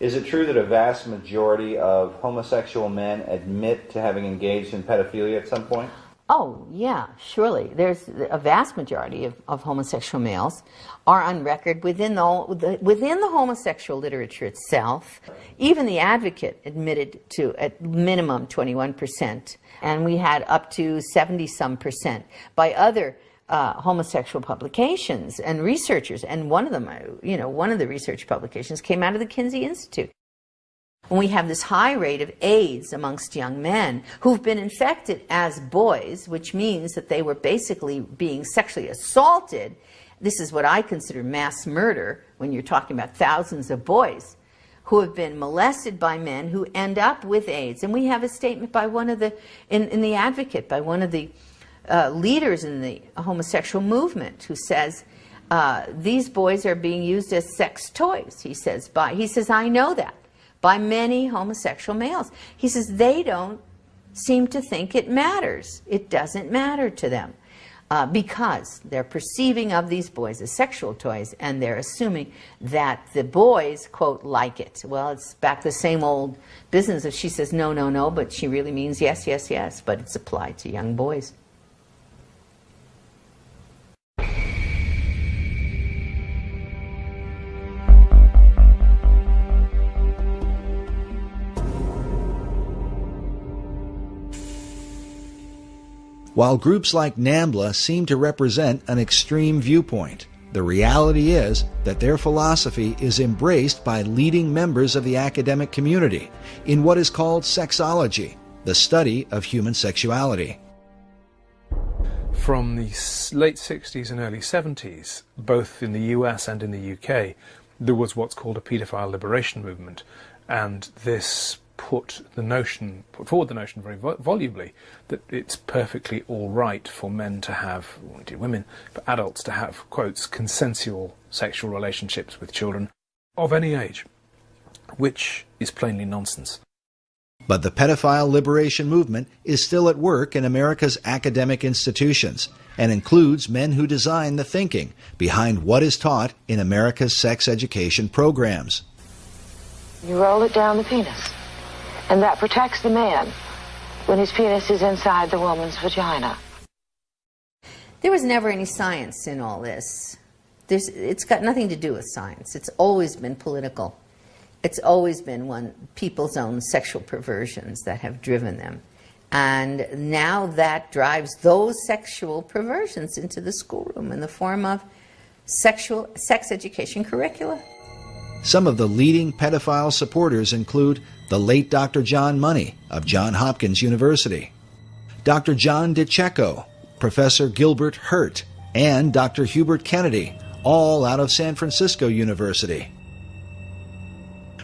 Is it true that a vast majority of homosexual men admit to having engaged in pedophilia at some point? Oh, yeah, surely. There's a vast majority of homosexual males are on record within the homosexual literature itself. Even the Advocate admitted to at minimum 21%, and we had up to 70-some% by other homosexual publications and researchers. And one of them, one of the research publications came out of the Kinsey Institute. When we have this high rate of AIDS amongst young men who've been infected as boys, which means that they were basically being sexually assaulted, this is what I consider mass murder when you're talking about thousands of boys who have been molested by men who end up with AIDS. And we have a statement by one of the, in the Advocate, by one of the leaders in the homosexual movement who says, these boys are being used as sex toys, he says, I know that, by many homosexual males. He says they don't seem to think it matters. It doesn't matter to them because they're perceiving of these boys as sexual toys, and they're assuming that the boys, quote, like it. Well, it's back the same old business if she says no, no, no, but she really means yes, yes, yes, but it's applied to young boys. While groups like NAMBLA seem to represent an extreme viewpoint, the reality is that their philosophy is embraced by leading members of the academic community in what is called sexology, the study of human sexuality. From the late 60s and early 70s, both in the US and in the UK, there was what's called a paedophile liberation movement, and this put forward the notion very volubly that it's perfectly all right for men to have, or indeed women, for adults to have, quotes, consensual sexual relationships with children of any age, which is plainly nonsense. But the pedophile liberation movement is still at work in America's academic institutions and includes men who design the thinking behind what is taught in America's sex education programs. You roll it down the penis. And that protects the man when his penis is inside the woman's vagina. There was never any science in all this. It's got nothing to do with science. It's always been political. It's always been people's own sexual perversions that have driven them. And now that drives those sexual perversions into the schoolroom in the form of sex education curricula. Some of the leading pedophile supporters include the late Dr. John Money of Johns Hopkins University, Dr. John DiCecco, Professor Gilbert Hurt, and Dr. Hubert Kennedy, all out of San Francisco University.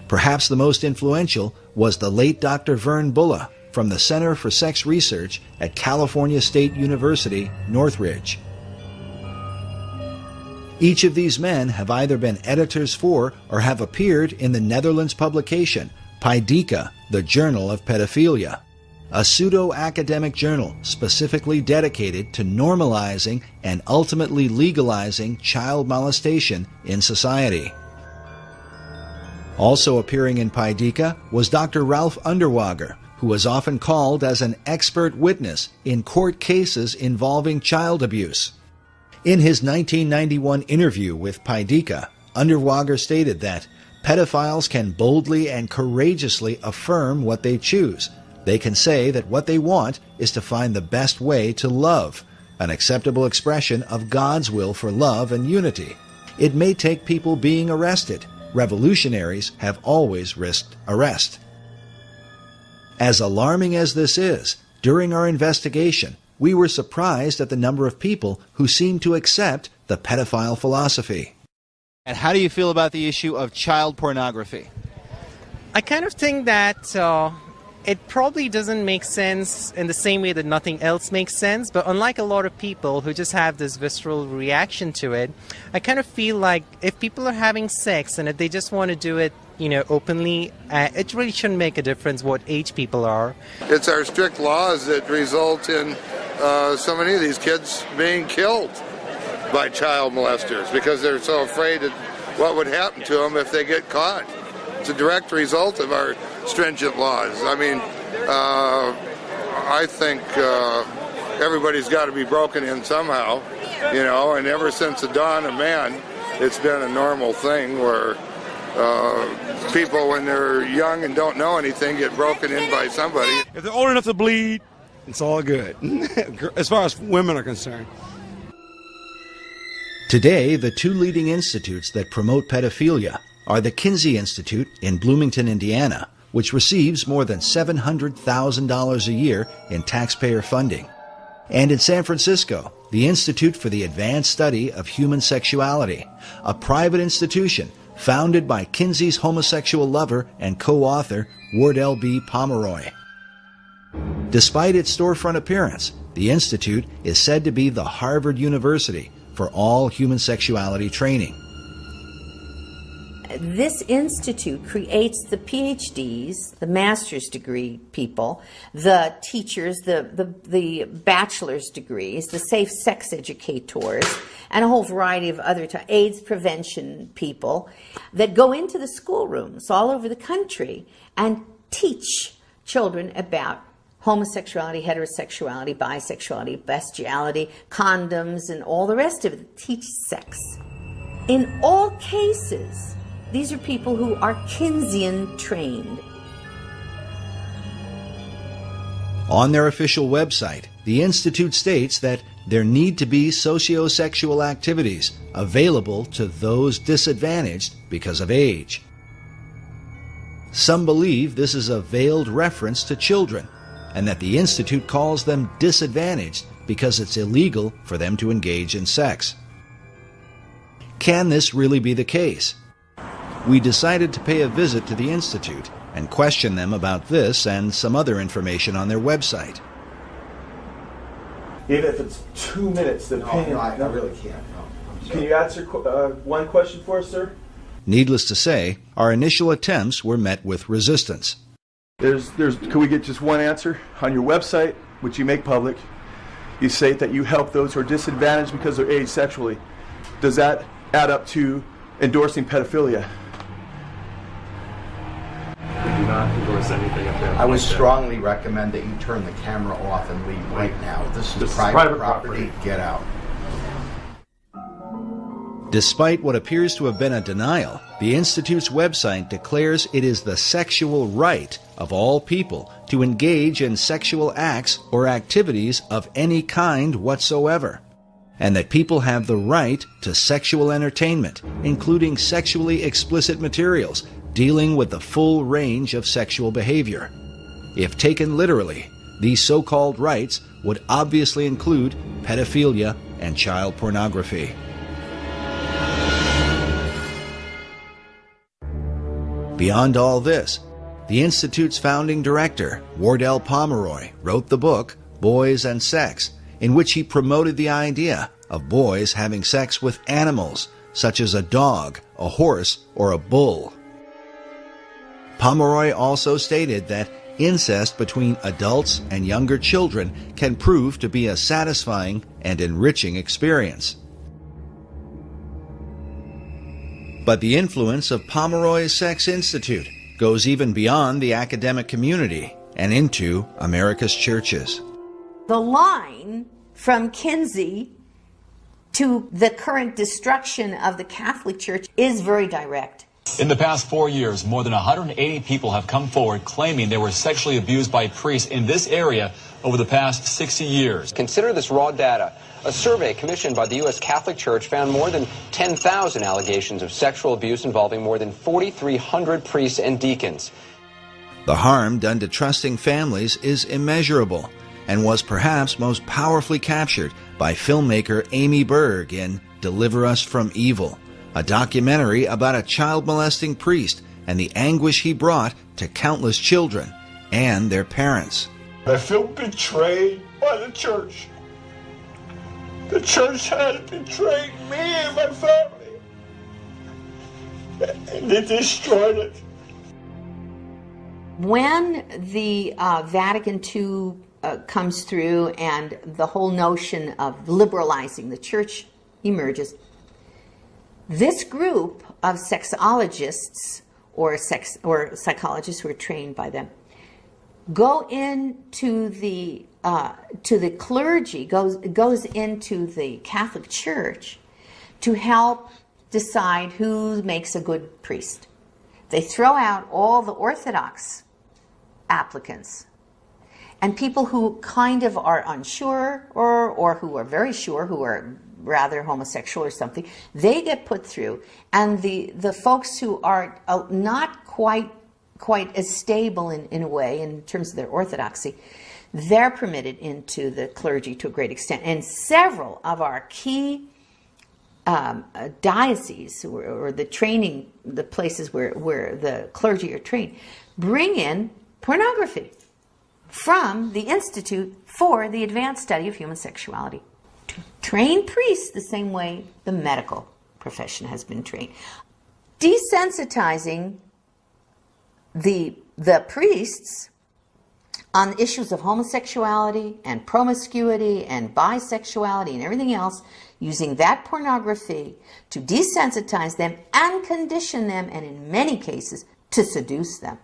Perhaps the most influential was the late Dr. Vern Bulla from the Center for Sex Research at California State University, Northridge. Each of these men have either been editors for or have appeared in the Netherlands publication Paidica, the Journal of Pedophilia, a pseudo-academic journal specifically dedicated to normalizing and ultimately legalizing child molestation in society. Also appearing in Paidica was Dr. Ralph Underwager, who was often called as an expert witness in court cases involving child abuse. In his 1991 interview with Paidica, Underwager stated that pedophiles can boldly and courageously affirm what they choose. They can say that what they want is to find the best way to love, an acceptable expression of God's will for love and unity. It may take people being arrested. Revolutionaries have always risked arrest. As alarming as this is, during our investigation, we were surprised at the number of people who seemed to accept the pedophile philosophy. And how do you feel about the issue of child pornography? I kind of think that it probably doesn't make sense in the same way that nothing else makes sense, but unlike a lot of people who just have this visceral reaction to it, I kind of feel like if people are having sex and if they just want to do it, openly, it really shouldn't make a difference what age people are. It's our strict laws that result in so many of these kids being killed by child molesters because they're so afraid of what would happen to them if they get caught. It's a direct result of our stringent laws. I mean, I think everybody's got to be broken in somehow, and ever since the dawn of man, it's been a normal thing where people, when they're young and don't know anything, get broken in by somebody. If they're old enough to bleed, it's all good, as far as women are concerned. Today, the two leading institutes that promote pedophilia are the Kinsey Institute in Bloomington, Indiana, which receives more than $700,000 a year in taxpayer funding, and in San Francisco, the Institute for the Advanced Study of Human Sexuality, a private institution founded by Kinsey's homosexual lover and co-author Wardell B. Pomeroy. Despite its storefront appearance, the Institute is said to be the Harvard University for all human sexuality training. This institute creates the PhDs, the master's degree people, the teachers, the bachelor's degrees, the safe sex educators, and a whole variety of other AIDS prevention people that go into the schoolrooms all over the country and teach children about homosexuality, heterosexuality, bisexuality, bestiality, condoms, and all the rest of it. Teach sex. In all cases, these are people who are Kinseyan trained. On their official website, the Institute states that there need to be sociosexual activities available to those disadvantaged because of age. Some believe this is a veiled reference to children, and that the Institute calls them disadvantaged because it's illegal for them to engage in sex. Can this really be the case? We decided to pay a visit to the Institute and question them about this and some other information on their website. Even if it's 2 minutes, the opinion... No, I really can't. No, can you answer one question for us, sir? Needless to say, our initial attempts were met with resistance. Can we get just one answer? On your website, which you make public, you say that you help those who are disadvantaged because of their age sexually. Does that add up to endorsing pedophilia? We do not endorse anything up there. I would strongly recommend that you turn the camera off and leave right now. This is private property. Get out. Despite what appears to have been a denial, the Institute's website declares it is the sexual right of all people to engage in sexual acts or activities of any kind whatsoever, and that people have the right to sexual entertainment, including sexually explicit materials dealing with the full range of sexual behavior. If taken literally, these so-called rights would obviously include pedophilia and child pornography. Beyond all this, the Institute's founding director, Wardell Pomeroy, wrote the book Boys and Sex, in which he promoted the idea of boys having sex with animals, such as a dog, a horse, or a bull. Pomeroy also stated that incest between adults and younger children can prove to be a satisfying and enriching experience. But the influence of Pomeroy's Sex Institute goes even beyond the academic community and into America's churches. The line from Kinsey to the current destruction of the Catholic Church is very direct. In the past 4 years, more than 180 people have come forward claiming they were sexually abused by priests in this area over the past 60 years. Consider this raw data. A survey commissioned by the U.S. Catholic Church found more than 10,000 allegations of sexual abuse involving more than 4,300 priests and deacons. The harm done to trusting families is immeasurable and was perhaps most powerfully captured by filmmaker Amy Berg in Deliver Us from Evil, a documentary about a child-molesting priest and the anguish he brought to countless children and their parents. I feel betrayed by the church. The church has betrayed me and my family, and they destroyed it. When the Vatican II comes through and the whole notion of liberalizing the church emerges, this group of sexologists or psychologists who are trained by them go into the clergy, goes into the Catholic Church to help decide who makes a good priest. They throw out all the Orthodox applicants, and people who kind of are unsure or who are very sure, who are rather homosexual or something, they get put through. And the folks who are not quite as stable in a way in terms of their orthodoxy, they're permitted into the clergy to a great extent. And several of our key dioceses or the training, the places where the clergy are trained, bring in pornography from the Institute for the Advanced Study of Human Sexuality to train priests the same way the medical profession has been trained. Desensitizing the priests on issues of homosexuality and promiscuity and bisexuality and everything else, using that pornography to desensitize them and condition them, and in many cases, to seduce them.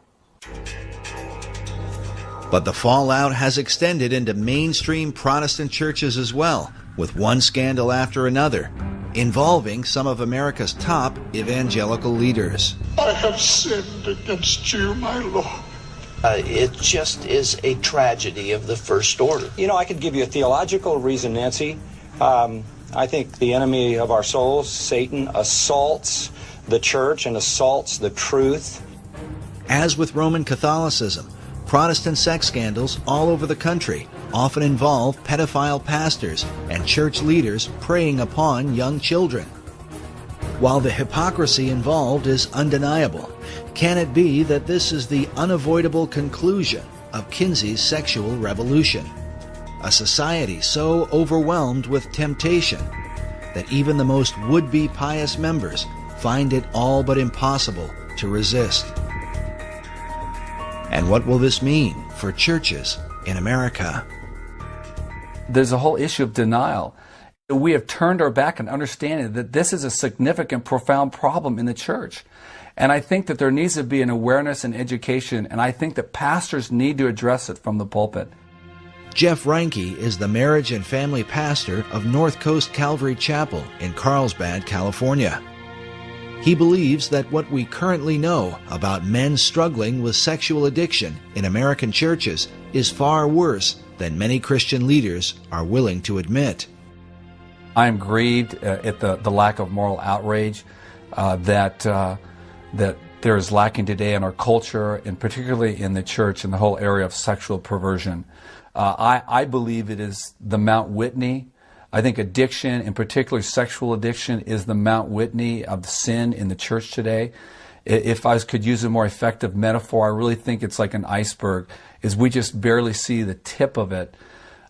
But the fallout has extended into mainstream Protestant churches as well, with one scandal after another, involving some of America's top evangelical leaders. I have sinned against you, my Lord. It just is a tragedy of the first order. You know, I could give you a theological reason, Nancy. I think the enemy of our souls, Satan, assaults the church and assaults the truth. As with Roman Catholicism, Protestant sex scandals all over the country often involve pedophile pastors and church leaders preying upon young children. While the hypocrisy involved is undeniable, can it be that this is the unavoidable conclusion of Kinsey's sexual revolution? A society so overwhelmed with temptation that even the most would-be pious members find it all but impossible to resist. And what will this mean for churches in America? There's a whole issue of denial. We have turned our back on understanding that this is a significant, profound problem in the church. And I think that there needs to be an awareness and education, and I think that pastors need to address it from the pulpit. Jeff Reinke is the marriage and family pastor of North Coast Calvary Chapel in Carlsbad, California. He believes that what we currently know about men struggling with sexual addiction in American churches is far worse than many Christian leaders are willing to admit. I am grieved at the lack of moral outrage that there is lacking today in our culture, and particularly in the church in the whole area of sexual perversion. I believe it is the Mount Whitney. I think addiction, in particular sexual addiction, is the Mount Whitney of sin in the church today. If I could use a more effective metaphor, I really think it's like an iceberg, is we just barely see the tip of it.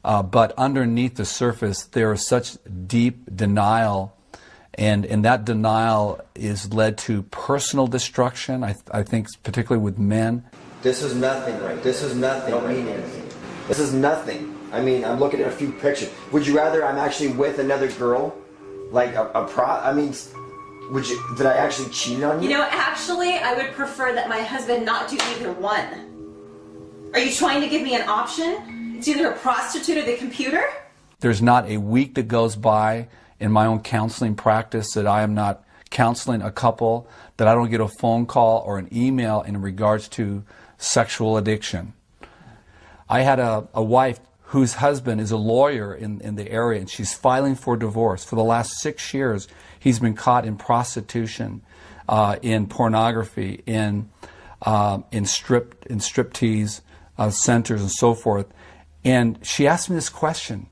But underneath the surface, there is such deep denial, and that denial is led to personal destruction, I think, particularly with men. This is nothing, right? This is nothing. Don't mean anything. This is nothing. I mean, I'm looking at a few pictures. Would you rather I'm actually with another girl? Like did I actually cheat on you? You know, actually, I would prefer that my husband not do either one. Are you trying to give me an option? It's either a prostitute or the computer? There's not a week that goes by in my own counseling practice that I am not counseling a couple that I don't get a phone call or an email in regards to sexual addiction. I had a wife whose husband is a lawyer in the area, and she's filing for divorce. For the last 6 years, he's been caught in prostitution, in pornography, in striptease centers and so forth. And she asked me this question.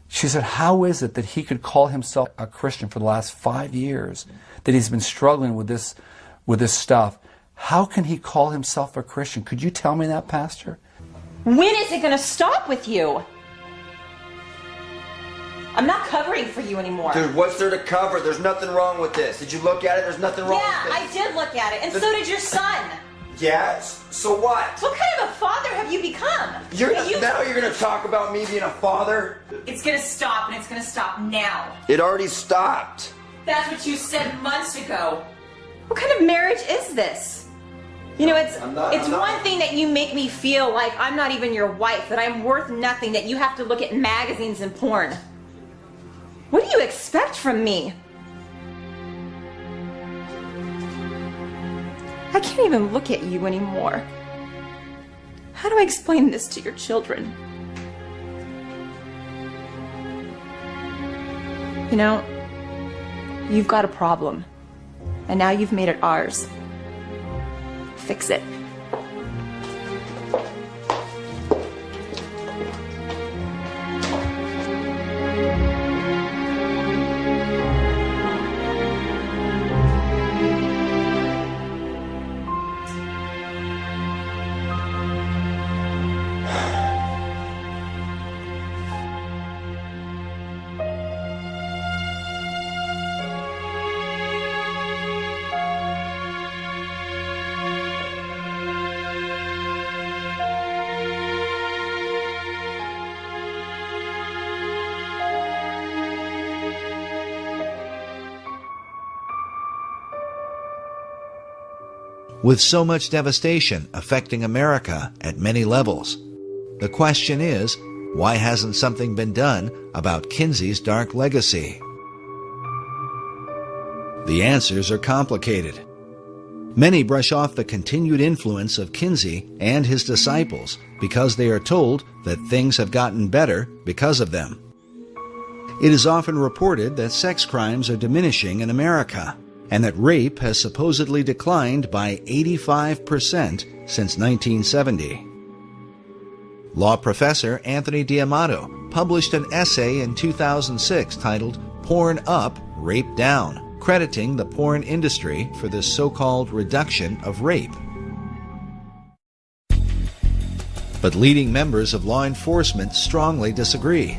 She said, how is it that he could call himself a Christian for the last 5 years, that he's been struggling with this stuff? How can he call himself a Christian? Could you tell me that, Pastor? When is it going to stop with you? I'm not covering for you anymore. Dude, what's there to cover? There's nothing wrong with this. Did you look at it? There's nothing wrong with this. Yeah, I did look at it, and so did your son. Yeah, so what? What kind of a father have you become? Now you're going to talk about me being a father? It's going to stop, and it's going to stop now. It already stopped. That's what you said months ago. What kind of marriage is this? You know, it's one thing that you make me feel like I'm not even your wife, that I'm worth nothing, that you have to look at magazines and porn. What do you expect from me? I can't even look at you anymore. How do I explain this to your children? You know, you've got a problem, and now you've made it ours. Fix it. With so much devastation affecting America at many levels, the question is, why hasn't something been done about Kinsey's dark legacy? The answers are complicated. Many brush off the continued influence of Kinsey and his disciples because they are told that things have gotten better because of them. It is often reported that sex crimes are diminishing in America, and that rape has supposedly declined by 85% since 1970. Law professor Anthony D'Amato published an essay in 2006 titled "Porn Up, Rape Down," crediting the porn industry for this so-called reduction of rape. But leading members of law enforcement strongly disagree.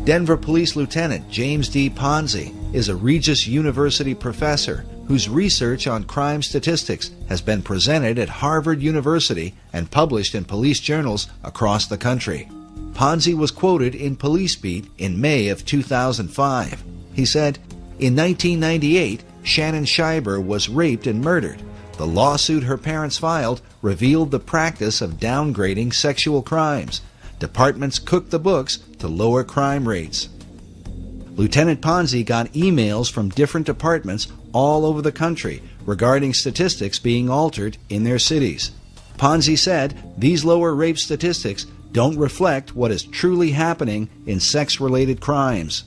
Denver Police Lieutenant James D. Ponzi is a Regis University professor whose research on crime statistics has been presented at Harvard University and published in police journals across the country. Ponzi was quoted in Police Beat in May of 2005. He said, "In 1998, Shannon Schreiber was raped and murdered. The lawsuit her parents filed revealed the practice of downgrading sexual crimes. Departments cooked the books to lower crime rates." Lieutenant Ponzi got emails from different departments all over the country regarding statistics being altered in their cities. Ponzi said these lower rape statistics don't reflect what is truly happening in sex-related crimes.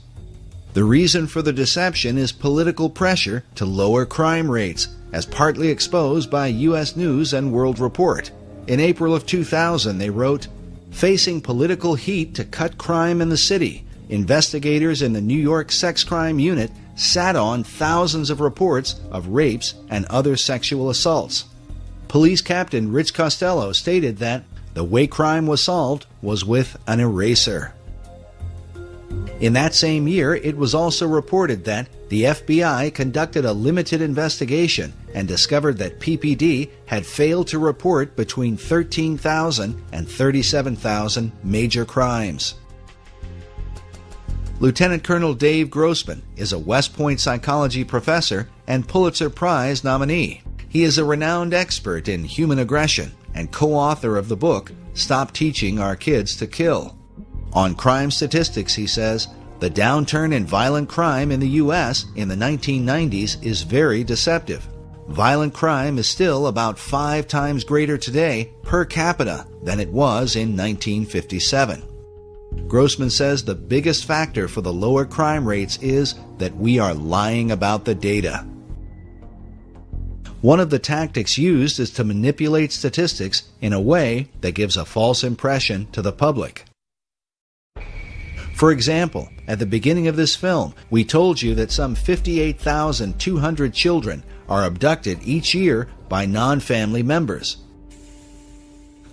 The reason for the deception is political pressure to lower crime rates, as partly exposed by U.S. News and World Report. In April of 2000, they wrote, "Facing political heat to cut crime in the city, investigators in the New York Sex Crime Unit sat on thousands of reports of rapes and other sexual assaults." Police Captain Rich Costello stated that the way crime was solved was with an eraser. In that same year, it was also reported that the FBI conducted a limited investigation and discovered that PPD had failed to report between 13,000 and 37,000 major crimes. Lieutenant Colonel Dave Grossman is a West Point psychology professor and Pulitzer Prize nominee. He is a renowned expert in human aggression and co-author of the book, Stop Teaching Our Kids to Kill. On crime statistics, he says, The downturn in violent crime in the U.S. in the 1990s is very deceptive. Violent crime is still about 5 times greater today per capita than it was in 1957. Grossman says the biggest factor for the lower crime rates is that we are lying about the data. One of the tactics used is to manipulate statistics in a way that gives a false impression to the public. For example, at the beginning of this film, we told you that some 58,200 children are abducted each year by non-family members.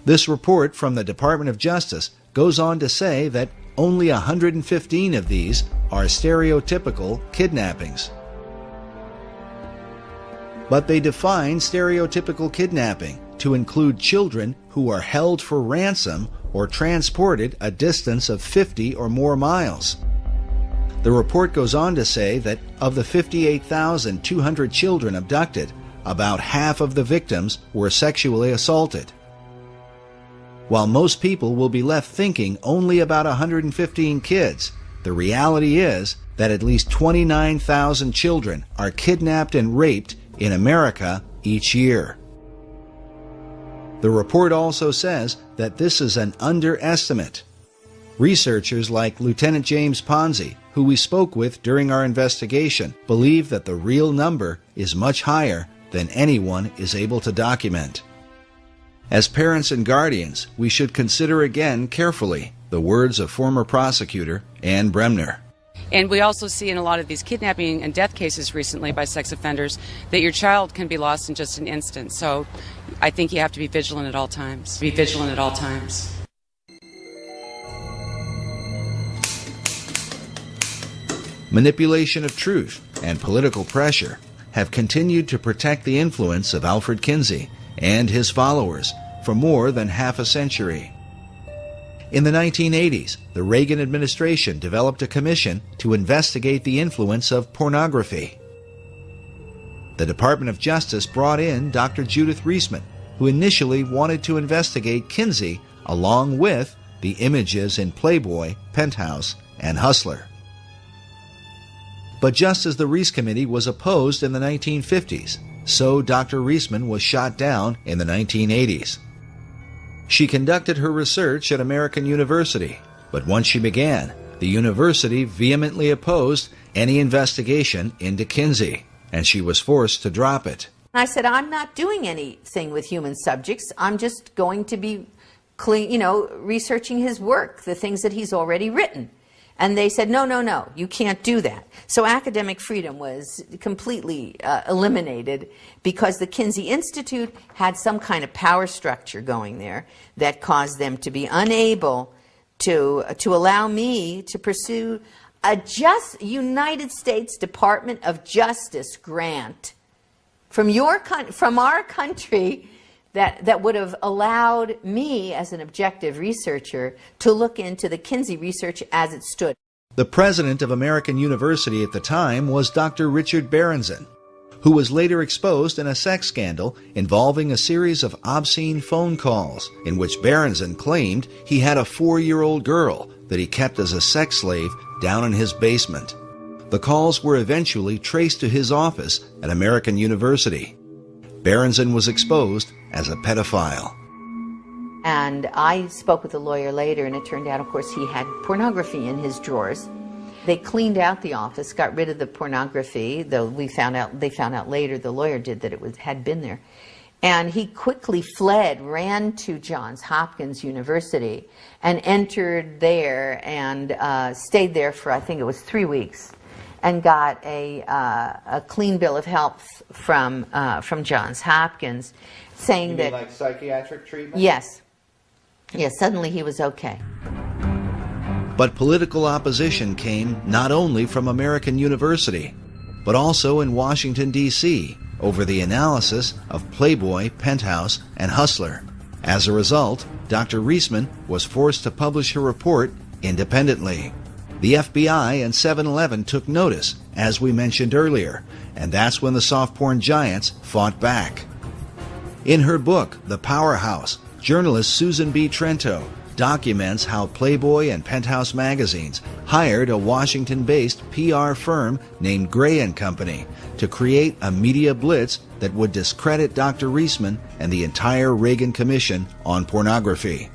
This report from the Department of Justice goes on to say that only 115 of these are stereotypical kidnappings. But they define stereotypical kidnapping to include children who are held for ransom or transported a distance of 50 or more miles. The report goes on to say that of the 58,200 children abducted, about half of the victims were sexually assaulted. While most people will be left thinking only about 115 kids, the reality is that at least 29,000 children are kidnapped and raped in America each year. The report also says that this is an underestimate. Researchers like Lieutenant James Ponzi, who we spoke with during our investigation, believe that the real number is much higher than anyone is able to document. As parents and guardians, we should consider again carefully the words of former prosecutor Ann Bremner. And we also see in a lot of these kidnapping and death cases recently by sex offenders that your child can be lost in just an instant. So I think you have to be vigilant at all times. Be vigilant at all times. Manipulation of truth and political pressure have continued to protect the influence of Alfred Kinsey and his followers for more than half a century. In the 1980s, the Reagan administration developed a commission to investigate the influence of pornography. The Department of Justice brought in Dr. Judith Reisman, who initially wanted to investigate Kinsey along with the images in Playboy, Penthouse, and Hustler. But just as the Reis Committee was opposed in the 1950s, so Dr. Reisman was shot down in the 1980s. She conducted her research at American University, but once she began, the university vehemently opposed any investigation into Kinsey, and she was forced to drop it. I said, I'm not doing anything with human subjects. I'm just going to be, researching his work, the things that he's already written. And they said, no, you can't do that. So academic freedom was completely eliminated because the Kinsey Institute had some kind of power structure going there that caused them to be unable to allow me to pursue a United States Department of Justice grant from our country that would have allowed me, as an objective researcher, to look into the Kinsey research as it stood. The president of American University at the time was Dr. Richard Berenson, who was later exposed in a sex scandal involving a series of obscene phone calls in which Berenson claimed he had a 4-year-old girl that he kept as a sex slave down in his basement. The calls were eventually traced to his office at American University. Berenson was exposed as a pedophile. And I spoke with a lawyer later, and it turned out, of course, he had pornography in his drawers. They cleaned out the office, got rid of the pornography, though they found out later, the lawyer did, that it had been there. And he quickly fled, ran to Johns Hopkins University, and entered there and stayed there for, I think it was 3 weeks, and got a clean bill of health from Johns Hopkins, saying you that... mean like psychiatric treatment? Yes. Yes, suddenly he was okay. But political opposition came not only from American University, but also in Washington, D.C., over the analysis of Playboy, Penthouse, and Hustler. As a result, Dr. Reisman was forced to publish her report independently. The FBI and 7-Eleven took notice, as we mentioned earlier, and that's when the soft porn giants fought back. In her book, The Powerhouse, journalist Susan B. Trento documents how Playboy and Penthouse magazines hired a Washington-based PR firm named Gray & Company to create a media blitz that would discredit Dr. Reisman and the entire Reagan Commission on pornography.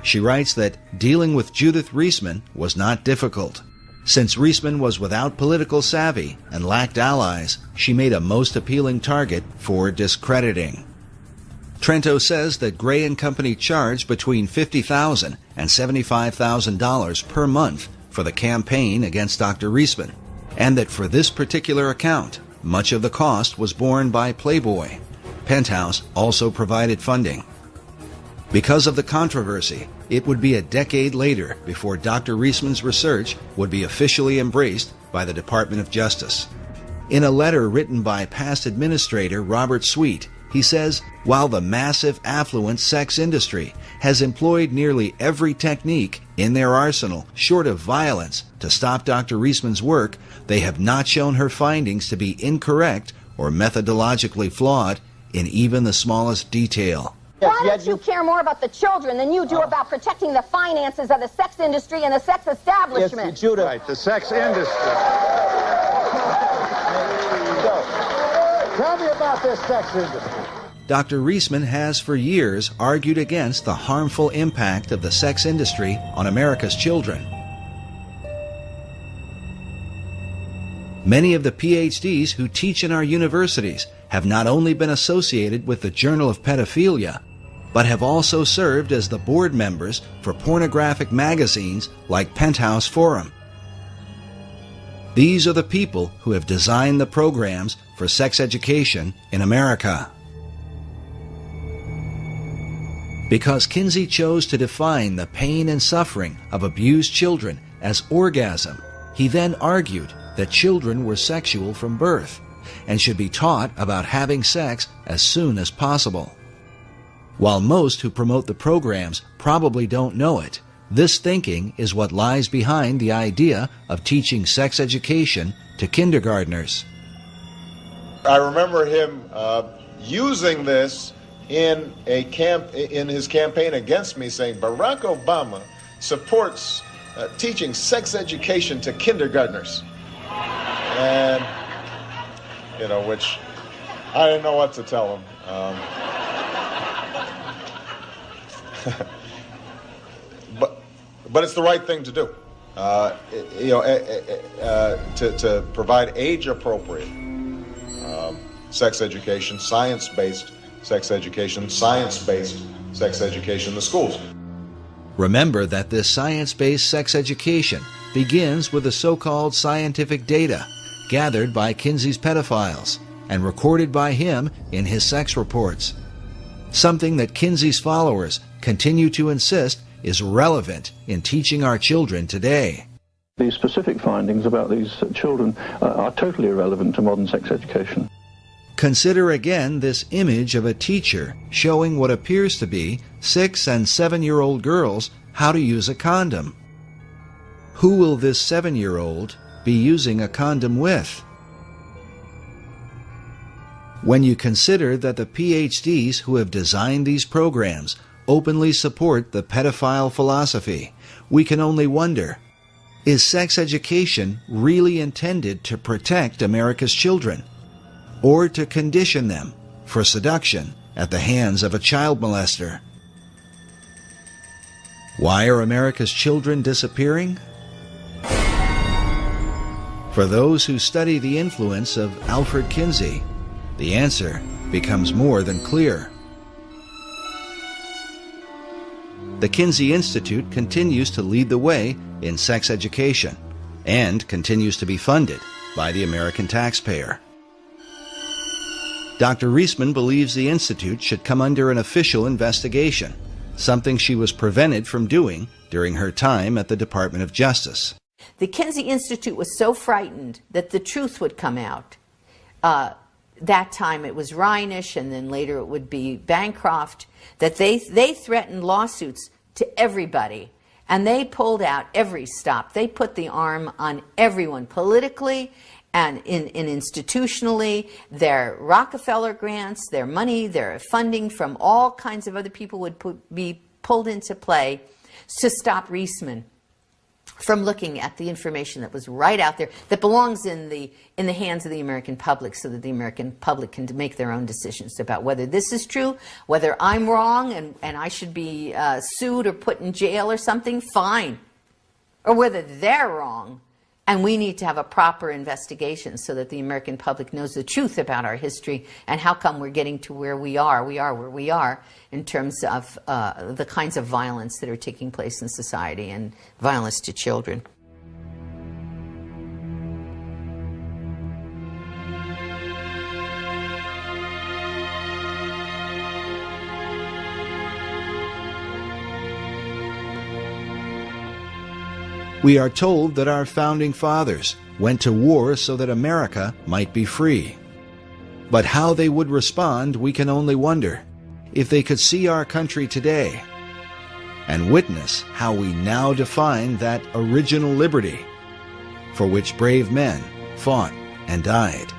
She writes that dealing with Judith Reisman was not difficult. Since Reisman was without political savvy and lacked allies, she made a most appealing target for discrediting. Trento says that Gray & Company charged between $50,000 and $75,000 per month for the campaign against Dr. Reisman, and that for this particular account, much of the cost was borne by Playboy. Penthouse also provided funding. Because of the controversy, it would be a decade later before Dr. Reisman's research would be officially embraced by the Department of Justice. In a letter written by past administrator Robert Sweet, he says, while the massive affluent sex industry has employed nearly every technique in their arsenal short of violence to stop Dr. Reisman's work, they have not shown her findings to be incorrect or methodologically flawed in even the smallest detail. Why don't you care more about the children than you do about protecting the finances of the sex industry and the sex establishment? Yes, Judah. Right, the sex industry. Tell me about this sex industry. Dr. Reisman has for years argued against the harmful impact of the sex industry on America's children. Many of the PhDs who teach in our universities have not only been associated with the Journal of Pedophilia, but have also served as the board members for pornographic magazines like Penthouse Forum. These are the people who have designed the programs for sex education in America. Because Kinsey chose to define the pain and suffering of abused children as orgasm, he then argued that children were sexual from birth and should be taught about having sex as soon as possible. While most who promote the programs probably don't know it, this thinking is what lies behind the idea of teaching sex education to kindergartners. I remember him using this in his campaign against me, saying Barack Obama supports teaching sex education to kindergartners. And, which I didn't know what to tell him. But it's the right thing to do. To provide age-appropriate sex education, science-based sex education, science-based sex education in the schools. Remember that this science-based sex education begins with the so-called scientific data gathered by Kinsey's pedophiles and recorded by him in his sex reports. Something that Kinsey's followers continue to insist is relevant in teaching our children today. These specific findings about these children are totally irrelevant to modern sex education. Consider again this image of a teacher showing what appears to be 6- and 7-year-old girls how to use a condom. Who will this 7-year-old be using a condom with? When you consider that the PhDs who have designed these programs openly support the pedophile philosophy, we can only wonder, is sex education really intended to protect America's children, or to condition them for seduction at the hands of a child molester? Why are America's children disappearing? For those who study the influence of Alfred Kinsey, the answer becomes more than clear. The Kinsey Institute continues to lead the way in sex education and continues to be funded by the American taxpayer. Dr. Reisman believes the Institute should come under an official investigation, something she was prevented from doing during her time at the Department of Justice. The Kinsey Institute was so frightened that the truth would come out. That time it was Reinisch, and then later it would be Bancroft, that they threatened lawsuits to everybody, and they pulled out every stop. They put the arm on everyone politically and institutionally. Their Rockefeller grants, their money, their funding from all kinds of other people would be pulled into play to stop Reisman from looking at the information that was right out there, that belongs in the hands of the American public, so that the American public can make their own decisions about whether this is true, whether I'm wrong and I should be sued or put in jail or something, fine. Or whether they're wrong and we need to have a proper investigation so that the American public knows the truth about our history and how come we're getting to where we are where we are in terms of the kinds of violence that are taking place in society and violence to children. We are told that our founding fathers went to war so that America might be free. But how they would respond, we can only wonder, if they could see our country today and witness how we now define that original liberty for which brave men fought and died.